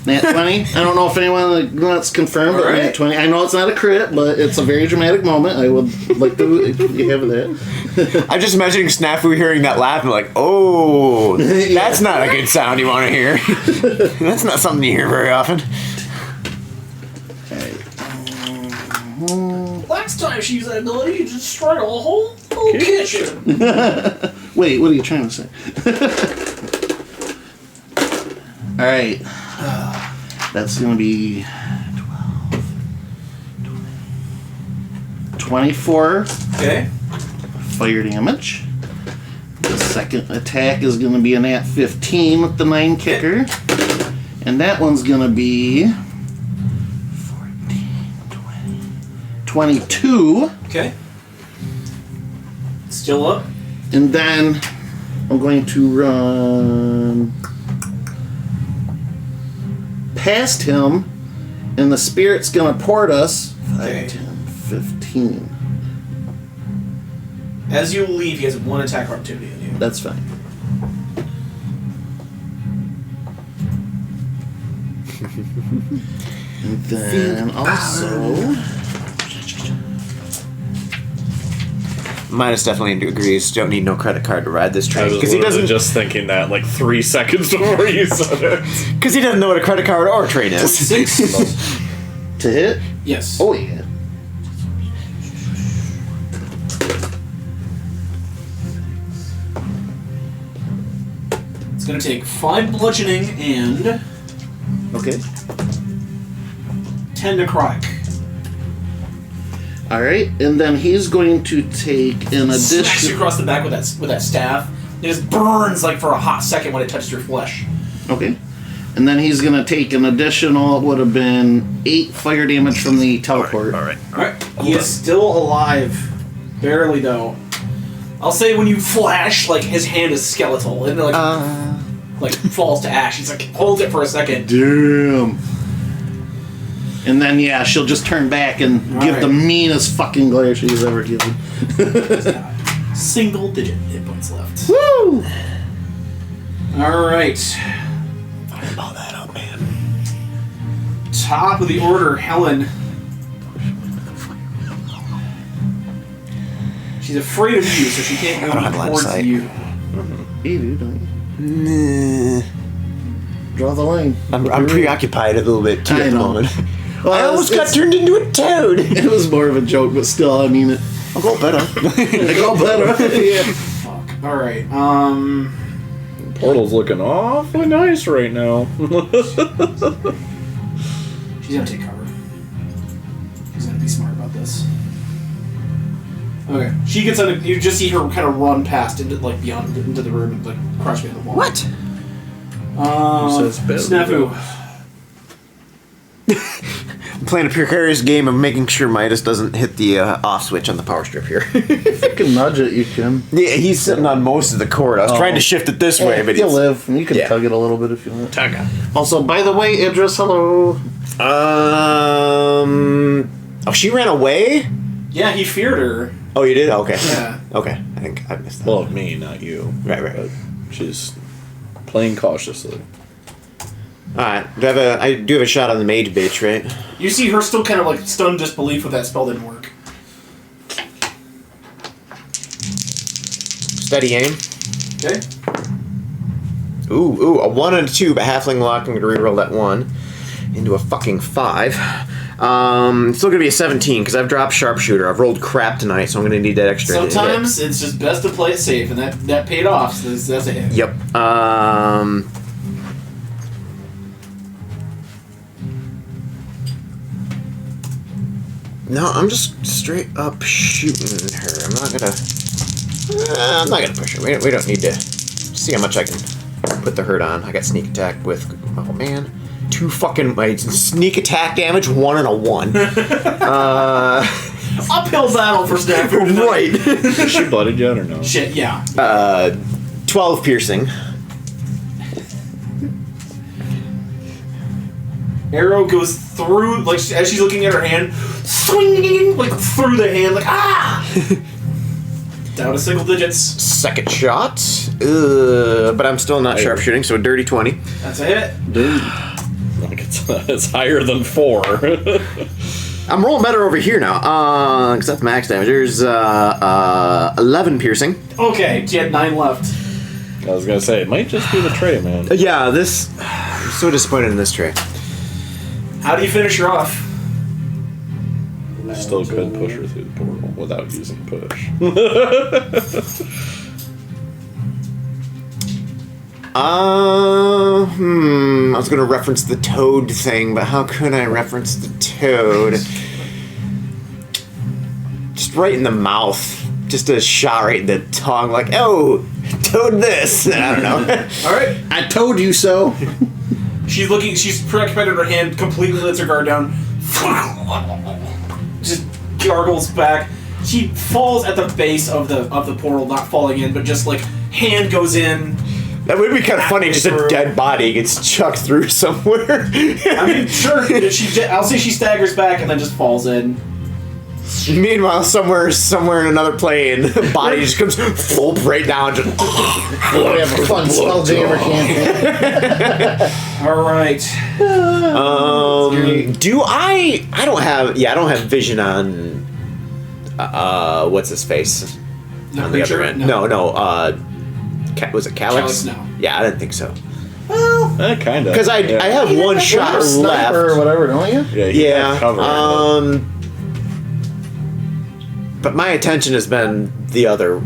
Nat 20. I don't know if anyone that's confirmed, but Alright. Nat 20. I know it's not a crit, but it's a very dramatic moment. I would like to if you have that. I'm just imagining Snafu hearing that laugh and like, oh, that's not a good sound you want to hear. That's not something you hear very often. Last time she used that ability to destroy a whole kitchen. Wait, what are you trying to say? Alright. That's going to be 12, 24 Okay. fire damage. The second attack is going to be an at 15 with the 9 kicker. And that one's going to be 14, 20, 22. Okay. Still up. And then I'm going to run past him, and the spirit's going to port us. 5, Okay. 10, 15. As you leave, he has one attack opportunity on you. That's fine. And then also... Minus definitely agrees. Don't need no credit card to ride this I train was because he literally doesn't. just thinking that like 3 seconds before you said it. Because he doesn't know what a credit card or a train is. 6. To hit? Yes. Oh, yeah. It's going to take 5 bludgeoning and Okay. 10 necrotic. Alright, and then he's going to take an Smacks you addition... across the back with that staff. It just burns like for a hot second when it touches your flesh. Okay. And then he's going to take an additional, it would have been 8 fire damage from the teleport. All right. Alright. He is still alive. Barely, though. I'll say when you flash, like, his hand is skeletal. And, like falls to ash. He's like, holds it for a second. Damn. And then, yeah, she'll just turn back and give the meanest fucking glare she's ever given. Single digit hit points left. Woo! Alright. All that up, man. Top of the order, Helen. She's afraid of you, so she can't I don't have go line of towards sight. you. You do, don't you? Nah. Draw the line. I'm preoccupied a little bit too I at the know. moment. Well, I almost got it's- turned into a toad. It was more of a joke, but still, I mean it. I'll go better. I go better. Yeah. Fuck. Alright, Portal's looking awfully nice right now. she's gonna take cover. She's gonna be smart about this. Okay. She gets under. You just see her kind of run past into like beyond into the room and like crash behind the wall. What? says Billy? Snafu. I'm playing a precarious game of making sure Midas doesn't hit the off switch on the power strip here. If you can nudge it, you can. Yeah, he's sitting on most of the cord. I was trying to shift it this way, but you he's... live. You can Yeah. tug it a little bit if you want. Tugga. Also, by the way, Idris, hello. Oh, she ran away? Yeah, he feared her. Oh, you did? Okay. Yeah. Okay, I think I missed that. Well, me, not you. Right. But she's playing cautiously. Alright, I do have a shot on the mage bitch, right? You see her still kind of like stunned disbelief with that spell didn't work. Steady aim. Okay. Ooh, a 1 and a 2, but halfling lock. I'm gonna reroll that 1 into a fucking 5. It's still gonna be a 17 because I've dropped sharpshooter. I've rolled crap tonight, so I'm gonna need that extra. hit. Sometimes it's just best to play it safe, and that paid off. So that's a hit. Yep. No, I'm just straight up shooting her. I'm not gonna push her. We don't need to see how much I can put the hurt on. I got sneak attack with. Oh man, 2 fucking my sneak attack damage, 1 and a 1. Uphill battle for Stanford. Right. Is she blooded yet or no? Shit, yeah. 12 piercing. Arrow goes through, like, as she's looking at her hand, swinging, like, through the hand, like, ah! Down to single digits. Second shot. But I'm still not sharpshooting, so a dirty 20. That's a hit. Dude. Like it's higher than 4. I'm rolling better over here now, because that's max damage. There's 11 piercing. Okay, she had 9 left. I was gonna say it might just be the tray, man. Yeah, this. I'm so disappointed in this tray. How do you finish her off? Still could push her through the portal without using push. I was gonna reference the toad thing, but how could I reference the toad? Just right in the mouth. Just a shot right in the tongue, like, oh, toad this. I don't know. Alright. I told you so. She's preoccupied with her hand, completely lets her guard down. Just gargles back. She falls at the base of the portal, not falling in, but just like hand goes in. That would be kind of funny. Just a dead body gets chucked through somewhere. I mean, sure. I'll say she staggers back and then just falls in. Meanwhile, somewhere in another plane, the body just comes full right down. Just We have a fun Spelljammer campaign. All right. Do I don't have vision on. What's his face? The On the other creature? end. No. No. Was it Calyx? Calyx, no. Yeah, I didn't think so. Kind of. Because I have one shot left. Sniper or whatever, don't you? Yeah. You Yeah. have cover, But my attention has been the other.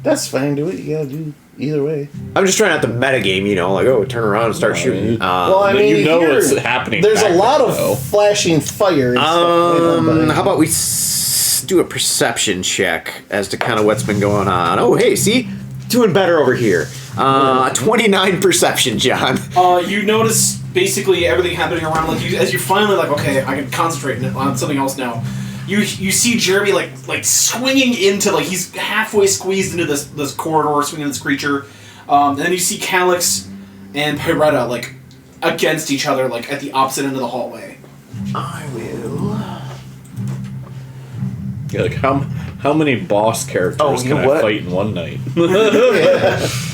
That's fine. Do what you gotta do. Either way. I'm just trying out the metagame. Like turn around and start shooting. Well, I but mean, you know here, what's happening. There's a back lot there, of though. flashing fire. And stuff. How about we do a perception check as to kind of what's been going on? Oh, hey, see? Doing better over here. 29 perception, John. You notice basically everything happening around, like as you're finally like, okay, I can concentrate on something else now. You see Jeremy like swinging into, like he's halfway squeezed into this corridor, swinging this creature, and then you see Calyx and Pyretta like against each other, like at the opposite end of the hallway. I will. Yeah, like how many boss characters you can know I what? fight in one night?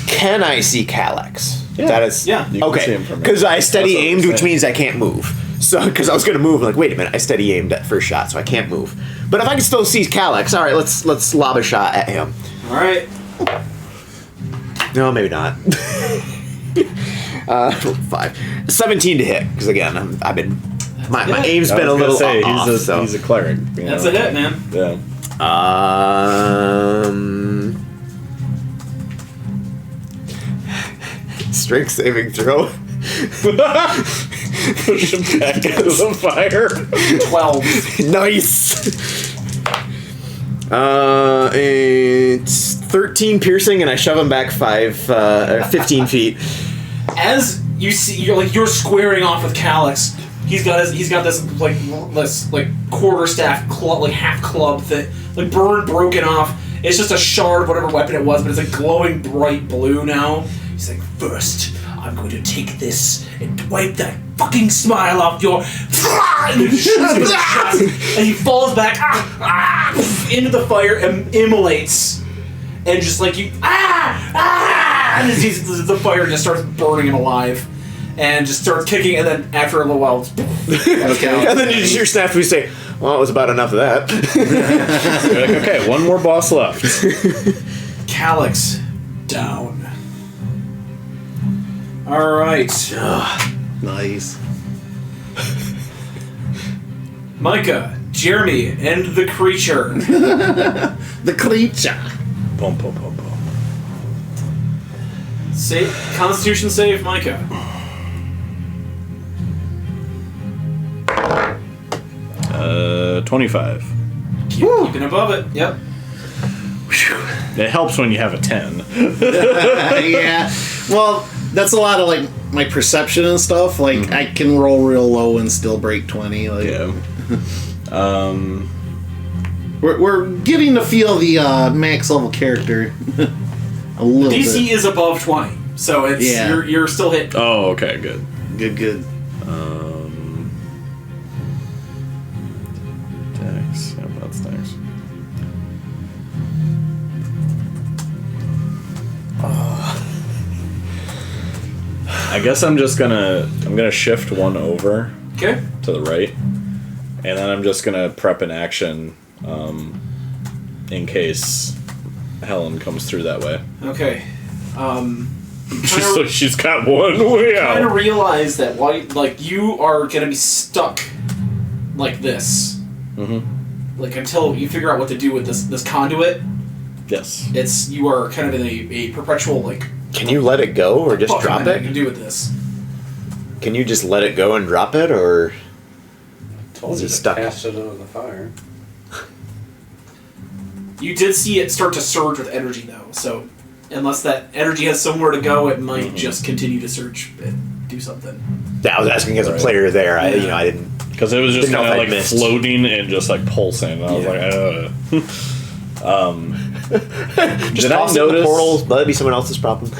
Can I see Calyx? Yeah. That is Yeah. You can see okay. him from Because I steady That's what I'm aimed, which saying. means I can't move. So, because I was going to move, like, wait a minute, I steady aimed at first shot, so I can't move. But if I can still see Calyx, all right, let's lob a shot at him. All right. No, maybe not. 5, 17 to hit. Because again, I've been my aim's I been a was little gonna say, off. he's a cleric. That's a hit, man. Yeah. Strength saving throw. Push him back into the fire. 12. Nice. It's 13 piercing, and I shove him back 15 feet. As you see, you're squaring off with Calyx. He's got this quarterstaff club, like half club thing, like broken off. It's just a shard of whatever weapon it was, but it's like glowing bright blue now. He's like, first, I'm going to take this and wipe that fucking smile off your. And he shoots him in the chest, and he falls back into the fire and immolates, and just like you, and the fire just starts burning him alive. And just starts kicking, and then after a little while, okay. And then you just hear Snafu say, well, it was about enough of that. You're like, okay, one more boss left. Calyx down. Alright. Nice. Micah, Jeremy, and the creature. The creature. Boom, boom, boom, boom. Constitution save, Micah. 25. Keeping above it, yep. It helps when you have a 10. Yeah. Well, that's a lot of like my perception and stuff. Like I can roll real low and still break 20. Like, Yeah. we're getting to feel the max level character a little DC bit. is above 20, so it's you're still hitting. Oh, okay, good. Good. Dex. How about Dex? I guess I'm gonna shift one over Okay. to the right, and then I'm just gonna prep an action in case Helen comes through that way. Okay. So she's got one way Trying to out. realize that you are gonna be stuck like this. Mm-hmm. Like until you figure out what to do with this conduit. Yes. You are kind of in a perpetual like. Can you let it go or just fuck drop am I it? gonna do with this? Can you just let it go and drop it, or Told is you it to stuck? cast it into the fire. You did see it start to surge with energy though, so unless that energy has somewhere to go, it might just continue to surge and do something. Yeah, I was asking as a Right. player there. I Yeah. didn't Because it was just Didn't know kind of if I like missed. floating and just like pulsing. And I was like, Just did I toss it in the notice? portals. Let it be someone else's problem.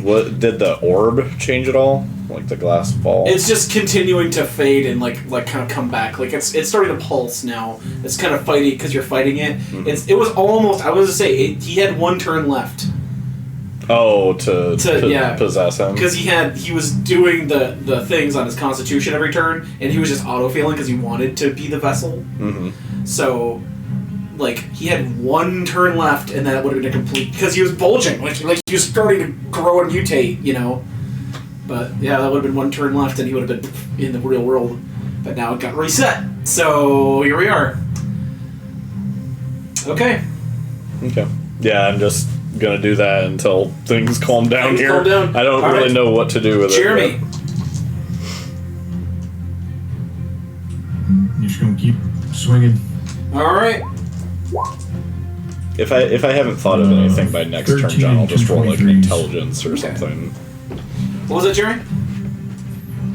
What did the orb change at all? Like the glass ball? It's just continuing to fade and like kind of come back. Like it's starting to pulse now. It's kind of fighting because you're fighting it. Mm-hmm. It was almost. I was to say he had one turn left to yeah, possess him. because he was doing the things on his constitution every turn, and he was just auto failing because he wanted to be the vessel. Mm-hmm. So. Like, he had one turn left, and that would have been a complete... Because he was bulging. Like he was starting to grow and mutate, you know? But, yeah, that would have been one turn left, and he would have been in the real world. But now it got reset. So, here we are. Okay. Okay. Yeah, I'm just gonna do that until things calm down Things here. calm down. I don't All really right. know what to do with Jeremy. it. You're just gonna keep swinging. All right. If I haven't thought of anything by next turn, 13 John, I'll just roll like an 223s. intelligence or something. What was it, Jeremy?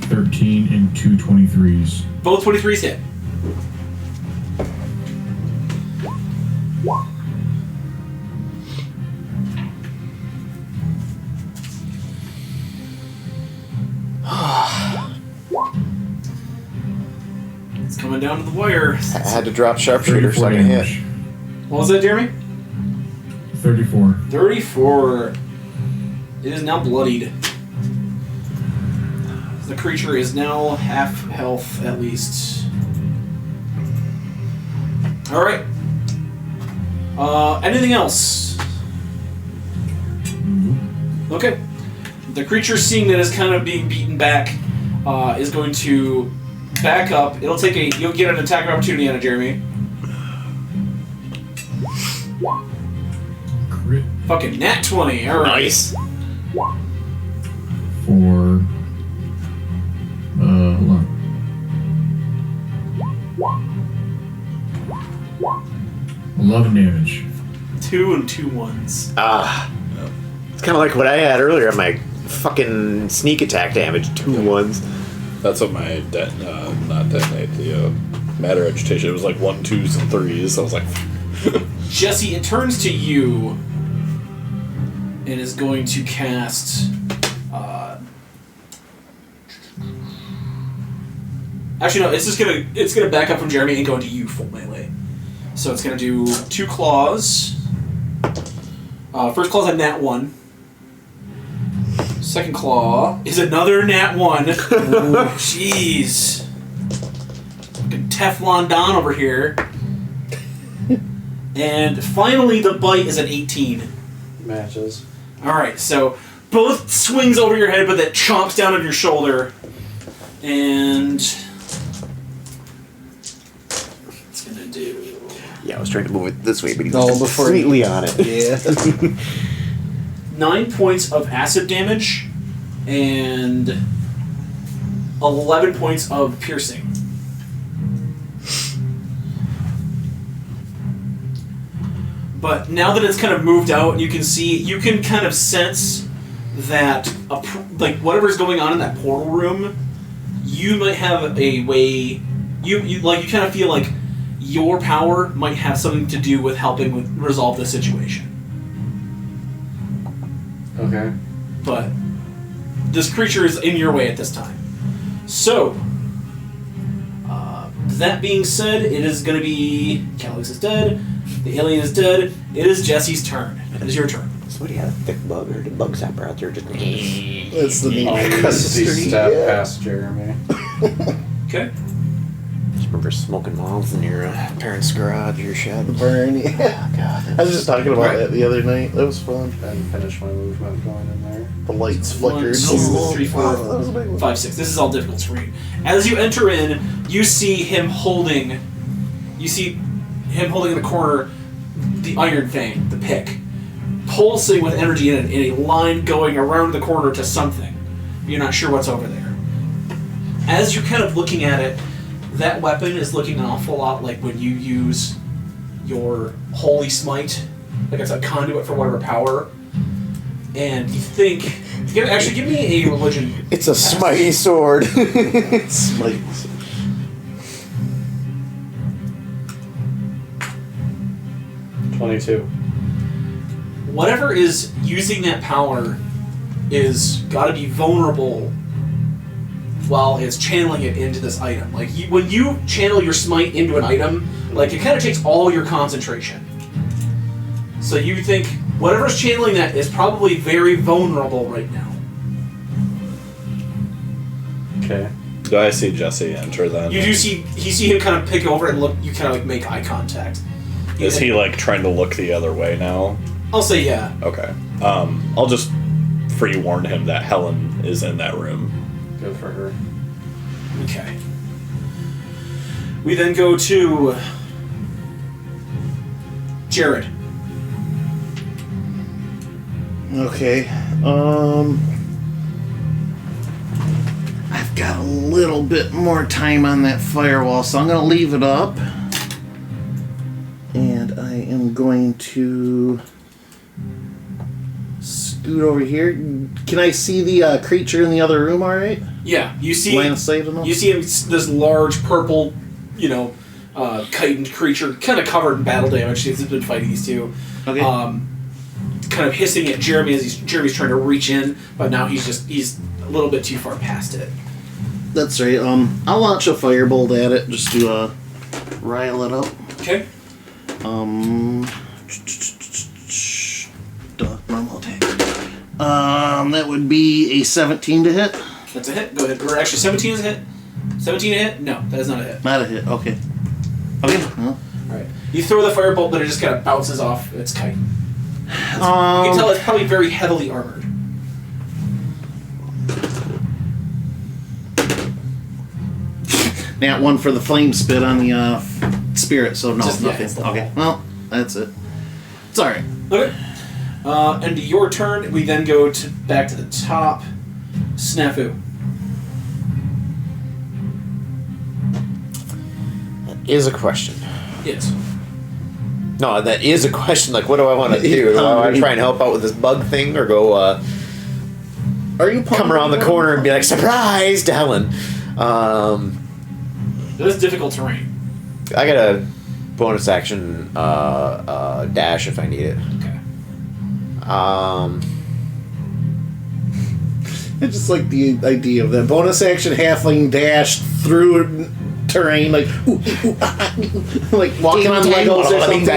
13 and 2 23s. Both 23s hit. It's coming down to the wire. I had to drop sharpshooter so I can hit. damage. What was that, Jeremy? 34. 34. It is now bloodied. The creature is now half health, at least. Alright. Anything else? Okay. The creature, seeing that it's kind of being beaten back, is going to back up. It'll take a... You'll get an attack of opportunity on it, Jeremy. Crit Fucking nat 20. Alright. Nice. for. Hold on. 11 damage. 2 and 2 1s. Ah. It's kind of like what I had earlier on my fucking sneak attack damage. 2 ones. That's what my not detonate, the matter agitation. It was like 1, 2s, and 3s. I was like, Jesse, it turns to you and is going to cast. Actually, no. It's gonna back up from Jeremy and go into you full melee. So it's gonna do 2 claws. First claw's a nat 1. Second claw is another nat 1. Jeez. Fucking Teflon Don over here. And finally, the bite is an 18. Matches. Alright, so both swings over your head, but that chomps down on your shoulder. And it's gonna do. Yeah, I was trying to move it this way, but he No, was before sweetly on it. Yeah. 9 points of acid damage and 11 points of piercing. But now that it's kind of moved out, you can kind of sense that like whatever's going on in that portal room, you might have a way. You kind of feel like your power might have something to do with helping resolve the situation. Okay. But this creature is in your way at this time. So, that being said, it is going to be... Calyx is dead. The alien is dead. It is Jesse's turn. It is your turn. Somebody had a thick bug or the bug zapper out there just. That's the I'll neat misty step yeah. past Jeremy. Okay. Just remember smoking moths in your parents' garage or shed. Burn. Yeah. God. I was just talking about that the other night. That was fun. And finish my movement going in there. The lights 1, flickered. 2, 3, 4, Wow, that was a big one. 5, 6. This is all difficult to read. As you enter in, you see him holding... You see him holding in the corner the Iron Fang, the pick, pulsing with energy in it, in a line going around the corner to something. You're not sure what's over there. As you're kind of looking at it, that weapon is looking an awful lot like when you use your Holy Smite. Like it's a conduit for whatever power. And you think... Actually, give me a religion. It's a smighty sword. Smite. 22. Whatever is using that power is got to be vulnerable while it's channeling it into this item. Like when you channel your smite into an item, like it kind of takes all your concentration. So you think whatever's channeling that is probably very vulnerable right now. Okay. Do I see Jesse enter then? You see him kind of pick over and look. You kind of like make eye contact. Is he like trying to look the other way now? I'll say yeah. Okay. I'll just pre-warn him that Helen is in that room. Go for her. Okay. We then go to Jared. Okay. I've got a little bit more time on that firewall, so I'm going to leave it up. And I am going to scoot over here. Can I see the creature in the other room all right? Yeah, you see. Line of sight enough? You see him, this large purple, chitined creature, kind of covered in battle damage. He's been fighting these two. Okay. Kind of hissing at Jeremy as Jeremy's trying to reach in, but now he's a little bit too far past it. That's right. I'll launch a firebolt at it just to rile it up. Okay. Normal attack. That would be a 17 to hit. That's a hit. Go ahead. Or actually, 17 is a hit. 17 a hit? No, that is not a hit. Not a hit. Okay. Okay. Well. All right. You throw the firebolt, but it just kind of bounces off its kite. You can tell it's probably very heavily armored. Nat 1 for the flame spit on the spirit, so no, Just, yeah, nothing. it's the Okay, well, that's it. It's alright. Okay. End of your turn. We then go back to the top. Snafu. Is a question. Yes. No, that is a question. Like, what do I want to do? Do I want to try and help out with this bug thing, or go Are you come around the corner and be like, surprise to Helen? It is difficult terrain. I got a bonus action dash if I need it. Okay. I just like the idea of that bonus action halfling dash through terrain, like like walking on Legos or something.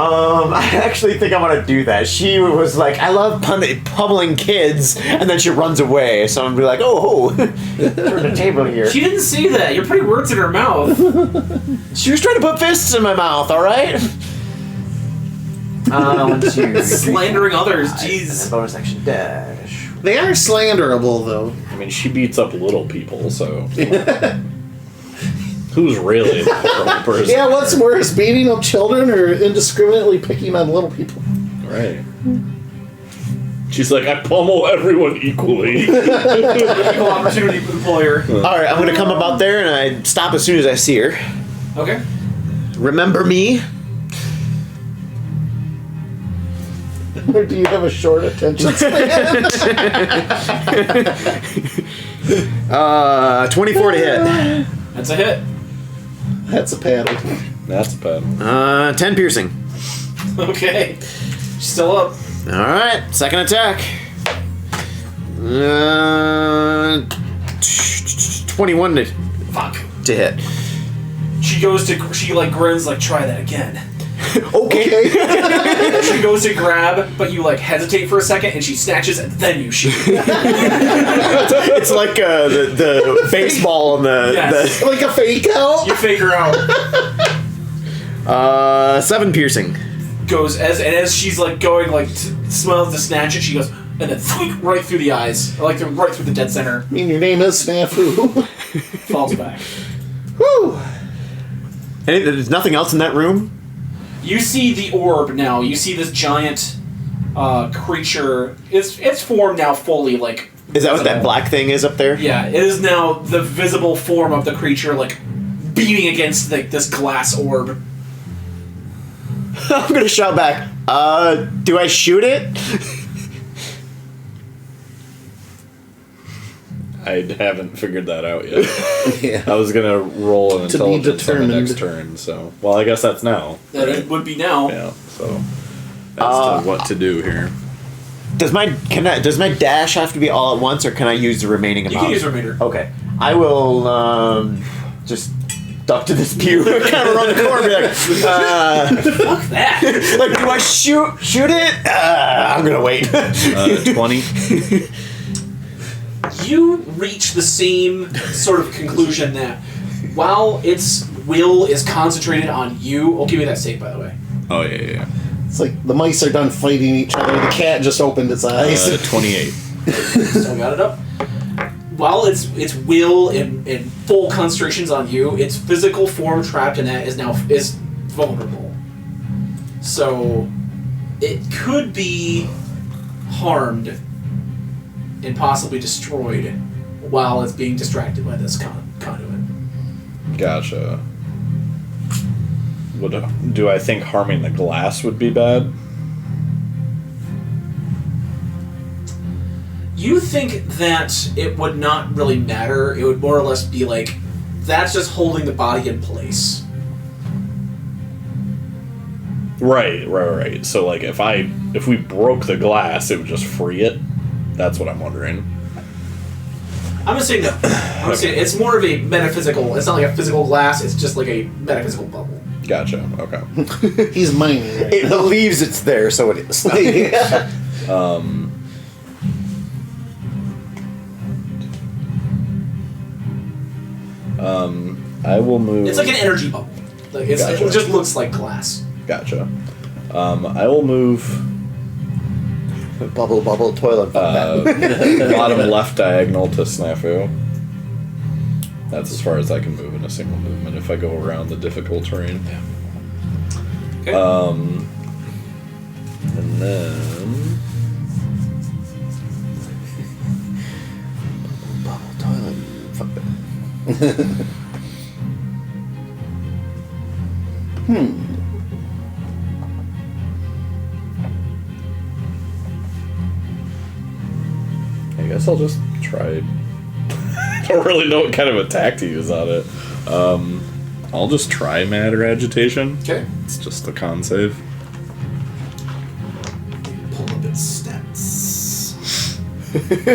I actually think I'm gonna do that. She was like, I love pummeling kids, and then she runs away. So I'm gonna be like, oh, turn the table here. She didn't see that. You're putting words in her mouth. She was trying to put fists in my mouth. All right. 1, 2, 3, Slandering others. 5, Jeez. and then bonus action dash. They are slanderable, though. I mean, she beats up little people, so who's really the horrible person? Yeah, what's worse, beating up children or indiscriminately picking on little people? Right. She's like, I pummel everyone equally. Equal opportunity employer. All right, I'm gonna come about there, and I stop as soon as I see her. Okay. Remember me? Or do you have a short attention span? 24 to hit. That's a hit. That's a paddle. That's bad. 10 piercing. Okay. She's still up. All right, second attack. 21 Fuck. to hit. She like grins like, try that again. Okay. She goes to grab, but you like hesitate for a second, and she snatches, and then you shoot. It's like the baseball and Yes. Like a fake out? You fake her out. 7 piercing. Goes as she's like going like smells to snatch it. She goes and then thwink, right through the eyes, like right through the dead center. I mean, your name is Snafu. Falls back. Whew. And there's nothing else in that room. You see the orb now. You see this giant creature. Its form now fully like. Is that what that black thing is up there? Yeah, it is now the visible form of the creature, like beating against this glass orb. I'm gonna shout back. Do I shoot it? I haven't figured that out yet. Yeah. I was gonna roll an To be intelligence on the determined. next turn, so well, I guess that's now. That it would be now. Yeah. So as to what to do here. Does my dash have to be all at once, or can I use the remaining amount? You can use remainder. Okay, I will just duck to this pew, kind of around the corner, be like, Fuck that. like, do I shoot it? I'm gonna wait. 20. You reach the same sort of conclusion that while its will is concentrated on you, I'll give you that save, by the way. Oh yeah. It's like the mice are done fighting each other. The cat just opened its eyes. 28. Still got it up. While its will and full concentration's on you, its physical form trapped in that is vulnerable. So it could be harmed and possibly destroyed while it's being distracted by this conduit. Gotcha. Do I think harming the glass would be bad? You think that it would not really matter. It would more or less be like, that's just holding the body in place. Right. So like if we broke the glass, it would just free it. That's what I'm wondering. I'm gonna say no. I'm gonna say it's more of a metaphysical. It's not like a physical glass. It's just like a metaphysical bubble. Gotcha. Okay. He's mining right It now. believes it's there, so it is. Yeah. I will move. It's like an energy bubble. Like it Gotcha. just looks like glass. Gotcha. I will move Bubble, toilet. bottom left diagonal to Snafu. That's as far as I can move in a single movement if I go around the difficult terrain. Okay. And then Bubble, toilet. Fuck that. I guess I'll just try. I don't really know what kind of attack to use on it. I'll just try matter agitation. Okay. It's just a con save. Pull up its stats.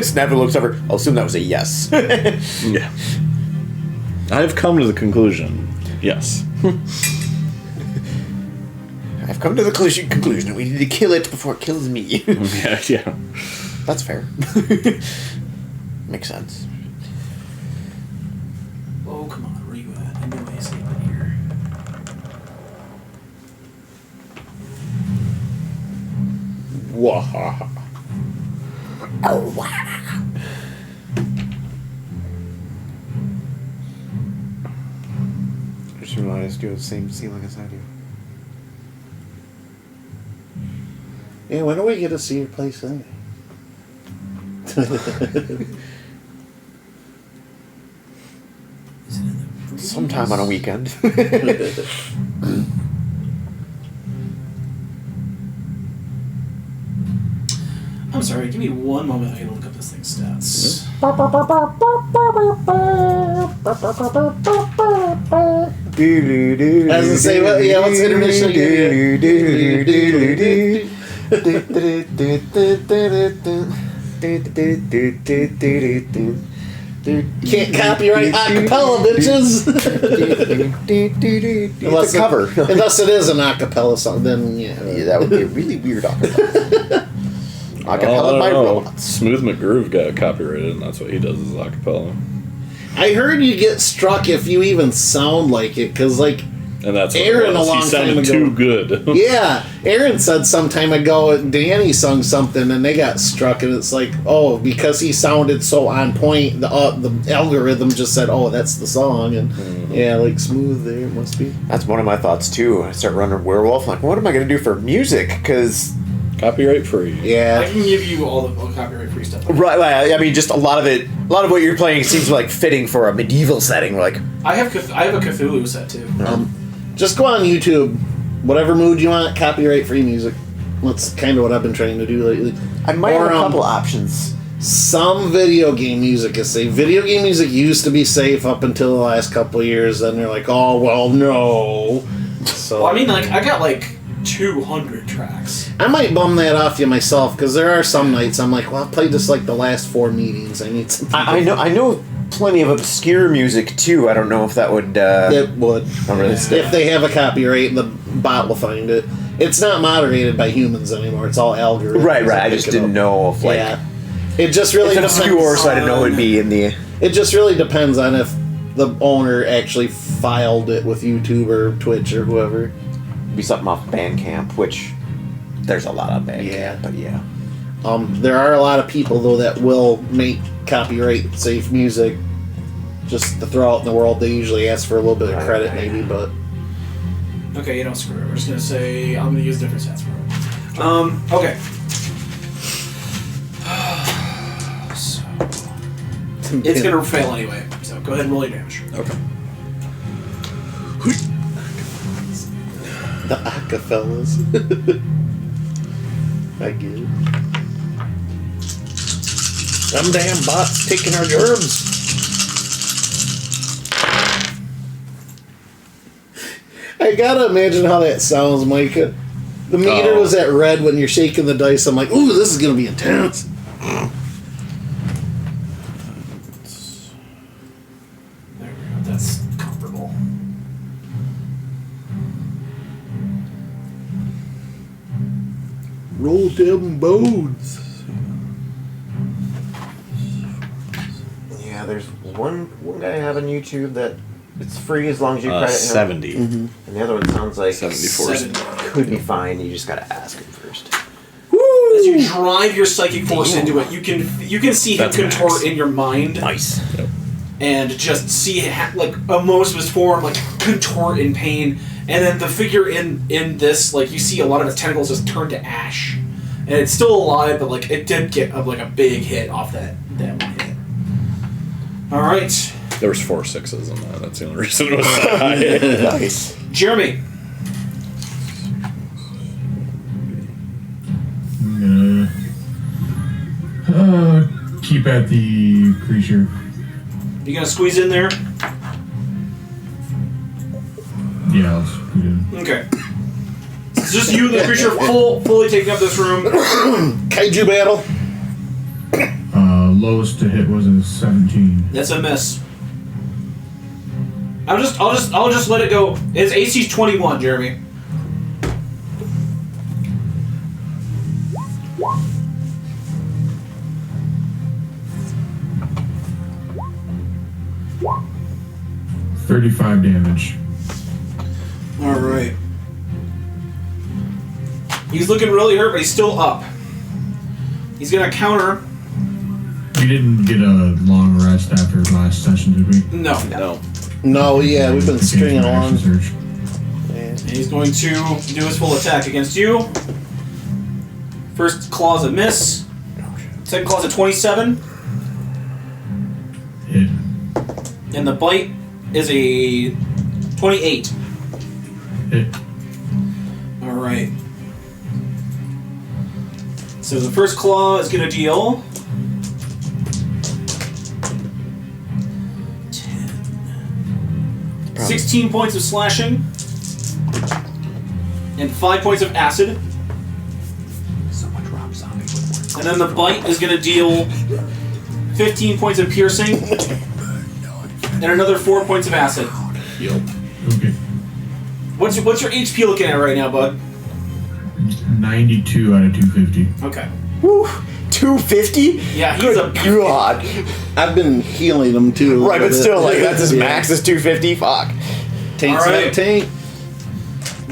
Snapper looks over. I'll assume that was a yes. Yeah. I've come to the conclusion. Yes. I've come to the conclusion that we need to kill it before it kills me. Yeah. That's fair. Makes sense. Oh come on, where you at? I knew I saved it here. Wahaha. Oh, wow. Just realized you have the same ceiling as I do. Yeah, when do we get to see your place anyway? Sometime on a weekend. I'm sorry, give me one moment. I gotta look up this thing's stats. As I say, what's intermission Can't copyright acapella, bitches. It's a cover. Unless it is an acapella song, then yeah. Yeah, that would be a really weird acapella. Acapella by robots. Smooth McGroove got copyrighted, and that's what he does is acapella. I heard you get struck if you even sound like it, because like And that's what Aaron it was. a long He sounded time ago. too good. yeah, Aaron said some time ago Danny sung something and they got struck, and it's like, oh, because he sounded so on point, the algorithm just said, oh, that's the song, and yeah, like Smooth there it must be. That's one of my thoughts too. I start running Werewolf. Like, what am I going to do for music? Because Copyright free. I Yeah, can give you all the copyright free stuff. right, I mean, just a lot of what you're playing seems like fitting for a medieval setting. Like, I have a Cthulhu set too. just go on YouTube, whatever mood you want, copyright free music. That's kind of what I've been trying to do lately. I might have Or, a couple options. Some video game music is safe. Video game music used to be safe up until the last couple of years. Then they're like, oh, well, no. So, Well, I mean, like, I got like 200 tracks. I might bum that off you myself, because there are some nights I'm like, well, I've played this like the last 4 meetings. I need something. I know plenty of obscure music too. I don't know if that would. It would. I'm really If they have a copyright, the bot will find it. It's not moderated by humans anymore. It's all algorithms. Right. that I pick just it didn't up. know if like. Yeah. It just really It's depends. obscure, so I didn't know it would be in the. It just really depends on if the owner actually filed it with YouTube or Twitch or whoever. Be something off Bandcamp, which there's a lot on Bandcamp, Yeah. but yeah. There are a lot of people though that will make copyright safe music just to throw out in the world. They usually ask for a little bit of credit, maybe, but Okay, you don't screw it. We're just gonna say I'm gonna use different stats for it. Okay. So, it's gonna fail anyway. So go ahead and roll your damage. Okay. the Akafellas. I get it. Them damn bots taking our gerbs. I gotta imagine how that sounds, Micah. The meter was at red when you're shaking the dice. I'm like, ooh, this is gonna be intense. There we go. That's comfortable. Roll them bones. Yeah, there's one guy I have on YouTube that it's free as long as you credit him. 70. And the other one sounds like 74. could be fine. You just gotta ask him first. As you drive your psychic force into it, you can see him That's contort max. in your mind. Nice. And just see like most of his form like contort in pain, and then the figure in this, like, you see a lot of his tentacles just turn to ash, and it's still alive, but like it did get like a big hit off that one hit. All right, There was 4 6s in that. That's the only reason it was that high. Nice. Jeremy. I'm gonna keep at the creature. You gonna squeeze in there? Yeah, I'll squeeze in. Okay. It's just you and the creature fully taking up this room. Kaiju battle. Lowest to hit was a 17. That's a miss. I'll just let it go. His AC's 21, Jeremy. $35 damage. All right. He's looking really hurt, but he's still up. He's gonna counter. We didn't get a long rest after last session, did we? No. No. No, yeah, we've been stringing along. Search. And he's going to do his full attack against you. First claw's a miss. Second claw's a 27. Hit. And the bite is a 28. Hit. Alright. So the first claw is going to deal 16 points of slashing and 5 points of acid. So much Rob Zombie would work. And then the bite is going to deal 15 points of piercing and another 4 points of acid. Yep. Okay. What's your HP looking at right now, bud? 92 out of 250. Okay. Woo! 250? Yeah, he's a God. I've been healing them too. Right, but still, like, that's his Yeah. max is 250? Fuck. Taint's All right. not taint.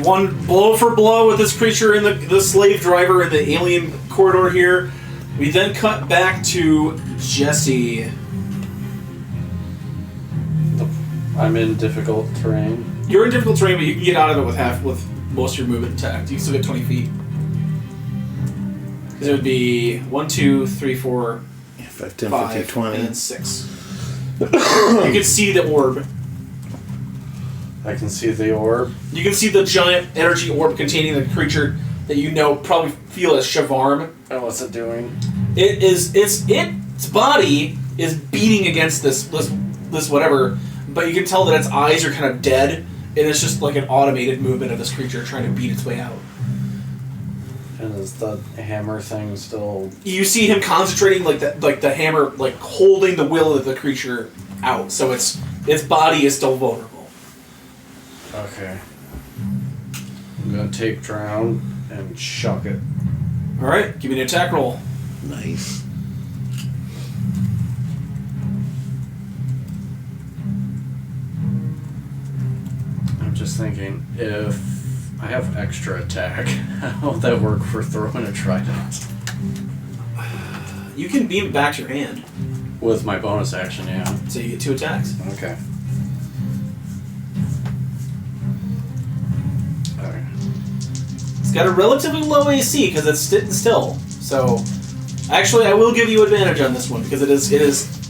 One blow for blow with this creature and the slave driver in the alien corridor here. We then cut back to Jesse. I'm in difficult terrain. You're in difficult terrain, but you can get out of it with most of your movement intact. You can still get 20 feet. Because it would be 1, 2, 3, 4, 5, 10, 5, 15, 20. and then 6. You can see the orb. I can see the orb. You can see the giant energy orb containing the creature that you know probably feel as Shavarm And what's it doing? Its body is beating against this whatever, but you can tell that its eyes are kind of dead, and it's just like an automated movement of this creature trying to beat its way out. And is the hammer thing still? You see him concentrating like the hammer, like holding the will of the creature out, so its body is still vulnerable. Okay. I'm gonna take Drown and chuck it. All right, give me an attack roll. Nice. I'm just thinking, if I have extra attack, how would that work for throwing a trident? You can beam it back to your hand, With my bonus action, yeah. so you get 2 attacks. Okay. Alright. It's got a relatively low AC because it's sitting still. So, actually, I will give you advantage on this one because it is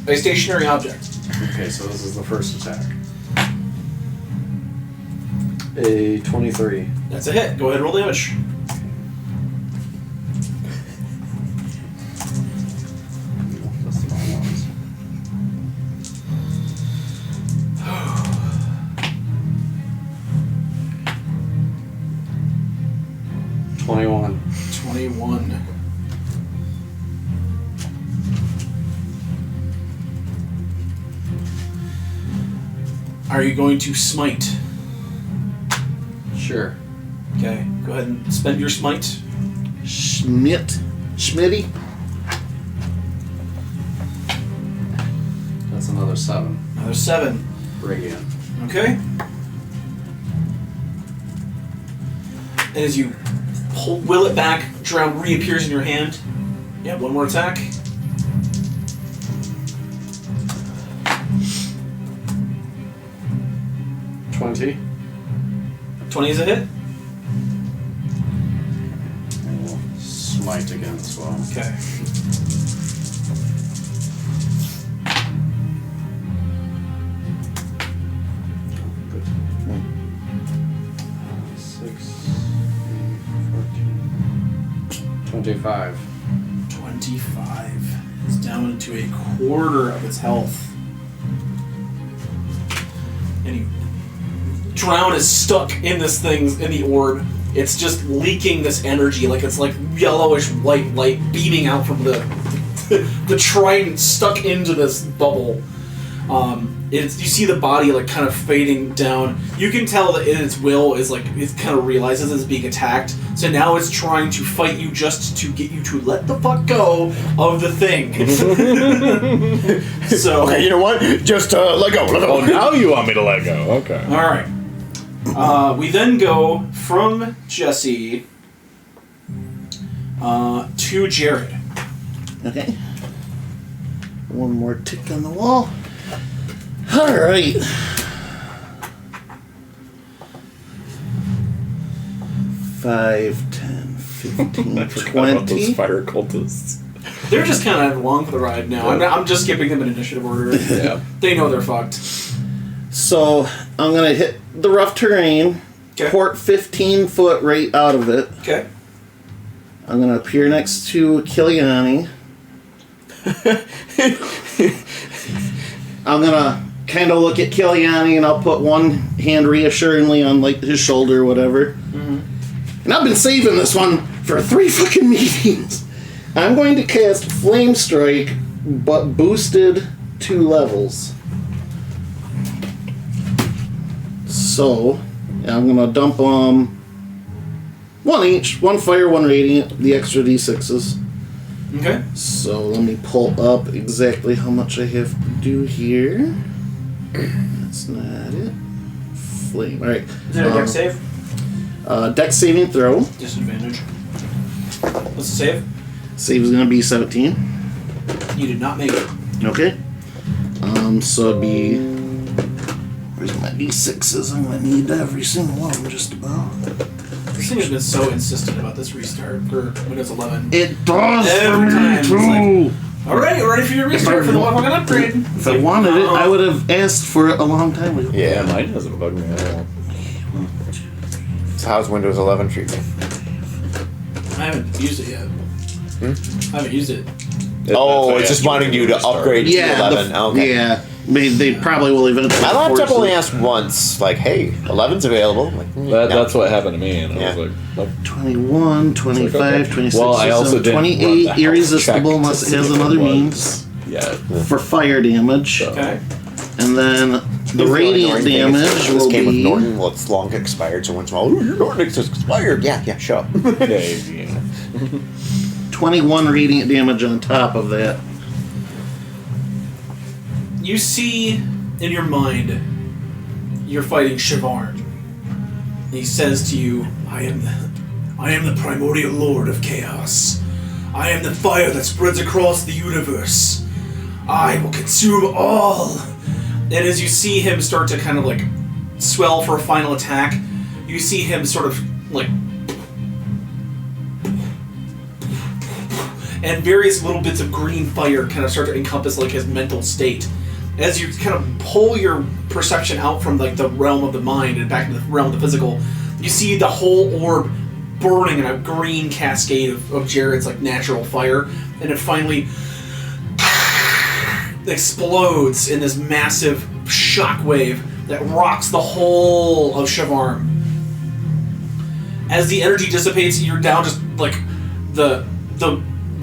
a stationary object. Okay, so this is the first attack. A 23. That's a hit. Go ahead and roll damage. That's the wrong ones. $21. 21. Are you going to smite? Sure. Okay, go ahead and spend your smite. Schmitty. That's another 7. Another 7. Radiant. Okay. And as you will it back, Drown reappears in your hand. Yeah, one more attack. $20. 20 is a hit. And we'll smite again as well. Okay. Good. 6, 8, 14. 25. 25. It's down to a quarter of its health. And you Drown is stuck in this thing, in the orb. It's just leaking this energy, like it's like yellowish white light beaming out from the trident stuck into this bubble. You see the body like kind of fading down. You can tell that its will is like, it kind of realizes it's being attacked. So now it's trying to fight you just to get you to let the fuck go of the thing. So Okay, you know what? Just let go. Oh, now you want me to let go? Okay. all right. We then go from Jesse to Jared. Okay. One more tick on the wall. Alright. 5, 10, 15, I forgot about those 20. fire cultists. They're just kind of along for the ride now. I'm just skipping them in initiative order. Yeah. They know they're fucked. So I'm gonna hit the rough terrain, Okay. port 15 foot right out of it. Okay. I'm gonna appear next to Kiliani. I'm gonna kind of look at Kiliani and I'll put one hand reassuringly on like his shoulder or whatever. Mm-hmm. And I've been saving this one for 3 fucking meetings. I'm going to cast Flame Strike, but boosted 2 levels. So, I'm gonna dump one each, 1 fire, 1 radiant, the extra d6s. Okay. So let me pull up exactly how much I have to do here. That's not it. Flame. Alright. Is it a dex save? Dex saving throw. Disadvantage. What's the save? Save is gonna be 17. You did not make it. Okay. So it'd be. Where's my d6s? I'm gonna need every single one of them just about. This thing has been so insistent about this restart for Windows 11. It does Every for time, me it's too. like, Alright, ready for your restart for the one we're gonna upgrade. If I wanted it, I would have asked for it a long time ago. Yeah, mine doesn't bug me at all. So how's Windows 11 treat me? I haven't used it yet. I haven't used it. Oh, it's just wanting you to upgrade to 11. Okay. Yeah. They probably will eventually. My laptop force only it. asked once, like, hey, 11's available. I'm like, no. That's what happened to me, and Yeah. I was like, 21, 25, okay. 26, Well, I also 27, didn't run 28, the health irresistible check unless to it see has if another was. means Yeah. for fire damage. Okay. And then the radiant damage This will game with be. Norton, well, it's long expired, so once in a while, your Norton is expired. Yeah, shut up. Yeah. 21 radiant damage on top of that. You see in your mind you're fighting Shivarn. He says to you, I am the primordial lord of chaos. I am the fire that spreads across the universe. I will consume all. And as you see him start to kind of like swell for a final attack, you see him sort of like, and various little bits of green fire kind of start to encompass like his mental state. As you kind of pull your perception out from like the realm of the mind and back into the realm of the physical, you see the whole orb burning in a green cascade of Jared's like natural fire, and it finally explodes in this massive shockwave that rocks the whole of Shivarm. As the energy dissipates, you're down just like the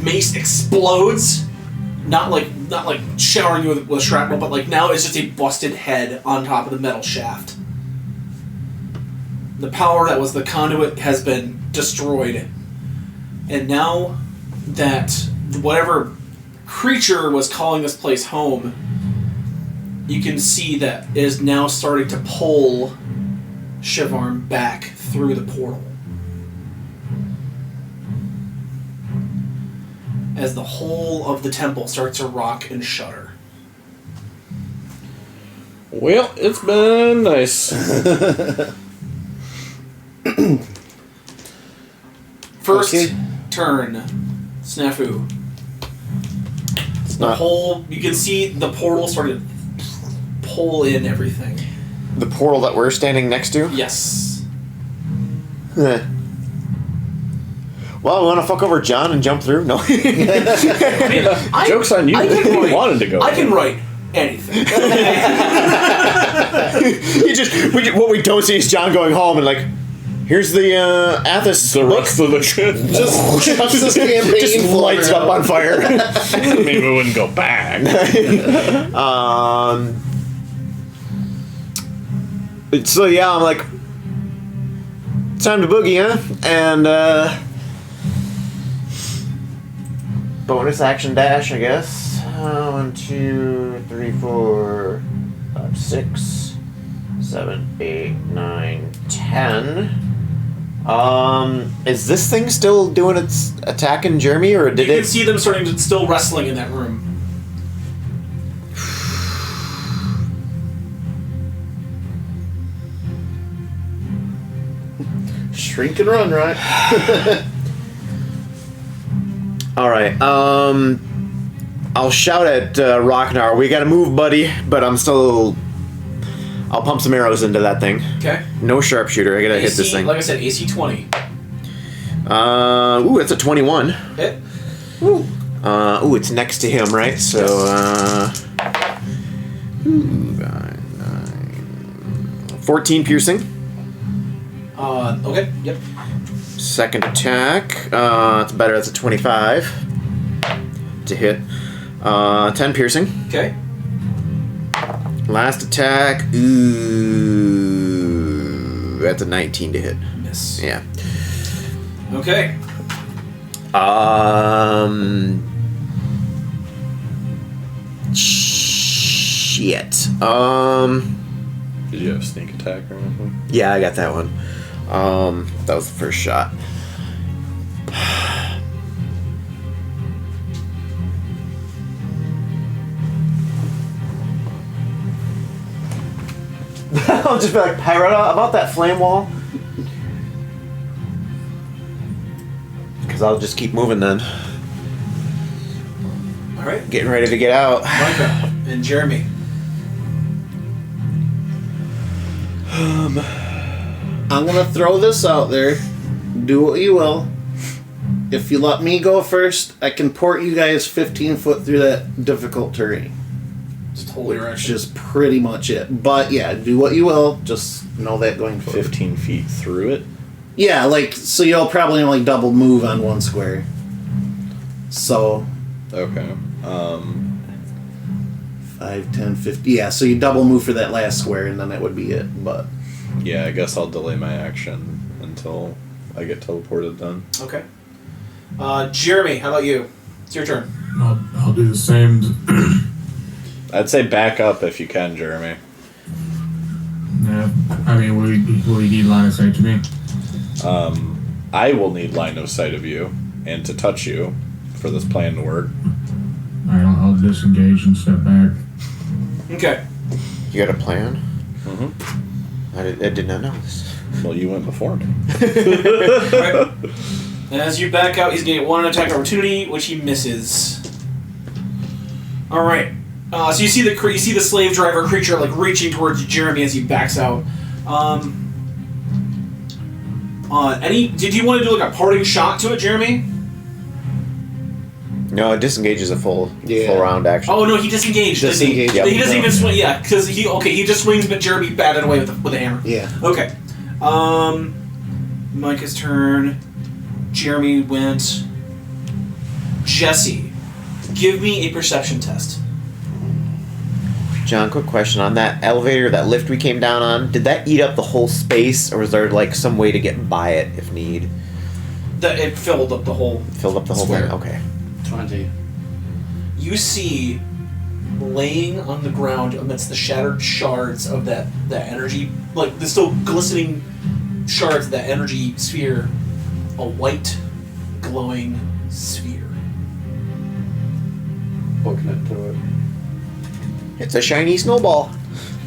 mace explodes. Not like showering you with shrapnel, but like now it's just a busted head on top of the metal shaft. The power that was the conduit has been destroyed. And now that whatever creature was calling this place home, you can see that it is now starting to pull Shivarm back through the portal. As the whole of the temple starts to rock and shudder. Well, it's been nice. First Okay. turn, Snafu. It's The not whole, you can see the portal started to pull in everything. the portal that we're standing next to. Yes. Heh. Well, we want to fuck over John and jump through? No. Joke's on you. I can You write, wanted to go. I can write anything. What we don't see is John going home and like, here's the Athos The book. rest of the trip. Just this campaign Just lights up on fire. Maybe we wouldn't go back. So yeah, I'm like, time to boogie, huh? And bonus action dash, I guess. 1, 2, 3, 4, 5, 6, 7, 8, 9, 10. Is this thing still doing its attack in Jeremy, or did You can it? see them starting to still wrestling in that room. Shrink and run, right? All right. I'll shout at Rocknar. We gotta move, buddy. But I'll pump some arrows into that thing. Okay. No sharpshooter. I gotta hit this AC, thing. like I said, AC 20. Ooh, that's a 21. Hit. Ooh, it's next to him, right? So, 14 piercing. Okay. Yep. Second attack. It's better. That's a 25 to hit. 10 piercing. Okay. Last attack. Ooh, that's a 19 to hit. Miss. Yeah. Okay. Shit. Did you have sneak attack or anything? Yeah, I got that one. That was the first shot. I'll just be like, Pyretta, about that flame wall. Because I'll just keep moving then. All right. Getting ready to get out. Micah and Jeremy. I'm gonna throw this out there. Do what you will. if you let me go first, I can port you guys 15 foot through that difficult terrain. Just hold your Which action. is pretty much it. But yeah, do what you will. Just know that going forward. 15 feet through it. Yeah, like, so you'll probably only double move on one square. So, Okay. 5, 10, 50. Yeah, so you double move for that last square, and then that would be it. But Yeah, I guess I'll delay my action until I get teleported then. Okay. Jeremy, how about you? It's your turn. I'll do the same. I'd say back up if you can, Jeremy. Yeah, I mean, will you need line of sight to me? I will need line of sight of you and to touch you for this plan to work. Alright, I'll disengage and step back. Okay. You got a plan? Mm-hmm. I did not know this. Well, you went before me. Right. And as you back out, he's going to get one attack opportunity, which he misses. All right. So you see the slave driver creature like reaching towards Jeremy as he backs out. Did you want to do like a parting shot to it, Jeremy? No, disengage is a full round action. Oh no, he disengaged. Disengaged, Didn't he? yep. He doesn't even swing. Yeah, because he just swings, but Jeremy batted away with a hammer. yeah. Okay. Micah's turn. Jeremy went. Jesse, give me a perception test. John, quick question on that elevator, that lift we came down on. Did that eat up the whole space, or was there like some way to get by it if need? It filled up the whole. Filled up the whole Square. thing. Okay. 20. You see, laying on the ground amidst the shattered shards of that energy, like the still glistening shards of that energy sphere, a white, glowing sphere. Booking it to it. It's a shiny snowball.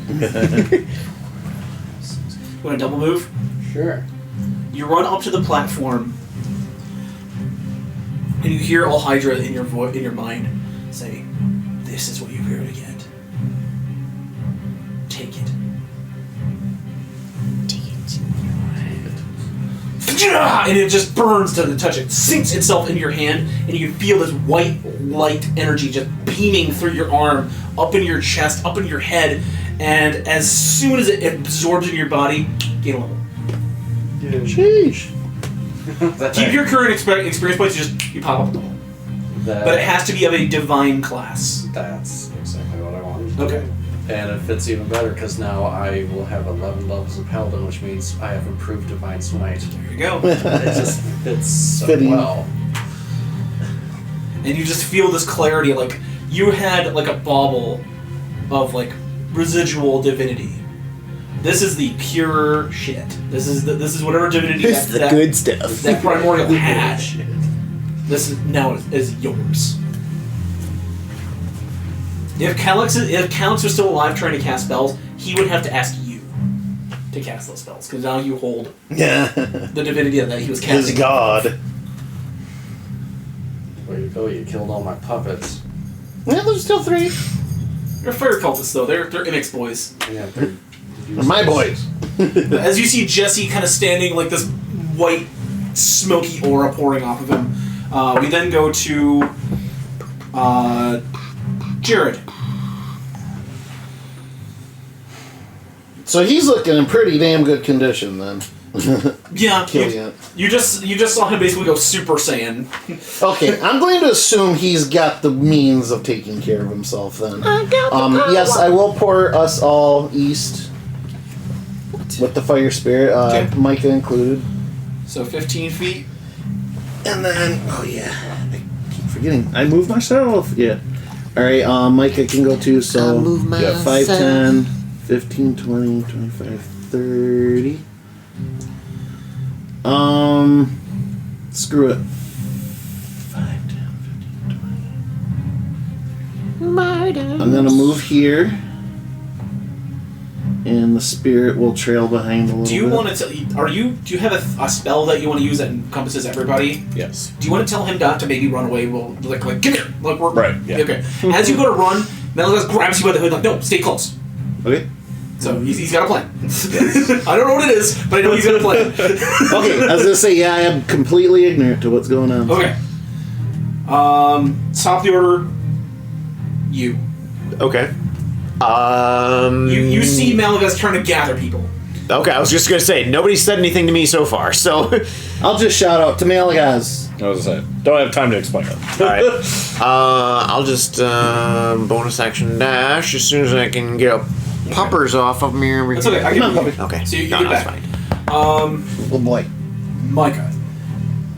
You want to double move? Sure. You run up to the platform, and you hear All Hydra in your mind say, "This is what you're here to get. Take it." And it just burns to the touch. It sinks itself into your hand, and you feel this white light energy just beaming through your arm, up in your chest, up in your head, and as soon as it absorbs in your body, gain a level. Sheesh. Keep your current experience points, you pop up the hole. But it has to be of a divine class. That's exactly what I wanted. Okay. And it fits even better because now I will have 11 levels of Paladin, which means I have improved Divine Smite. There you go. It just fits so Fitting. well. And you just feel this clarity, like you had like a bauble of like residual divinity. This is the pure shit. This is whatever divinity This is the good stuff. that primordial had. This is now is yours. If Calyx was still alive trying to cast spells, he would have to ask you to cast those spells because now you hold Yeah. the divinity that he was His casting. god. Way to go, you killed all my puppets. Yeah, there's still 3. They're fire cultists though. They're Imix boys. Yeah, They're my boys. As you see Jesse kind of standing like this white, smoky aura pouring off of him, we then go to Jared. So he's looking in pretty damn good condition then. Yeah, Killian. you just saw him basically go Super Saiyan. Okay, I'm going to assume he's got the means of taking care of himself then. Yes, I will pour us all east with the fire spirit, Okay. Micah included. So 15 feet. And then, oh yeah, I keep forgetting. I move myself. Yeah. Alright, Micah can go too, so I'll move yeah, 5, myself. 10, 15, 20, 25, 30. Screw it. 5, 10, 15, 20. I'm gonna move here. And the spirit will trail behind a little bit. Do you want to tell? Do you have a spell that you want to use that encompasses everybody? Yes. Do you want to tell him not to maybe run away? Well, like come here, like we're Right, yeah. Okay. As you go to run, Malagas grabs you by the hood, like no, stay close. Okay. So he's got a plan. I don't know what it is, but I know he's got a plan. Okay, I was gonna say, yeah, I am completely ignorant to what's going on. Okay. Top of the order. You. Okay. You see Malagas trying to gather people. Okay, I was just gonna say nobody said anything to me so far, so I'll just shout out to Malagas. I was gonna say, don't have time to explain it. all right. I'll just bonus action dash as soon as I can get a poppers off of me. That's okay. I Come on, can. puppy. Okay. So you no, get that's back. fine. Oh boy. Micah,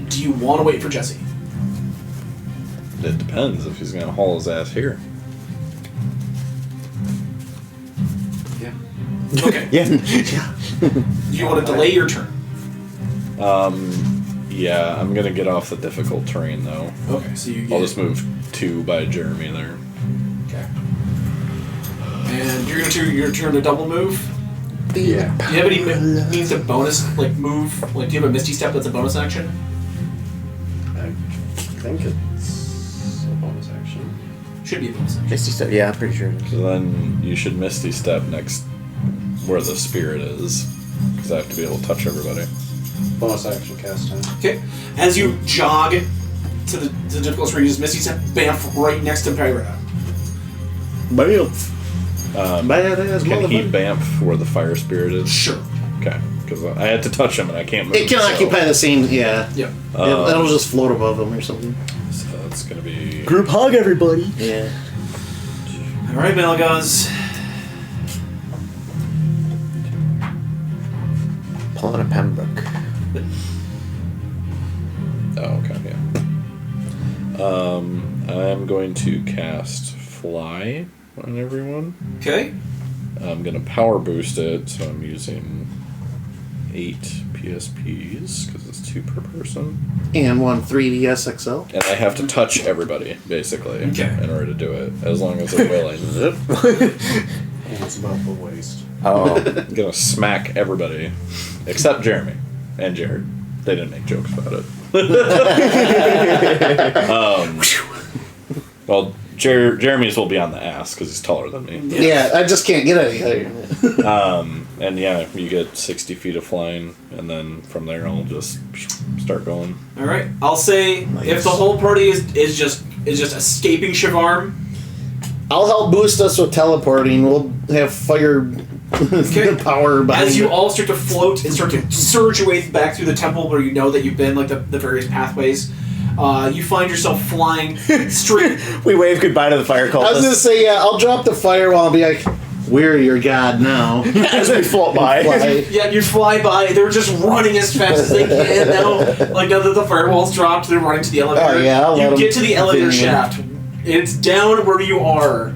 do you want to wait for Jesse? It depends if he's gonna haul his ass here. Okay. Yeah. Do you want to delay your turn? Yeah, I'm gonna get off the difficult terrain though. Okay, so you get. I'll just move 2 by Jeremy there. Okay. And you're gonna do your turn to double move. Yeah. Do you have any means to bonus move? Like, do you have a Misty Step that's a bonus action? I think it's a bonus action. Should be a bonus action. Misty step. Yeah, I'm pretty sure. So then you should Misty Step next where the spirit is, because I have to be able to touch everybody. Bonus action cast time. Okay. As you jog to the difficult terrain, you just Misty Step, bamf, right next to Pyretta. Bam. Badass Can he motherfucker. bamf where the fire spirit is? Sure. Okay, because I had to touch him and I can't move. It can so- occupy the same, yeah. Yep. It'll just float above him or something. So it's gonna be. Group hug, everybody. Yeah. All right, Malagaz. Pulling a Pembroke. Oh, okay, yeah. I'm going to cast Fly on everyone. Okay. I'm gonna power boost it, so I'm using 8 PSPs because it's 2 per person, And one 3DS XL. and I have to touch everybody basically Okay. in order to do it. As long as they're willing, And it's about the waist. Oh. I'm gonna smack everybody except Jeremy and Jared. They didn't make jokes about it. Well, Jeremy's will be on the ass because he's taller than me. Yeah, I just can't get any higher. And yeah, you get 60 feet of flying, and then from there I'll just start going. All right. I'll say if the whole party is just escaping Shivarm. I'll help boost us with teleporting. We'll have fire power behind As you it. all start to float and start to surge your way back through the temple where you know that you've been, like the various pathways, you find yourself flying straight. We wave goodbye to the fire I was gonna cultists say, yeah, I'll drop the firewall and be like, we're your god now. as we float by. Fly. Yeah, you fly by. They're just running as fast as they can now. Like now that the firewall's dropped, they're running to the elevator. Oh, yeah, I'll let you 'em get to the elevator continue. shaft. It's down where you are.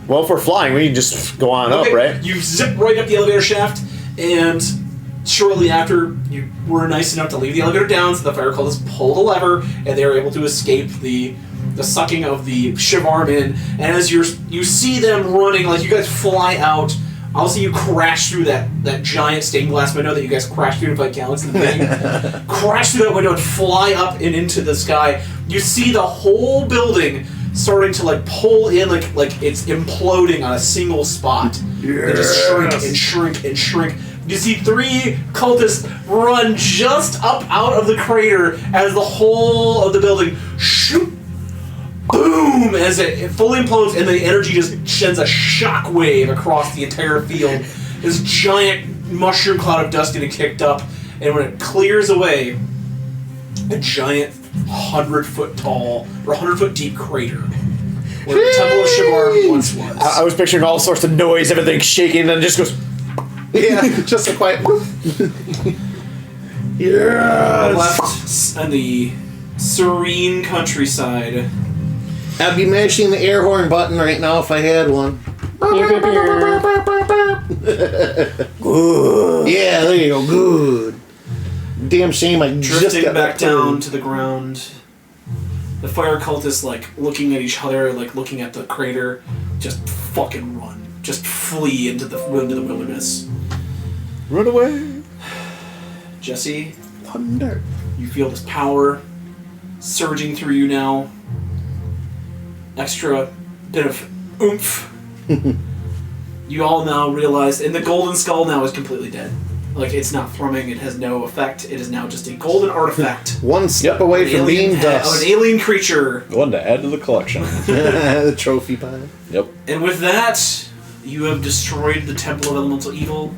Well, if we're flying, we can just go on up, right? You zip right up the elevator shaft, and shortly after, you were nice enough to leave the elevator down, so the fire cultists pulled a lever, and they were able to escape the sucking of the Shivarm in. And as you see them running, like you guys fly out, I'll see you crash through that giant stained glass window that you guys crashed through to fight Calyx in the beginning. Crash through that window and fly up and into the sky. You see the whole building starting to like pull in, like it's imploding on a single spot. They just shrink and shrink and shrink. You see 3 cultists run just up out of the crater as the whole of the building shoot, boom, as it fully implodes, and the energy just sheds a shockwave across the entire field. This giant mushroom cloud of dust getting kicked up, and when it clears away, a giant 100-foot tall or 100-foot deep crater where the Temple of Shivar once was. I was picturing all sorts of noise, everything shaking, and then it just goes. Yeah, just a quiet. Yes. Left on the serene countryside. I'd be mashing the air horn button right now if I had one. Good. Yeah, there you go. Good. Damn shame I just Drifting got back that turn. down to the ground. The fire cultists, like, looking at each other, like, looking at the crater, just fucking run. Just flee into the wilderness. Run away. Jesse, Thunder. you feel this power surging through you now. Extra bit of oomph. you all now realize, and the golden skull now is completely dead. Like, it's not thrumming, it has no effect, it is now just a golden artifact. One step away from being dust. An alien creature. One to add to the collection. The trophy pile. Yep. And with that, you have destroyed the Temple of Elemental Evil.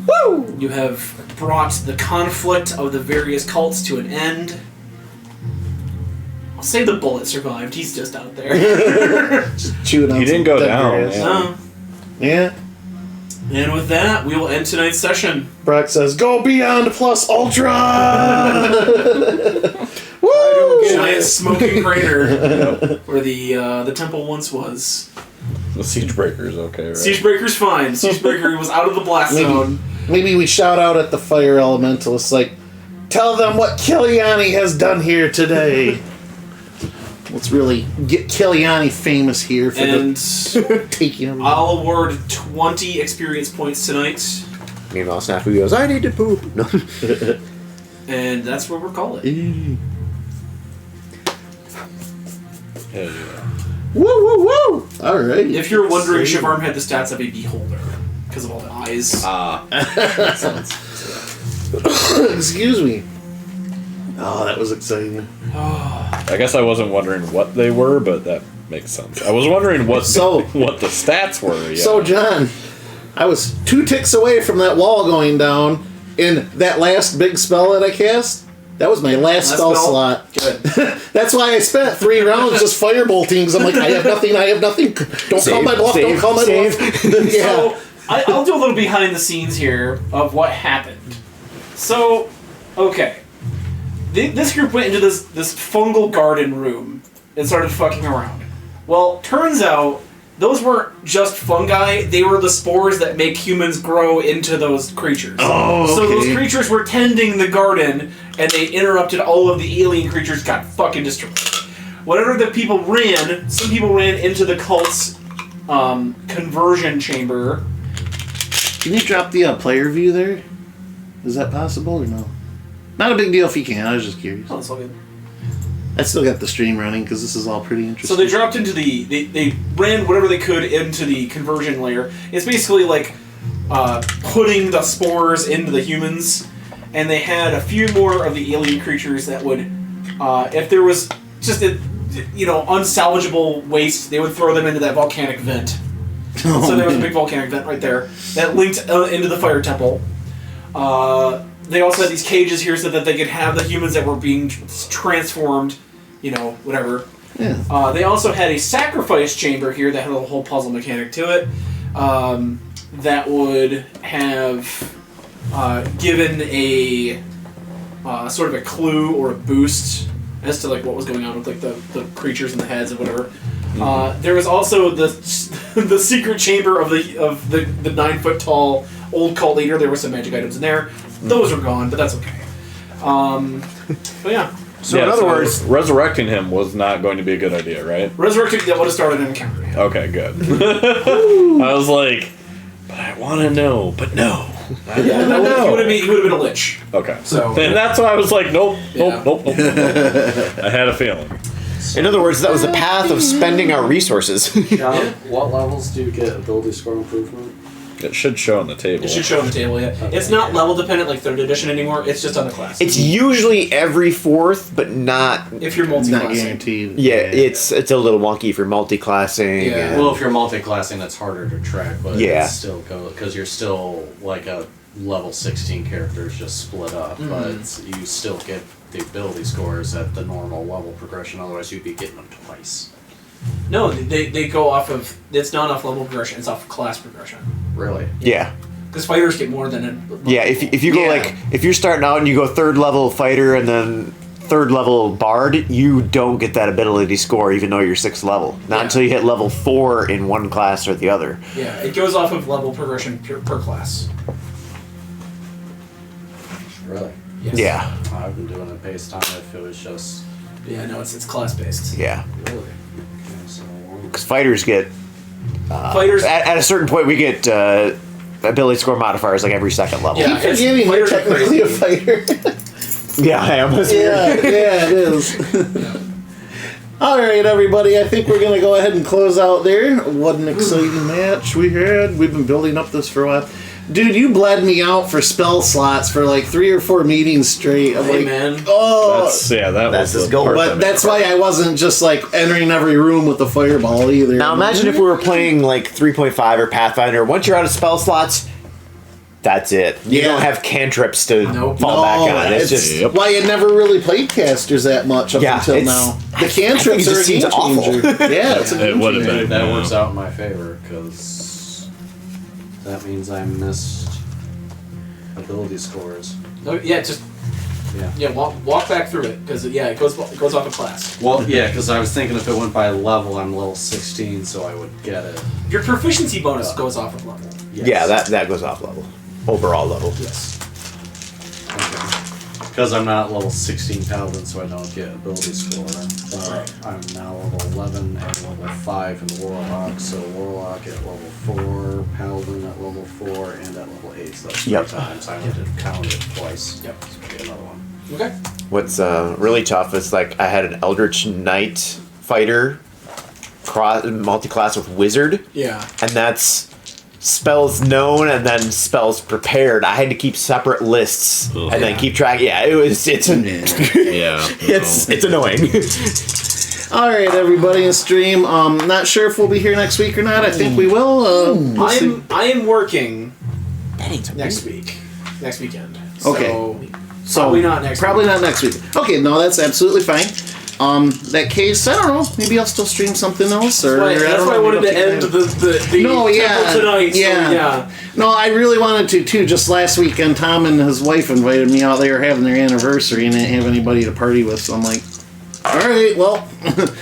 Woo! You have brought the conflict of the various cults to an end. I'll say the bullet survived, he's just out there. Just chewing on He didn't some go dead down, grass. man. Yeah. And with that, we will end tonight's session. Brock says, "Go beyond plus ultra." Woo! Giant smoking crater where the temple once was. The Siegebreaker's okay, right? Siegebreaker's fine. Siegebreaker was out of the blast zone. Maybe we shout out at the fire elementalists, like, tell them what Kiliani has done here today. Let's really get Kiliani famous here for taking him. I'll award 20 experience points tonight. Meanwhile, Snafu goes, I need to poop. No. And that's where we'll call it. Hell yeah. Woo, woo, woo! Alright. If you're wondering, Shivarm had the stats of a beholder because of all the eyes. Excuse me. Oh, that was exciting. I guess I wasn't wondering what they were, but that makes sense. I was wondering what what the stats were. Yeah. So, John, I was 2 ticks away from that wall going down in that last big spell that I cast. That was my last spell slot. Good. That's why I spent 3 rounds just firebolting, because I'm like, I have nothing. Don't call my bluff, don't call my bluff. Yeah. So, I'll do a little behind the scenes here of what happened. So, okay. This group went into this fungal garden room and started fucking around. Well, turns out those weren't just fungi, they were the spores that make humans grow into those creatures. Oh, okay. So those creatures were tending the garden, and they interrupted all of the alien creatures, got fucking destroyed. Whatever the people ran, some people ran into the cult's conversion chamber. Can you drop the player view there? Is that possible or no? Not a big deal if you can, I was just curious. Oh, that's all good. I still got the stream running because this is all pretty interesting. So they dropped into they ran whatever they could into the conversion layer. It's basically like putting the spores into the humans, and they had a few more of the alien creatures that would, if there was just a unsalvageable waste, they would throw them into that volcanic vent. So there was a big volcanic vent right there that linked into the fire temple. They also had these cages here so that they could have the humans that were being transformed, whatever. Yeah. They also had a sacrifice chamber here that had a whole puzzle mechanic to it that would have given a sort of a clue or a boost as to like what was going on with like the creatures and the heads and whatever. There was also the secret chamber of the 9-foot tall old cult leader. There were some magic items in there. Those are gone, but that's okay. But yeah. So in other words, resurrecting him was not going to be a good idea, right? Resurrecting that would have started an encounter. Yeah. Okay, good. I was like, but I want to know, but no. Yeah, he would have been a lich. Okay. So and that's why I was like, nope. I had a feeling. in other words, that was the path of spending our resources. John, what levels do you get ability score improvement? It should show on the table. It should show on the table, yeah. It's not level dependent like 3rd edition anymore, it's just on the class. It's usually every 4th, but not... If you're Not multi-classing. guaranteed. Yeah, it's a little wonky if you're multi-classing. Yeah. and- Well, if you're multi-classing, that's harder to track, but Yeah. it's still because you're still like a level 16 characters just split up, but you still get the ability scores at the normal level progression. Otherwise, you'd be getting them twice. No, they go off of... It's not off level progression, it's off class progression. Really? Yeah. Because fighters get more than a... Yeah, if you go Yeah. if you're starting out and you go 3rd level fighter and then 3rd level bard, you don't get that ability score even though you're 6th level. Not Yeah. until you hit level 4 in one class or the other. Yeah, it goes off of level progression per class. Really? Yes. Yeah. I've been doing it based on if it was just Yeah, no, it's class based. Yeah. really. Okay, so Because fighters get... Fighters... At a certain point, we get ability score modifiers like every 2nd level. Yeah. Keep forgetting you're Fighters are technically a fighter. Yeah, I am. yeah, it is. All right, everybody. I think we're gonna go ahead and close out there. What an exciting match we had. We've been building up this for a while. Dude, you bled me out for spell slots for like 3 or 4 meetings straight. I'm like, man. oh, That's his goal. but that's why I wasn't just like entering every room with a fireball either. Now imagine if we were playing like 3.5 or Pathfinder. Once you're out of spell slots, that's it. You Yeah. don't have cantrips to Nope. fall back on. It's just why I never really played casters that much up until it's- now. The I think it cantrips just are a game seems awful. changer. Yeah, it's a It game would have changer. been. That works out in my favor because that means I missed ability scores. No, yeah, just Yeah. walk back through it because it goes off a class. Well, yeah, because I was thinking if it went by level, I'm level 16, so I would get it. Your proficiency bonus goes off of level. Yes. yeah, that goes off level, overall level. Yes. Because I'm not level 16 paladin, so I don't get ability score. I'm now level 11 and level 5 in warlock, so warlock at level 4, paladin at level 4, and at level 8. So that's 3 Yep. times. I had to count it twice. Yep. So get another one. Okay. What's really tough is like I had an Eldritch Knight fighter multi-class with wizard, Yeah. and that's spells known and then spells prepared. I had to keep separate lists and then keep track. Yeah, it's Yeah. it's annoying. All right, everybody in stream. Not sure if we'll be here next week or not. I think we will. We'll see. I am working next week. Next weekend. Okay. So probably not next Probably week. not next week. Okay, no, that's absolutely fine. That case, I don't know. Maybe I'll still stream something else, or Right, that's why I wanted to end the No, yeah, temple tonight. yeah. So, yeah. No, I really wanted to too. Just last weekend, Tom and his wife invited me out. They were having their anniversary and didn't have anybody to party with. So I'm like, all right, well.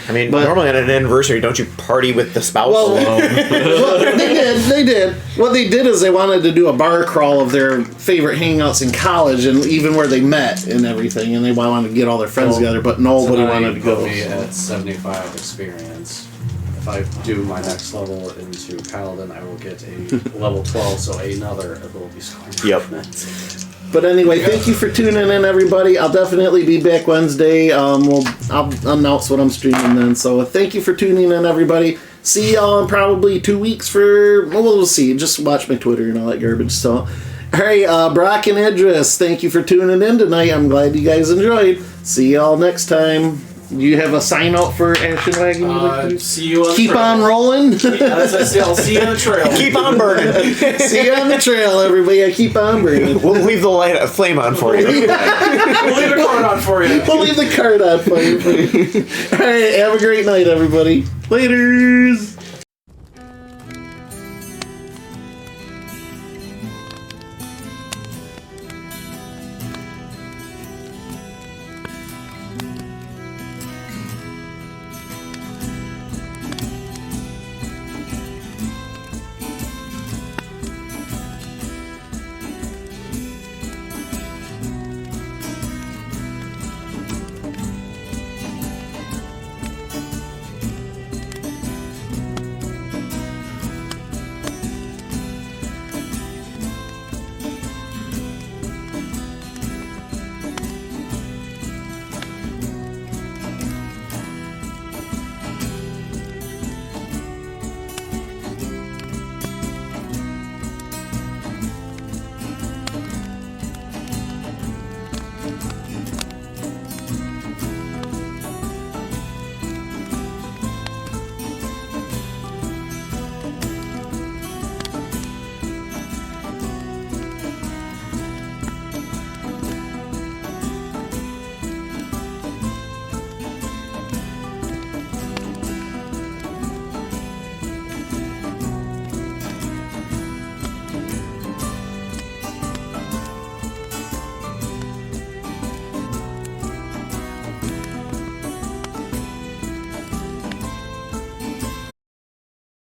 I mean, But- normally on an anniversary, don't you party with the spouse Well, alone? well, they did. What they did is they wanted to do a bar crawl of their favorite hangouts in college and even where they met and everything, and they wanted to get all their friends together, but nobody Tonight wanted to put go. me so. at 75 experience. If I do my next level into paladin, I will get a level 12, so another ability score. Yep. But anyway, thank you for tuning in, everybody. I'll definitely be back Wednesday. I'll announce what I'm streaming then. So thank you for tuning in, everybody. See y'all in probably 2 weeks for. Well, we'll see. Just watch my Twitter and all that garbage. So, all right, Brock and Idris, thank you for tuning in tonight. I'm glad you guys enjoyed. See y'all next time. Do you have a sign out for Ashen Wagon? you'd like to do? See you on Keep the trail. on rolling. As I say, I'll see you on the trail. Keep on burning. See you on the trail, everybody. I keep on burning. We'll leave the flame on for you. We'll leave a card on for you. We'll leave the card on for you. All right, have a great night, everybody. Laters.